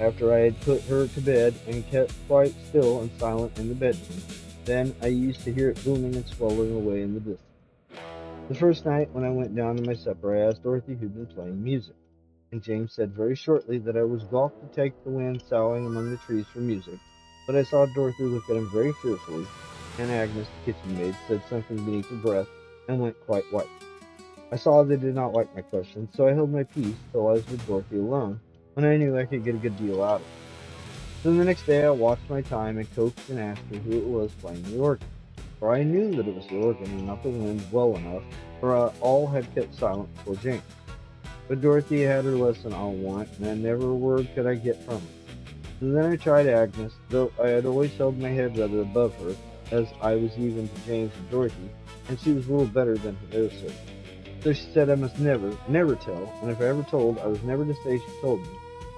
After I had put her to bed and kept quite still and silent in the bedroom, then I used to hear it booming and swelling away in the distance. The first night when I went down to my supper, I asked Dorothy who'd been playing music, and James said very shortly that I was gawked to take the wind soughing among the trees for music, but I saw Dorothy look at him very fearfully, and Agnes, the kitchen maid, said something beneath her breath, and went quite white. I saw they did not like my question, so I held my peace till I was with Dorothy alone, when I knew I could get a good deal out of her. So the next day I watched my time and coaxed and asked her who it was playing the organ, for I knew that it was the organ and not the wind well enough, for all had kept silent before James. But Dorothy had her lesson, I'll warrant, and never a word could I get from her. So then I tried Agnes, though I had always held my head rather above her, as I was even to James and Dorothy, and she was a little better than her other servant. So she said I must never tell, and if I ever told, I was never to say she told me.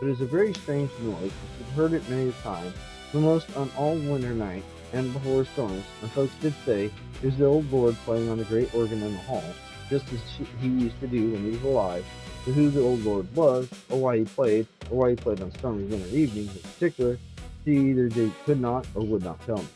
But it was a very strange noise, and she'd heard it many a time, almost on all winter nights, and before storms, and folks did say it was the old lord playing on the great organ in the hall, just as he used to do when he was alive. But who the old lord was, or why he played on stormy winter evenings in particular, she either could not or would not tell me.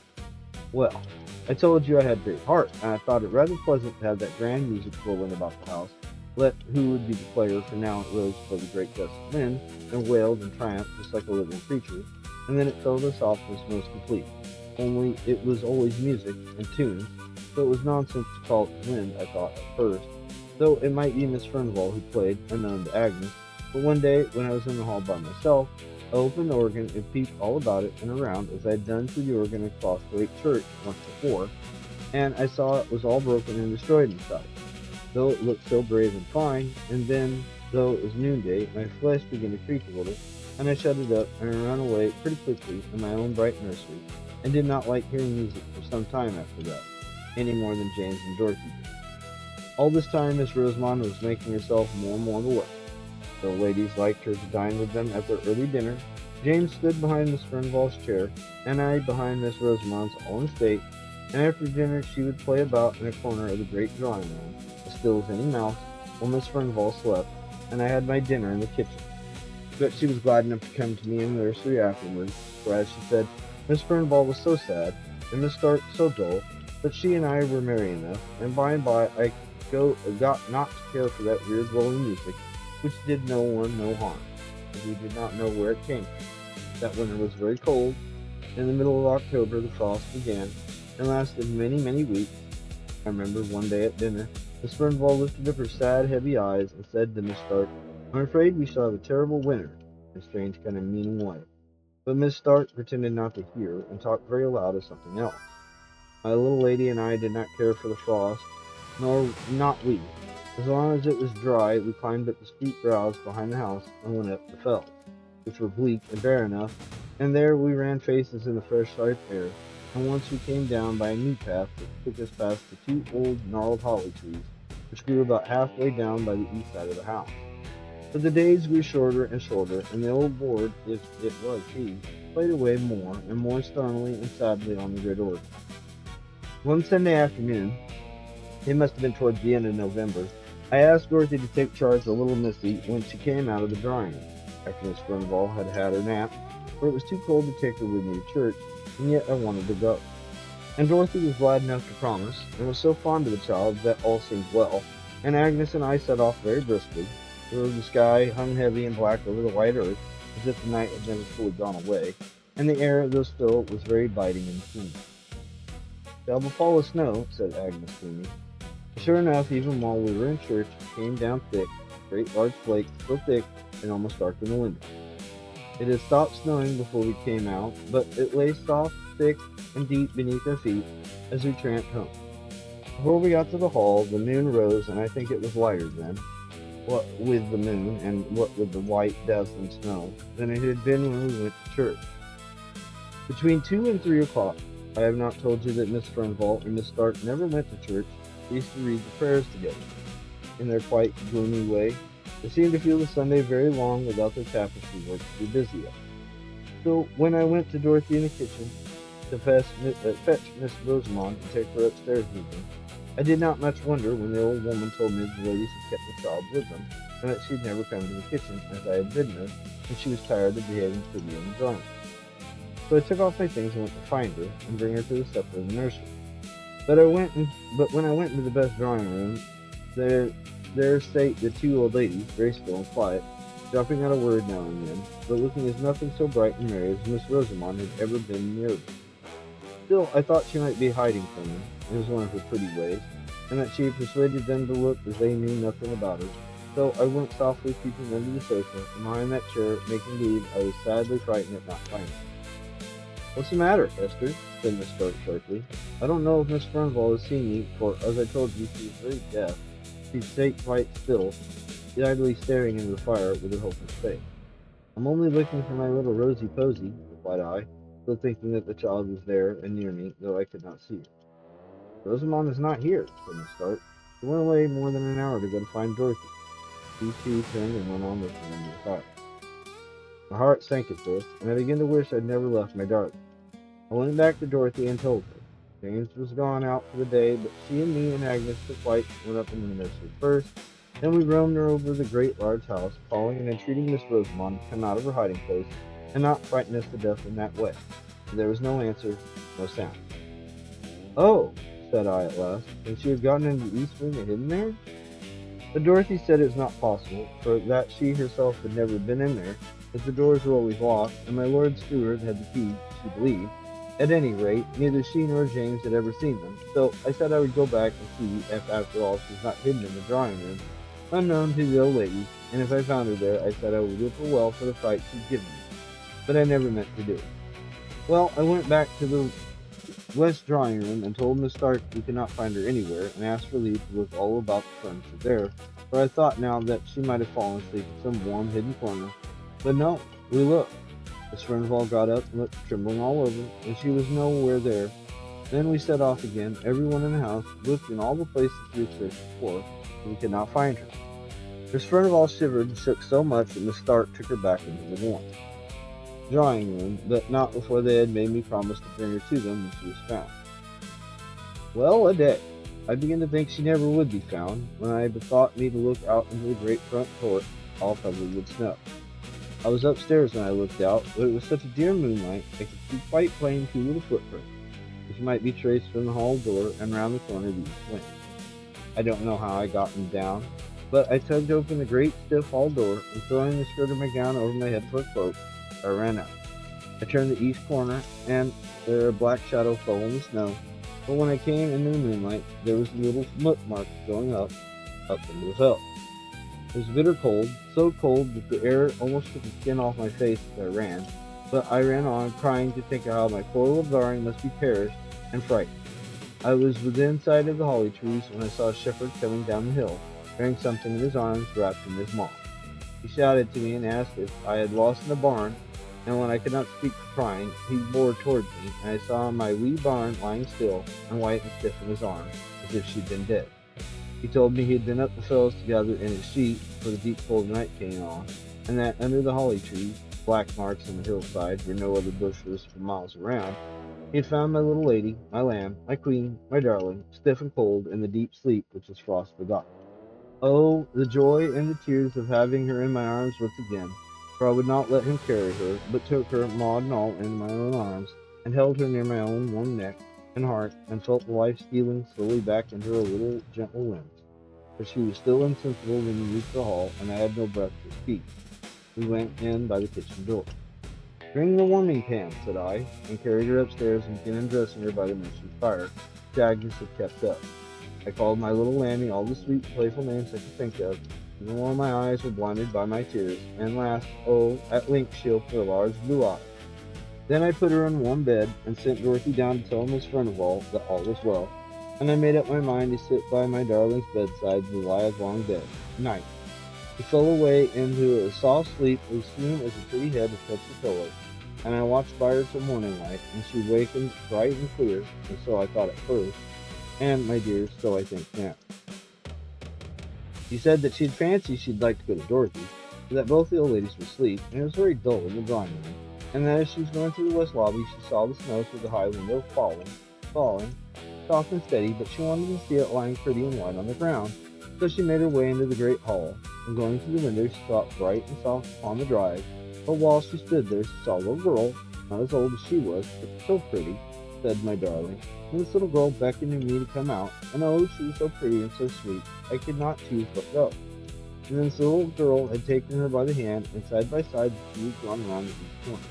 Well, I told you I had great heart, and I thought it rather pleasant to have that grand music rolling about the house, let who would be the player, for now it rose above the great gust of wind, and wailed and triumphed just like a living creature, and then it fell to softness most complete. Only it was always music and tunes, so it was nonsense to call it the wind, I thought at first, though it might be Miss Fernval who played, unknown to Agnes. But one day, when I was in the hall by myself, I opened the organ and peeped all about it and around, as I had done to the organ across the lake church once before, and I saw it was all broken and destroyed inside, though it looked so brave and fine. And then, though it was noonday, my flesh began to creep a little, and I shut it up and I ran away pretty quickly in my own bright nursery, and did not like hearing music for some time after that, any more than James and Dorothy did. All this time, Miss Rosamond was making herself more and more the worse. The ladies liked her to dine with them at their early dinner. James stood behind Miss Furnivall's chair, and I behind Miss Rosamond's, all in state, and after dinner she would play about in a corner of the great drawing room, as still as any mouse, while Miss Furnivall slept, and I had my dinner in the kitchen. But she was glad enough to come to me in the nursery afterwards, for as she said, Miss Furnivall was so sad, and Miss Stark so dull, but she and I were merry enough, and by I got not to care for that weird rolling music, which did no one no harm, as we did not know where it came from. That winter was very cold. In the middle of October the frost began, and lasted many, many weeks. I remember one day at dinner, Miss Furnivall lifted up her sad, heavy eyes and said to Miss Stark, "I'm afraid we shall have a terrible winter," in a strange kind of meaning way. But Miss Stark pretended not to hear, and talked very loud of something else. My little lady and I did not care for the frost, nor not we. As long as it was dry, we climbed up the steep brows behind the house and went up the fells, which were bleak and bare enough, and there we ran faces in the fresh sharp air, and once we came down by a new path that took us past the two old gnarled holly trees, which grew about halfway down by the east side of the house. But the days grew shorter and shorter, and the old board, if it was he, played away more and more stormily and sadly on the great organ. One Sunday afternoon, it must have been towards the end of November, I asked Dorothy to take charge of little Missy when she came out of the drawing room, after Miss Furnivall had had her nap, for it was too cold to take her with me to church, and yet I wanted to go. And Dorothy was glad enough to promise, and was so fond of the child that all seemed well, and Agnes and I set off very briskly, though the sky hung heavy and black over the white earth, as if the night had never fully gone away, and the air, though still, was very biting and keen. "Shall befall of snow," said Agnes to me. Sure enough, even while we were in church, it came down thick, great large flakes, so thick it almost darkened the window. It had stopped snowing before we came out, but it lay soft, thick, and deep beneath our feet as we tramped home. Before we got to the hall, the moon rose, and I think it was lighter then, what with the moon and what with the white, dazzling snow, than it had been when we went to church. Between 2 and 3 o'clock, I have not told you that Miss Furnivall and Miss Stark never went to church. They used to read the prayers together. In their quite gloomy way, they seemed to feel the Sunday very long without their tapestry work to be busy at. So when I went to Dorothy in the kitchen to fetch Miss Rosamond and take her upstairs with me, I did not much wonder when the old woman told me that the ladies had kept the child with them, and that she'd never come to the kitchen as I had bidden her, and she was tired of behaving pretty in the drawing room. So I took off my things and went to find her and bring her to the supper in the nursery. But when I went into the best drawing room, there sate the two old ladies, very still and quiet, dropping out a word now and then, but looking as nothing so bright and merry as Miss Rosamond had ever been near them. Still, I thought she might be hiding from them, it was one of her pretty ways, and that she had persuaded them to look as they knew nothing about her. So I went softly peeping under the sofa, and behind that chair, making believe I was sadly frightened at not finding her. "What's the matter, Esther?" said Miss Stark sharply. "I don't know if Miss Furnivall has seen me, for, as I told you, she is very deaf." She sat quite still, idly staring into the fire with her hopeless face. "I'm only looking for my little Rosy Posy," replied I, still thinking that the child was there and near me, though I could not see her. "Rosamond is not here," said Miss Stark. "She went away more than an hour to go to find Dorothy." She too turned and went on looking into the fire. My heart sank at this, and I began to wish I'd never left my darling. I went back to Dorothy and told her. James was gone out for the day, but she and me and Agnes took flight and went up into the nursery first. Then we roamed her over the great large house, calling and entreating Miss Rosamond to come out of her hiding place and not frighten us to death in that way. But there was no answer, no sound. "Oh," said I at last, "and she had gotten into the east wing and hidden there?" But Dorothy said it was not possible, for that she herself had never been in there, as the doors were always locked, and my lord steward had the key, she believed. At any rate, neither she nor James had ever seen them, so I said I would go back and see if, after all, she was not hidden in the drawing room, unknown to the old ladies, and if I found her there, I said I would whip her well for the fright she'd given me. But I never meant to do it. Well, I went back to the west drawing room and told Miss Stark we could not find her anywhere, and asked for leave to look all about the furniture there, for I thought now that she might have fallen asleep in some warm, hidden corner. But no, we looked. Miss Furnivall got up and looked, trembling all over, and she was nowhere there. Then we set off again. Everyone in the house looked in all the places we had searched before, and we could not find her. Miss Furnivall shivered and shook so much that Miss Stark took her back into the warm drawing room, but not before they had made me promise to bring her to them when she was found. Well a day! I began to think she never would be found, when I bethought me to look out into the great front court, all covered with snow. I was upstairs when I looked out, but it was such a dear moonlight I could see quite plain 2 little footprints, which might be traced from the hall door and round the corner of the east wing. I don't know how I got them down, but I tugged open the great stiff hall door, and throwing the skirt of my gown over my head for a cloak, I ran out. I turned the east corner, and there a black shadow fell in the snow, but when I came into the moonlight, there was a little foot mark going up into the hill. It was bitter cold, so cold that the air almost took the skin off my face as I ran, but I ran on, crying to think how my poor little darling must be perished and frightened. I was within sight of the holly trees when I saw a shepherd coming down the hill, carrying something in his arms wrapped in his moss. He shouted to me and asked if I had lost in the barn, and when I could not speak for crying, he bore towards me, and I saw my wee barn lying still and white and stiff in his arms, as if she'd been dead. He told me he had been up the fellows together in his sheep, for the deep cold night came on, and that under the holly trees, black marks on the hillside where no other bush was for miles around, he had found my little lady, my lamb, my queen, my darling, stiff and cold in the deep sleep which was frost forgotten. Oh, the joy and the tears of having her in my arms once again, for I would not let him carry her, but took her, Maud and all, in my own arms, and held her near my own warm neck and heart, and felt the life stealing slowly back into her little gentle limbs. For she was still insensible when we reached the hall, and I had no breath to speak. We went in by the kitchen door. "Bring the warming pan," said I, and carried her upstairs and began undressing her by the nursery fire, which Agnes had kept up. I called my little Lammy all the sweet, playful names I could think of, even while my eyes were blinded by my tears, and last, oh, at length she opened her large blue eyes. Then I put her in a warm bed, and sent Dorothy down to tell Miss Furnivall that all was well, and I made up my mind to sit by my darling's bedside and lie as long dead. Night. She fell away into a soft sleep as soon as the pretty head had touched the pillow, and I watched by her till morning light, and she wakened bright and clear, and so I thought at first, and, my dear, so I think now. She said that she'd fancied she'd like to go to Dorothy's, but that both the old ladies were asleep, and it was very dull in the drawing room, and that as she was going through the west lobby, she saw the snow through the high window falling, soft and steady, but she wanted to see it lying pretty and white on the ground, so she made her way into the great hall, and going to the window, she saw it bright and soft upon the drive, but while she stood there, she saw a little girl, not as old as she was, but so pretty, said my darling, and this little girl beckoned me to come out, and oh, she was so pretty and so sweet, I could not choose but go. And then the little girl had taken her by the hand, and side by side the two had gone around the east corner.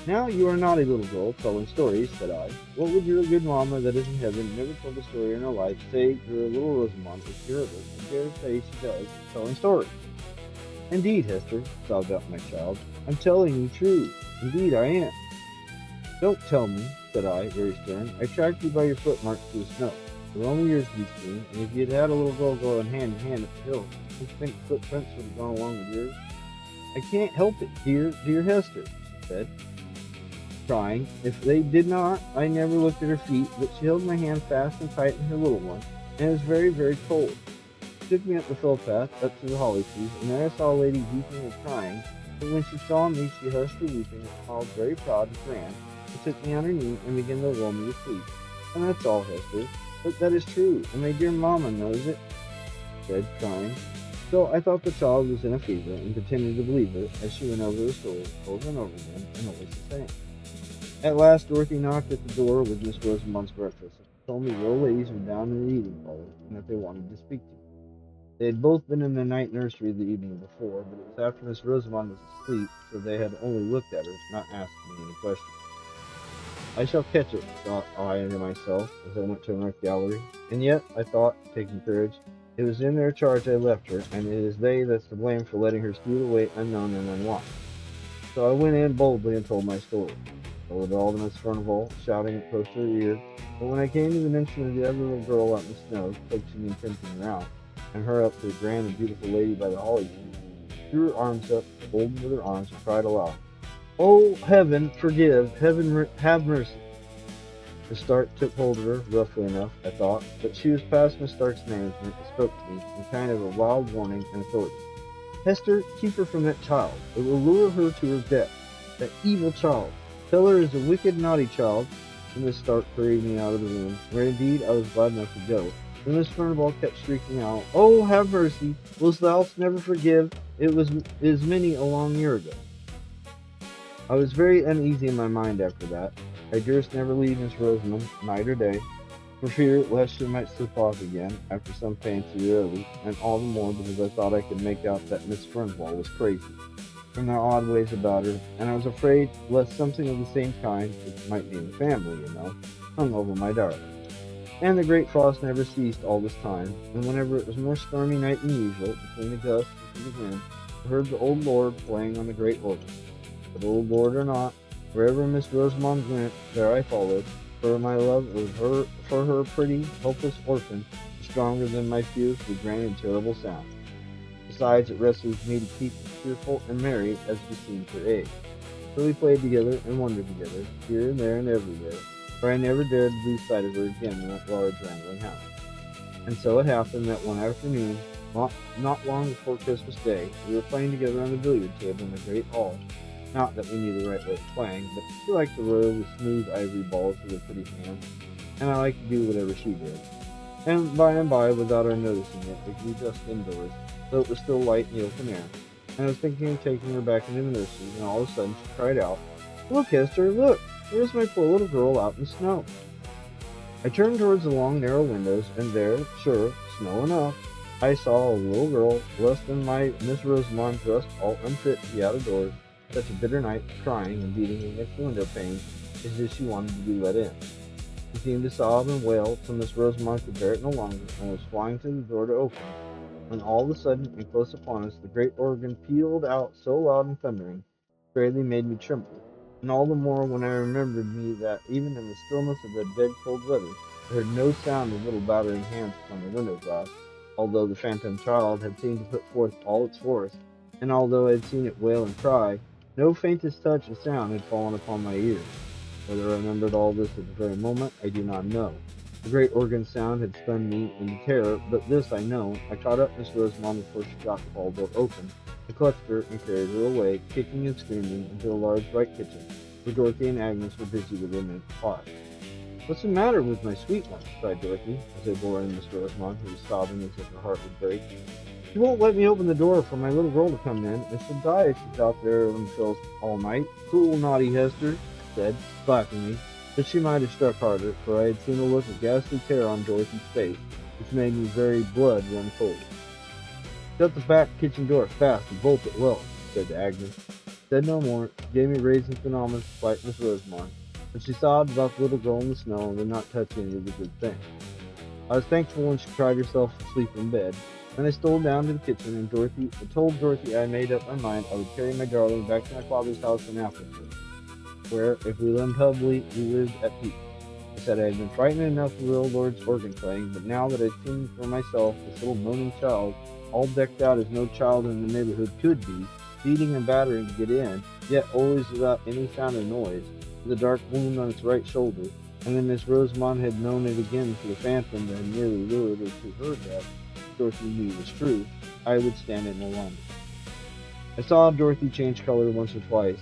"Now you are not a little girl telling stories," said I. "What would your good mamma that is in heaven, never told a story in her life, say to her little Rosamond if she heard her, and dare say she does, telling stories?" "Indeed, Hester," sobbed out my child, "I'm telling you true. Indeed I am." "Don't tell me," said I, very stern. "I tracked you by your footmarks to the snow. There were only yours to be seen, and if you had had a little girl going hand in hand up the hill, don't you think the footprints would have gone along with yours?" "I can't help it, dear Hester," she said, crying. "If they did not, I never looked at her feet, but she held my hand fast and tight in her little one, and it was very, very cold. She took me up the fill path, up to the holly trees, and there I saw a lady weeping and crying, but when she saw me, she hushed her weeping, and smiled very proud and grand, and took me on her knee, and began to lull me to sleep. And that's all, Hester. But that is true, and my dear mamma knows it," she said, crying. So I thought the child was in a fever, and pretended to believe it, as she went over the story, over and over again, and always the same. At last Dorothy knocked at the door with Miss Rosamond's breakfast, and told me the old ladies were down in the eating parlor, and that they wanted to speak to me. They had both been in the night nursery the evening before, but it was after Miss Rosamond was asleep, so they had only looked at her, not asked me any questions. "I shall catch it," thought I to myself, as I went to an art gallery. And yet, I thought, taking courage, it was in their charge I left her, and it is they that's to blame for letting her steal away unknown and unwatched. So I went in boldly and told my story. told it all to Miss Furnival, shouting it close to her ear. But when I came to the mention of the other little girl out in the snow, coaxing and tempting her out, and her up to the grand and beautiful lady by the holly tree, she threw her arms up, folded with her arms, and cried aloud, "Oh, heaven, forgive! Heaven, have mercy!" The Stark took hold of her, roughly enough, I thought, but she was past Miss Stark's management and spoke to me in kind of a wild warning and authority. "Hester, keep her from that child. It will lure her to her death. That evil child. Tell her is a wicked, naughty child." And Miss Stark hurried me out of the room, where indeed I was glad enough to go. But Miss Furnivall kept shrieking out, "Oh, have mercy! Wilt thou never forgive? Is many a long year ago." I was very uneasy in my mind after that. I durst never leave Miss Rosamond, night or day, for fear lest she might slip off again after some fancy early, and all the more because I thought I could make out that Miss Furnivall was crazy, from their odd ways about her, and I was afraid lest something of the same kind, which might be in the family, hung over my darling. And the great frost never ceased all this time, and whenever it was more stormy night than usual, between the gusts and the wind, I heard the old lord playing on the great organ. But old lord or not, wherever Miss Rosamond went, there I followed, for my love of her, for her pretty, helpless orphan, was stronger than my fears for grand and terrible sound. Besides, it wrestled me to keep as cheerful and merry as beseemed her age. So we played together and wondered together, here and there and everywhere, for I never dared lose sight of her again in that large rambling house. And so it happened that one afternoon, not long before Christmas Day, we were playing together on the billiard table in the great hall. Not that we knew the right way of playing, but she liked to roll the smooth ivory balls with her pretty hands, and I liked to do whatever she did. And by, without our noticing it, we grew just indoors, though it was still light in the open air, and I was thinking of taking her back into the nursery, when all of a sudden she cried out, "Look, Hester, look! There's my poor little girl out in the snow." I turned towards the long, narrow windows, and there, sure, snow enough, I saw a little girl, less than my Miss Rosamond, dressed all unfit to be out of doors, such a bitter night, crying and beating against the window panes as if she wanted to be let in. She seemed to sob and wail till Miss Rosamond could bear it no longer, and was flying to the door to open, when all of a sudden, and close upon us, the great organ pealed out so loud and thundering, fairly made me tremble, and all the more when I remembered me that even in the stillness of that dead cold weather, I heard no sound of little battering hands upon the window glass, although the phantom child had seemed to put forth all its force, and although I had seen it wail and cry, no faintest touch of sound had fallen upon my ears. Whether I remembered all this at the very moment, I do not know. The great organ sound had stunned me into terror, but this I know. I caught up Miss Rosamond before she got the hall door open. I clutched her and carried her away, kicking and screaming, into a large bright kitchen, where Dorothy and Agnes were busy with their mince pie. "What's the matter with my sweet one?" cried Dorothy, as I bore in Miss Rosamond, who was sobbing as if her heart would break. "She won't let me open the door for my little girl to come in, and she'll die if she's out there until all night. Cruel, naughty Hester," she said, slapping me, but she might have struck harder, for I had seen a look of ghastly terror on Dorothy's face, which made me very blood run cold. "Shut the back kitchen door fast and bolt it well," she said to Agnes. Said no more. She gave me raisins and almonds to fight Miss Rosamond, but she sobbed about the little girl in the snow and would not touch any of the good things. I was thankful when she cried herself to sleep in bed. Then I stole down to the kitchen and told Dorothy I made up my mind I would carry my darling back to my father's house in Africa, where, if we limped humbly, we lived at peace. I said I had been frightened enough of the little lord's organ playing, but now that I'd seen for myself this little moaning child, all decked out as no child in the neighborhood could be, beating and battering to get in, yet always without any sound or noise, with a dark wound on its right shoulder, and then Miss Rosamond had known it again for the phantom that had nearly lured her to her death, Dorothy knew was true, I would stand it no longer. I saw Dorothy change color once or twice.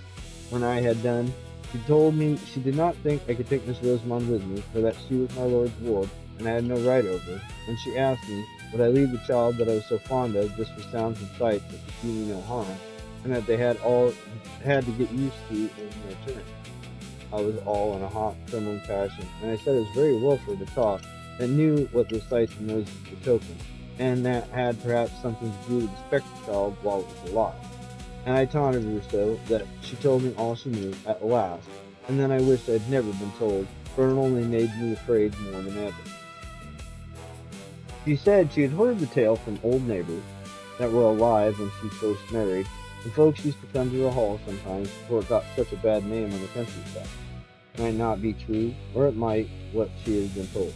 When I had done, she told me she did not think I could take Miss Rosamond with me, for that she was my lord's ward, and I had no right over her, and she asked me, would I leave the child that I was so fond of just for sounds and sights that could do me no harm, and that they had to get used to in their turn. I was all in a hot, trembling passion, and I said it was very well for her to talk, and knew what the sights and noises betokened, and that had perhaps something to do with the spectre child while it was alive. And I taunted her so that she told me all she knew at last, and then I wished I had never been told, for it only made me afraid more than ever. She said she had heard the tale from old neighbors that were alive when she first married, and folks used to come to the hall sometimes before it got such a bad name on the countryside. might not be true, or it might, what she had been told.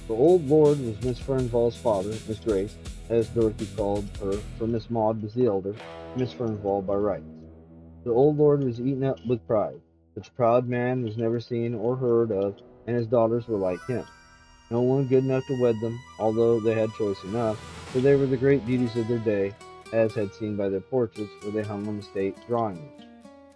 The old lord was Miss Fernvall's father, Miss Grace, as Dorothy called her, for Miss Maud was the elder, Miss Fernvall by rights. The old lord was eaten up with pride. Such a proud man was never seen or heard of, and his daughters were like him. No one good enough to wed them, although they had choice enough, for they were the great beauties of their day, as had seen by their portraits, where they hung on the state drawing room.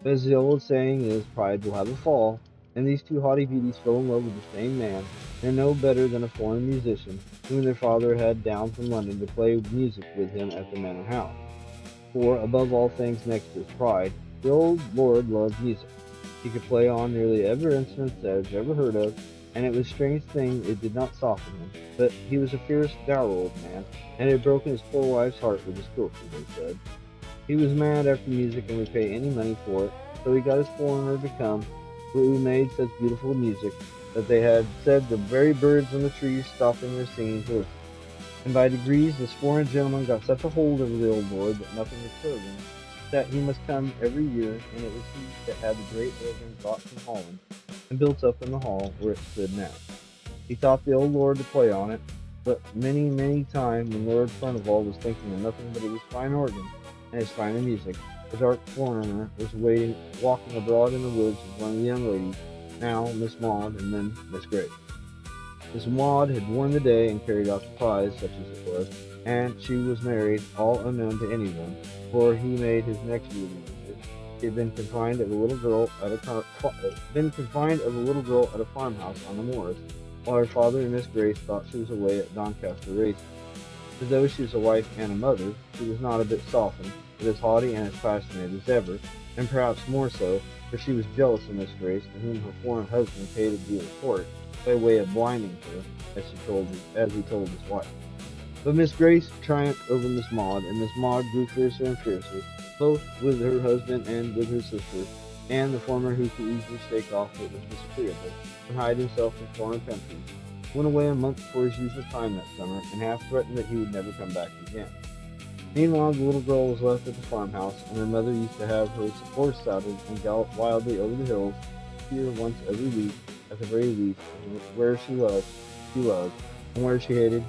But as the old saying is, pride will have a fall, and these two haughty beauties fell in love with the same man, and no better than a foreign musician, whom their father had down from London to play music with him at the manor house. For, above all things next to his pride, the old lord loved music. He could play on nearly every instrument that was ever heard of, and it was a strange thing it did not soften him. But he was a fierce, dour old man, and had broken his poor wife's heart with his cruelty, they said. He was mad after music and would pay any money for it, so he got his foreigner to come, who made such beautiful music that they had said the very birds on the trees stopping their singing to listen. And by degrees this foreign gentleman got such a hold over the old lord that nothing would serve him, that he must come every year, and it was he that had the great organ brought from Holland, and built up in the hall where it stood now. He taught the old lord to play on it, but many time when Lord Furnivall was thinking of nothing but his fine organ and his finer music, the dark foreigner was walking abroad in the woods with one of the young ladies, now Miss Maud and then Miss Grace. Miss Maud had won the day and carried off the prize, such as it was, and she was married, all unknown to anyone, for he made his next moving visit. He had been confined of a little girl at a farmhouse on the moors, while her father and Miss Grace thought she was away at Doncaster racing. For though she was a wife and a mother, she was not a bit softened, but as haughty and as passionate as ever, and perhaps more so, for she was jealous of Miss Grace, to whom her foreign husband paid a deal of court, by way of blinding her, as he told his wife. But Miss Grace triumphed over Miss Maud, and Miss Maud grew fiercer and fiercer, both with her husband and with her sister, and the former, who could easily shake off what was disagreeable, and hide himself in foreign countries, went away a month before his usual time that summer, and half threatened that he would never come back again. Meanwhile, the little girl was left at the farmhouse, and her mother used to have her horse saddled and gallop wildly over the hills, to see her once every week, at the very least, and where she loved, and where she hated.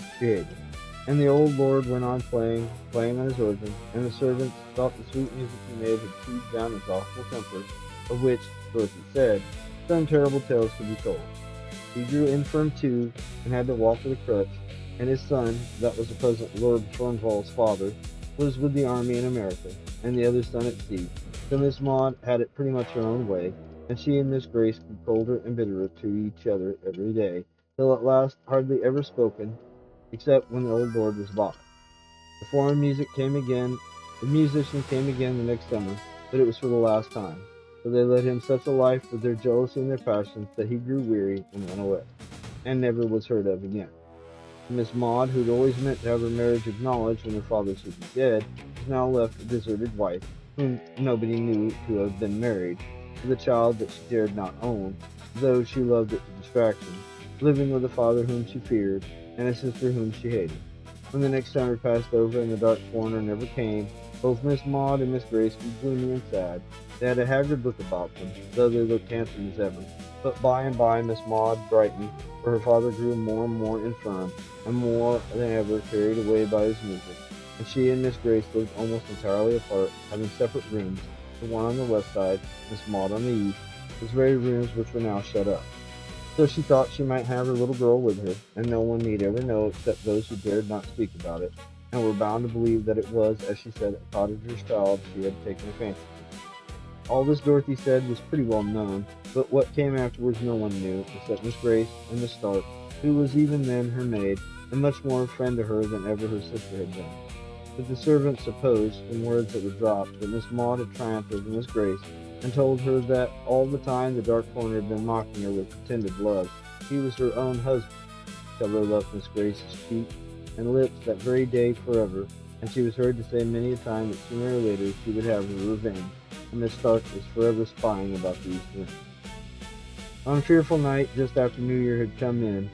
And the old lord went on playing on his organ, and the servants thought the sweet music he made had soothed down his awful temper, of which, Dorothy said, some terrible tales could be told. He grew infirm too, and had to walk with a crutch, and his son, that was the present Lord Fernvall's father, was with the army in America, and the other son at sea, so Miss Maud had it pretty much her own way, and she and Miss Grace grew colder and bitterer to each other every day, till at last hardly ever spoken, except when the old lord was by. The foreign music came again, the musician came again the next summer, but it was for the last time, for they led him such a life with their jealousy and their passions that he grew weary and went away, and never was heard of again. Miss Maud, who had always meant to have her marriage acknowledged when her father should be dead, was now left a deserted wife, whom nobody knew to have been married, with a child that she dared not own, though she loved it to distraction, living with a father whom she feared, and a sister whom she hated. When the next summer passed over and the dark foreigner never came, both Miss Maud and Miss Grace grew gloomy and sad. They had a haggard look about them, though they looked handsome as ever. But by and by Miss Maud brightened, for her father grew more and more infirm, and more than ever carried away by his music, and she and Miss Grace lived almost entirely apart, having separate rooms, the one on the west side, Miss Maud on the east, those very rooms which were now shut up. So she thought she might have her little girl with her, and no one need ever know except those who dared not speak about it, and were bound to believe that it was, as she said, a cottager's child she had taken a fancy to. All this Dorothy said was pretty well known, but what came afterwards no one knew, except Miss Grace and Miss Stark, who was even then her maid, and much more a friend to her than ever her sister had been. But the servants supposed, from words that were dropped, that Miss Maud had triumphed over Miss Grace, and told her that all the time the dark foreigner had been mocking her with pretended love, he was her own husband, till they left Miss Grace's cheek and lips that very day forever, and she was heard to say many a time that sooner or later she would have her revenge, and Miss Stark was forever spying about the east wind. On a fearful night, just after New Year had come in,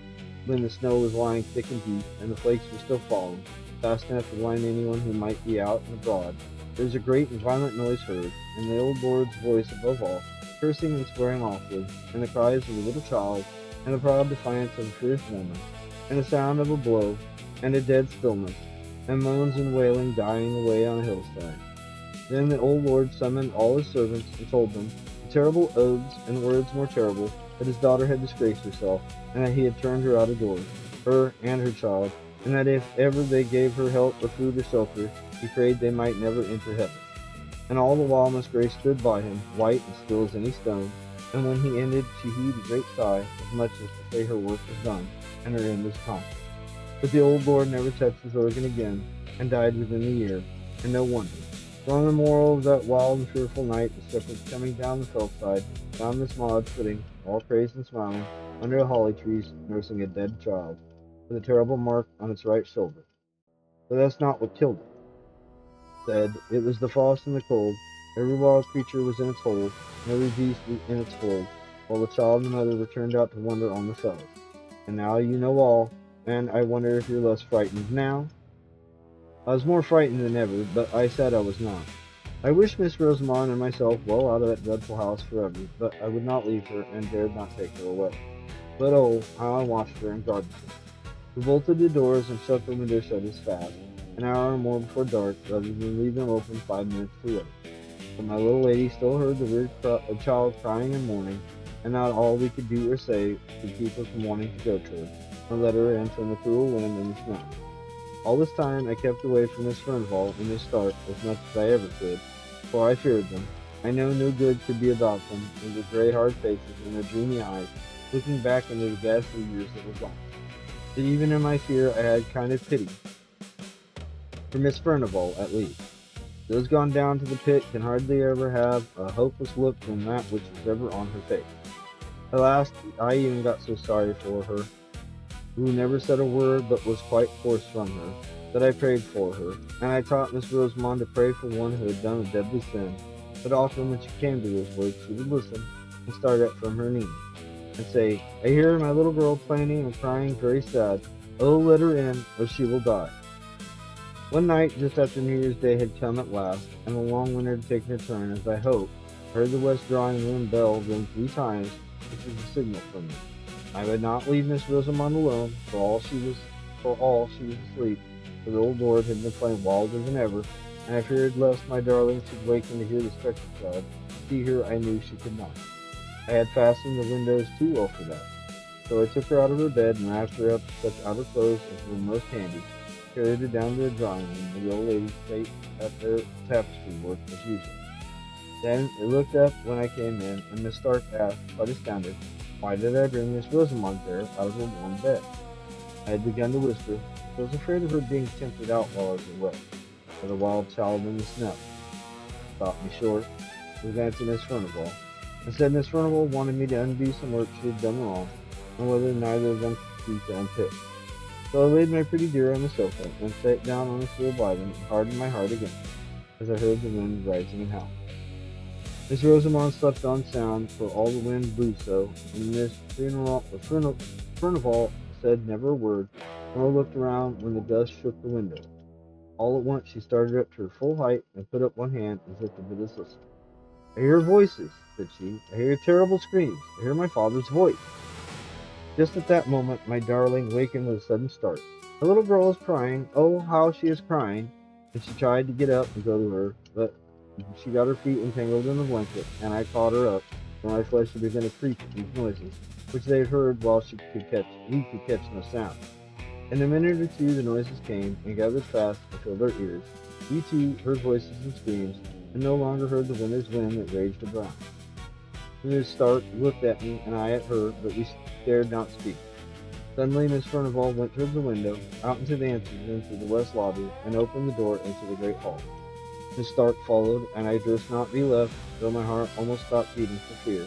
when the snow was lying thick and deep, and the flakes were still falling, fast enough to blind anyone who might be out and abroad, There was a great and violent noise heard, and the old lord's voice above all, cursing and swearing awfully, and the cries of a little child, and the proud defiance of a fierce woman, and the sound of a blow, and a dead stillness, and moans and wailing dying away on a hillside. Then the old lord summoned all his servants and told them the terrible oaths and words more terrible, that his daughter had disgraced herself, and that he had turned her out of doors, her and her child, and that if ever they gave her help or food or shelter, he prayed they might never enter heaven. And all the while Miss Grace stood by him, white and still as any stone, and when he ended she heaved a great sigh, as much as to say her work was done, and her end was accomplished. But the old lord never touched his organ again, and died within the year, and no wonder. For on the morrow of that wild and fearful night, the shepherds coming down the fellside found Miss Maud sitting, all praised and smiling, under the holly trees, nursing a dead child, with a terrible mark on its right shoulder. But that's not what killed it. Said it was the frost and the cold. Every wild creature was in its hole, and every beast in its fold, while the child and the mother were turned out to wander on the fellows. And now you know all, and I wonder if you're less frightened now? I was more frightened than ever, but I said I was not. I wished Miss Rosamond and myself well out of that dreadful house forever, but I would not leave her, and dared not take her away. But oh, how I watched her and guarded her. We bolted the doors and shut the window shutters fast, an hour or more before dark, rather than leave them open 5 minutes too late. But my little lady still heard the weird child crying and mourning, and not all we could do or say could keep her from wanting to go to her, or let her in from the cruel wind and the snow. All this time I kept away from Miss Furnivall and Miss Stark as much as I ever could, for I feared them. I know no good could be about them, with their gray hard faces and their dreamy eyes, looking back into the ghastly years that were gone. But even in my fear I had kind of pity for Miss Furnivall, at least. Those gone down to the pit can hardly ever have a hopeless look from that which was ever on her face. At last I even got so sorry for her, who never said a word but was quite forced from her, that I prayed for her, and I taught Miss Rosamond to pray for one who had done a deadly sin, but often when she came to those words she would listen and start up from her knees, and say, I hear my little girl planing and crying very sad, oh let her in, or she will die. One night, just after New Year's Day had come at last, and the long winter had taken a turn, as I hoped, I heard the west drawing room bell ring 3 times, which was a signal for me. I would not leave Miss Rosamond alone, for all she was asleep, for the old lord had been playing wilder than ever, and I feared lest my darling should waken to hear the spectre child. See her I knew she could not. I had fastened the windows too well for that. So I took her out of her bed and wrapped her up in such outer clothes as were most handy, carried her down to the drawing room, where the old lady sat at their tapestry work as usual. Then they looked up when I came in, and Miss Stark asked, quite astounded, why did I bring Miss Rosamond there out of her warm bed? I had begun to whisper, I was afraid of her being tempted out while I was away, by the wild child in the snow. Stopped me short, was answering Miss Furnivall, and said Miss Furnivall wanted me to undo some work she had done wrong, and whether neither of them could be to unpick. So I laid my pretty dear on the sofa, and sat down on a stool by them, and hardened my heart against them, as I heard the wind rising and howling. Miss Rosamond slept on sound, for all the wind blew so, and Miss Furnivall said never a word, nor looked around when the dust shook the window. All at once she started up to her full height, and put up one hand as if to bid us listen. I hear voices, said she. I hear terrible screams. I hear my father's voice. Just at that moment my darling wakened with a sudden start. The little girl is crying. Oh, how she is crying! And she tried to get up and go to her, but she got her feet entangled in the blanket, and I caught her up, for my flesh had begun to creep at these noises, which they had heard while we could catch no sound. In a minute or two the noises came, and gathered fast and filled our ears. We too heard voices and screams, and no longer heard the winter's wind that raged around. Miss Stark looked at me, and I at her, but we dared not speak. Suddenly Miss Furnivall went towards the window, out into the anteroom to the west lobby, and opened the door into the great hall. Miss Stark followed, and I durst not be left, though my heart almost stopped beating for fear.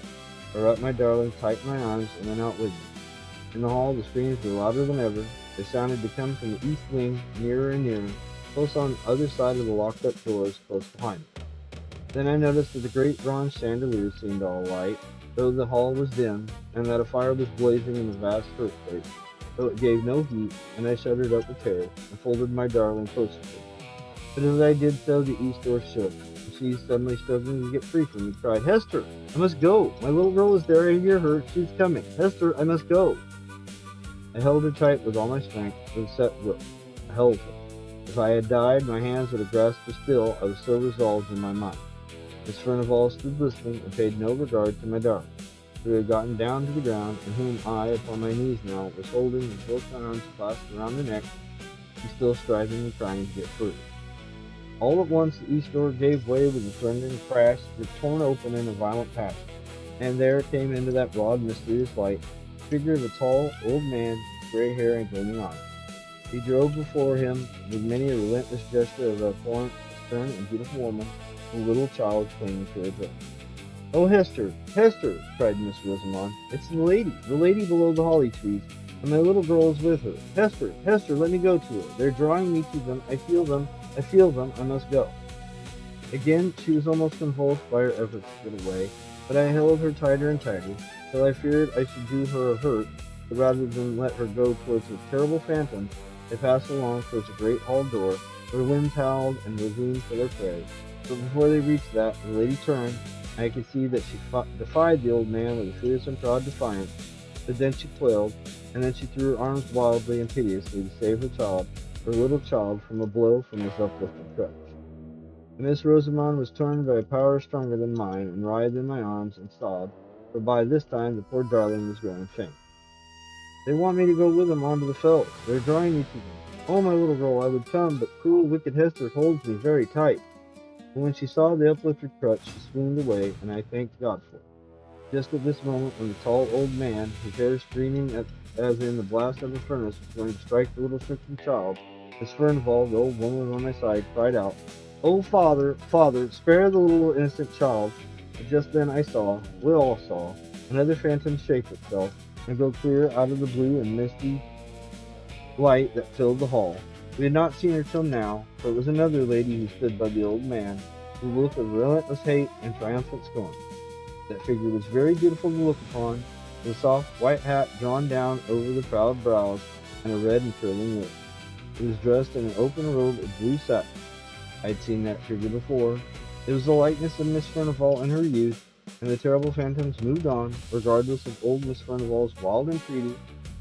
I wrapped my darling tight in my arms, and went out with me. In the hall the screams were louder than ever. They sounded to come from the east wing, nearer and nearer, close on the other side of the locked-up doors, close behind me. Then I noticed that the great bronze chandelier seemed all alight, though the hall was dim, and that a fire was blazing in the vast hearth-place, though it gave no heat, and I shuddered up with terror, and folded my darling closer to me. But as I did so, the east door shook, and she, suddenly struggling to get free from me, cried, "Hester, I must go! My little girl is there, I hear her, she's coming! Hester, I must go!" I held her tight with all my strength, with a set grip. I held her. If I had died, my hands would have grasped her still, I was so resolved in my mind. Miss Furnivall stood listening, and paid no regard to my darling, who had gotten down to the ground, and whom I, upon my knees now, was holding with both my arms clasped around her neck, and still striving and trying to get free. All at once the east door gave way with a thundering crash, as it torn open in a violent passion, and there came into that broad, mysterious light the figure of a tall, old man with gray hair and gleaming eyes. He drove before him, with many a relentless gesture of a stern and beautiful woman, a little child clinging to her breast. "Oh, Hester, Hester!" cried Miss Rosamond. "It's the lady below the holly trees, and my little girl is with her. Hester, Hester, let me go to her. They're drawing me to them. I feel them, I must go." Again she was almost convulsed by her efforts to get away, but I held her tighter and tighter, till I feared I should do her a hurt, but rather than let her go towards the terrible phantom, they passed along towards a great hall door, where winds howled and ravines for their prey. But before they reached that, the lady turned, and I could see that she defied the old man with a fierce and proud defiance, but then she quailed, and then she threw her arms wildly and piteously to save her little child, from a blow from his uplifted crutch. And Miss Rosamond was torn by a power stronger than mine, and writhed in my arms and sobbed, for by this time the poor darling was growing faint. "They want me to go with them on to the fells. They're drawing me to them. Oh, my little girl, I would come, but cruel, wicked Hester holds me very tight." And when she saw the uplifted crutch, she swooned away, and I thanked God for it. Just at this moment, when the tall old man, his hair streaming as in the blast of a furnace, was going to strike the little shrinking child, Miss Furnivall, the old woman on my side, cried out, "Oh, father, father, spare the little innocent child!" But just then we all saw, another phantom shape itself, and go clear out of the blue and misty light that filled the hall. We had not seen her till now, for it was another lady who stood by the old man, with a look of relentless hate and triumphant scorn. That figure was very beautiful to look upon, with a soft white hat drawn down over the proud brows, and a red and curling lip. It was dressed in an open robe of blue satin. I had seen that figure before. It was the likeness of Miss Furnivall in her youth, and the terrible phantoms moved on, regardless of old Miss Furnivall's wild entreaty,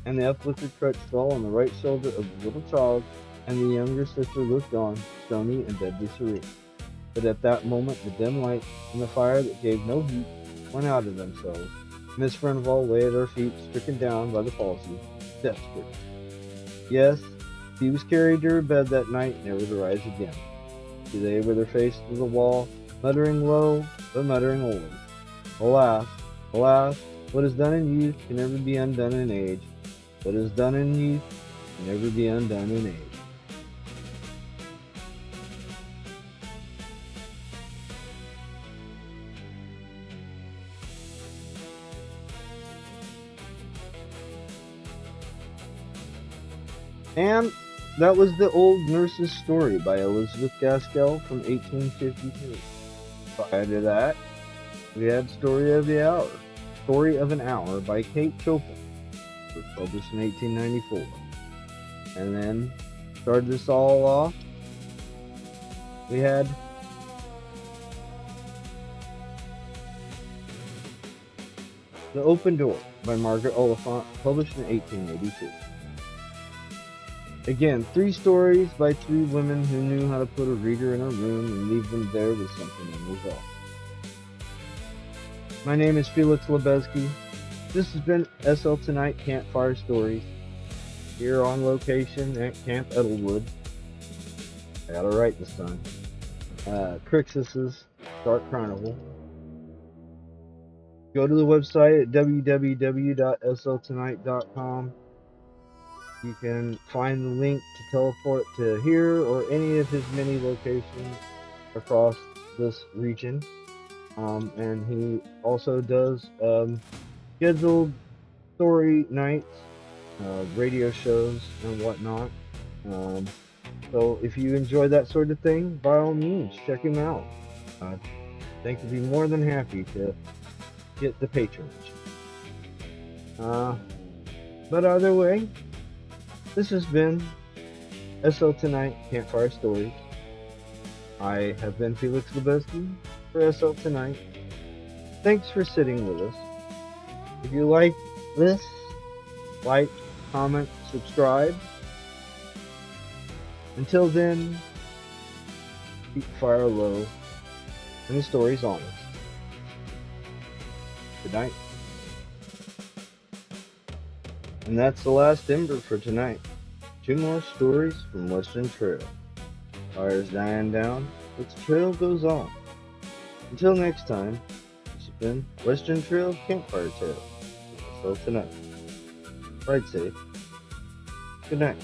and the uplifted crutch fell on the right shoulder of the little child, and the younger sister looked on, stony and deadly serene. But at that moment the dim light, and the fire that gave no heat, went out of themselves. Miss Furnivall lay at our feet, stricken down by the palsy, death-stricken. Yes, she was carried to her bed that night, never to rise again. She lay with her face to the wall, muttering low, but muttering always, "Alas, alas, what is done in youth can never be undone in age. What is done in youth can never be undone in age." And that was The Old Nurse's Story by Elizabeth Gaskell from 1852. Prior to that, we had Story of an Hour by Kate Chopin, published in 1894. And then, started this all off, we had The Open Door by Margaret Oliphant, published in 1882. Again, 3 stories by 3 women who knew how to put a reader in a room and leave them there with something unresolved. My name is Felix Lebeski. This has been SL Tonight Campfire Stories, here on location at Camp Edelwood. I got it right this time. Crixus's Dark Carnival. Go to the website at www.sltonight.com. You can find the link to teleport to here or any of his many locations across this region. And he also does scheduled story nights, radio shows, and whatnot. So if you enjoy that sort of thing, by all means, check him out. I think he'd be more than happy to get the patronage. But either way, this has been SL Tonight Campfire Stories. I have been Felix Lebowski for SL Tonight. Thanks for sitting with us. If you like this, like, comment, subscribe. Until then, keep fire low and the story's honest. Good night. And that's the last ember for tonight. 2 more stories from Western Trail. Fire's dying down, but the trail goes on. Until next time, this has been Western Trail Campfire Tales. So tonight, ride safe. Good night.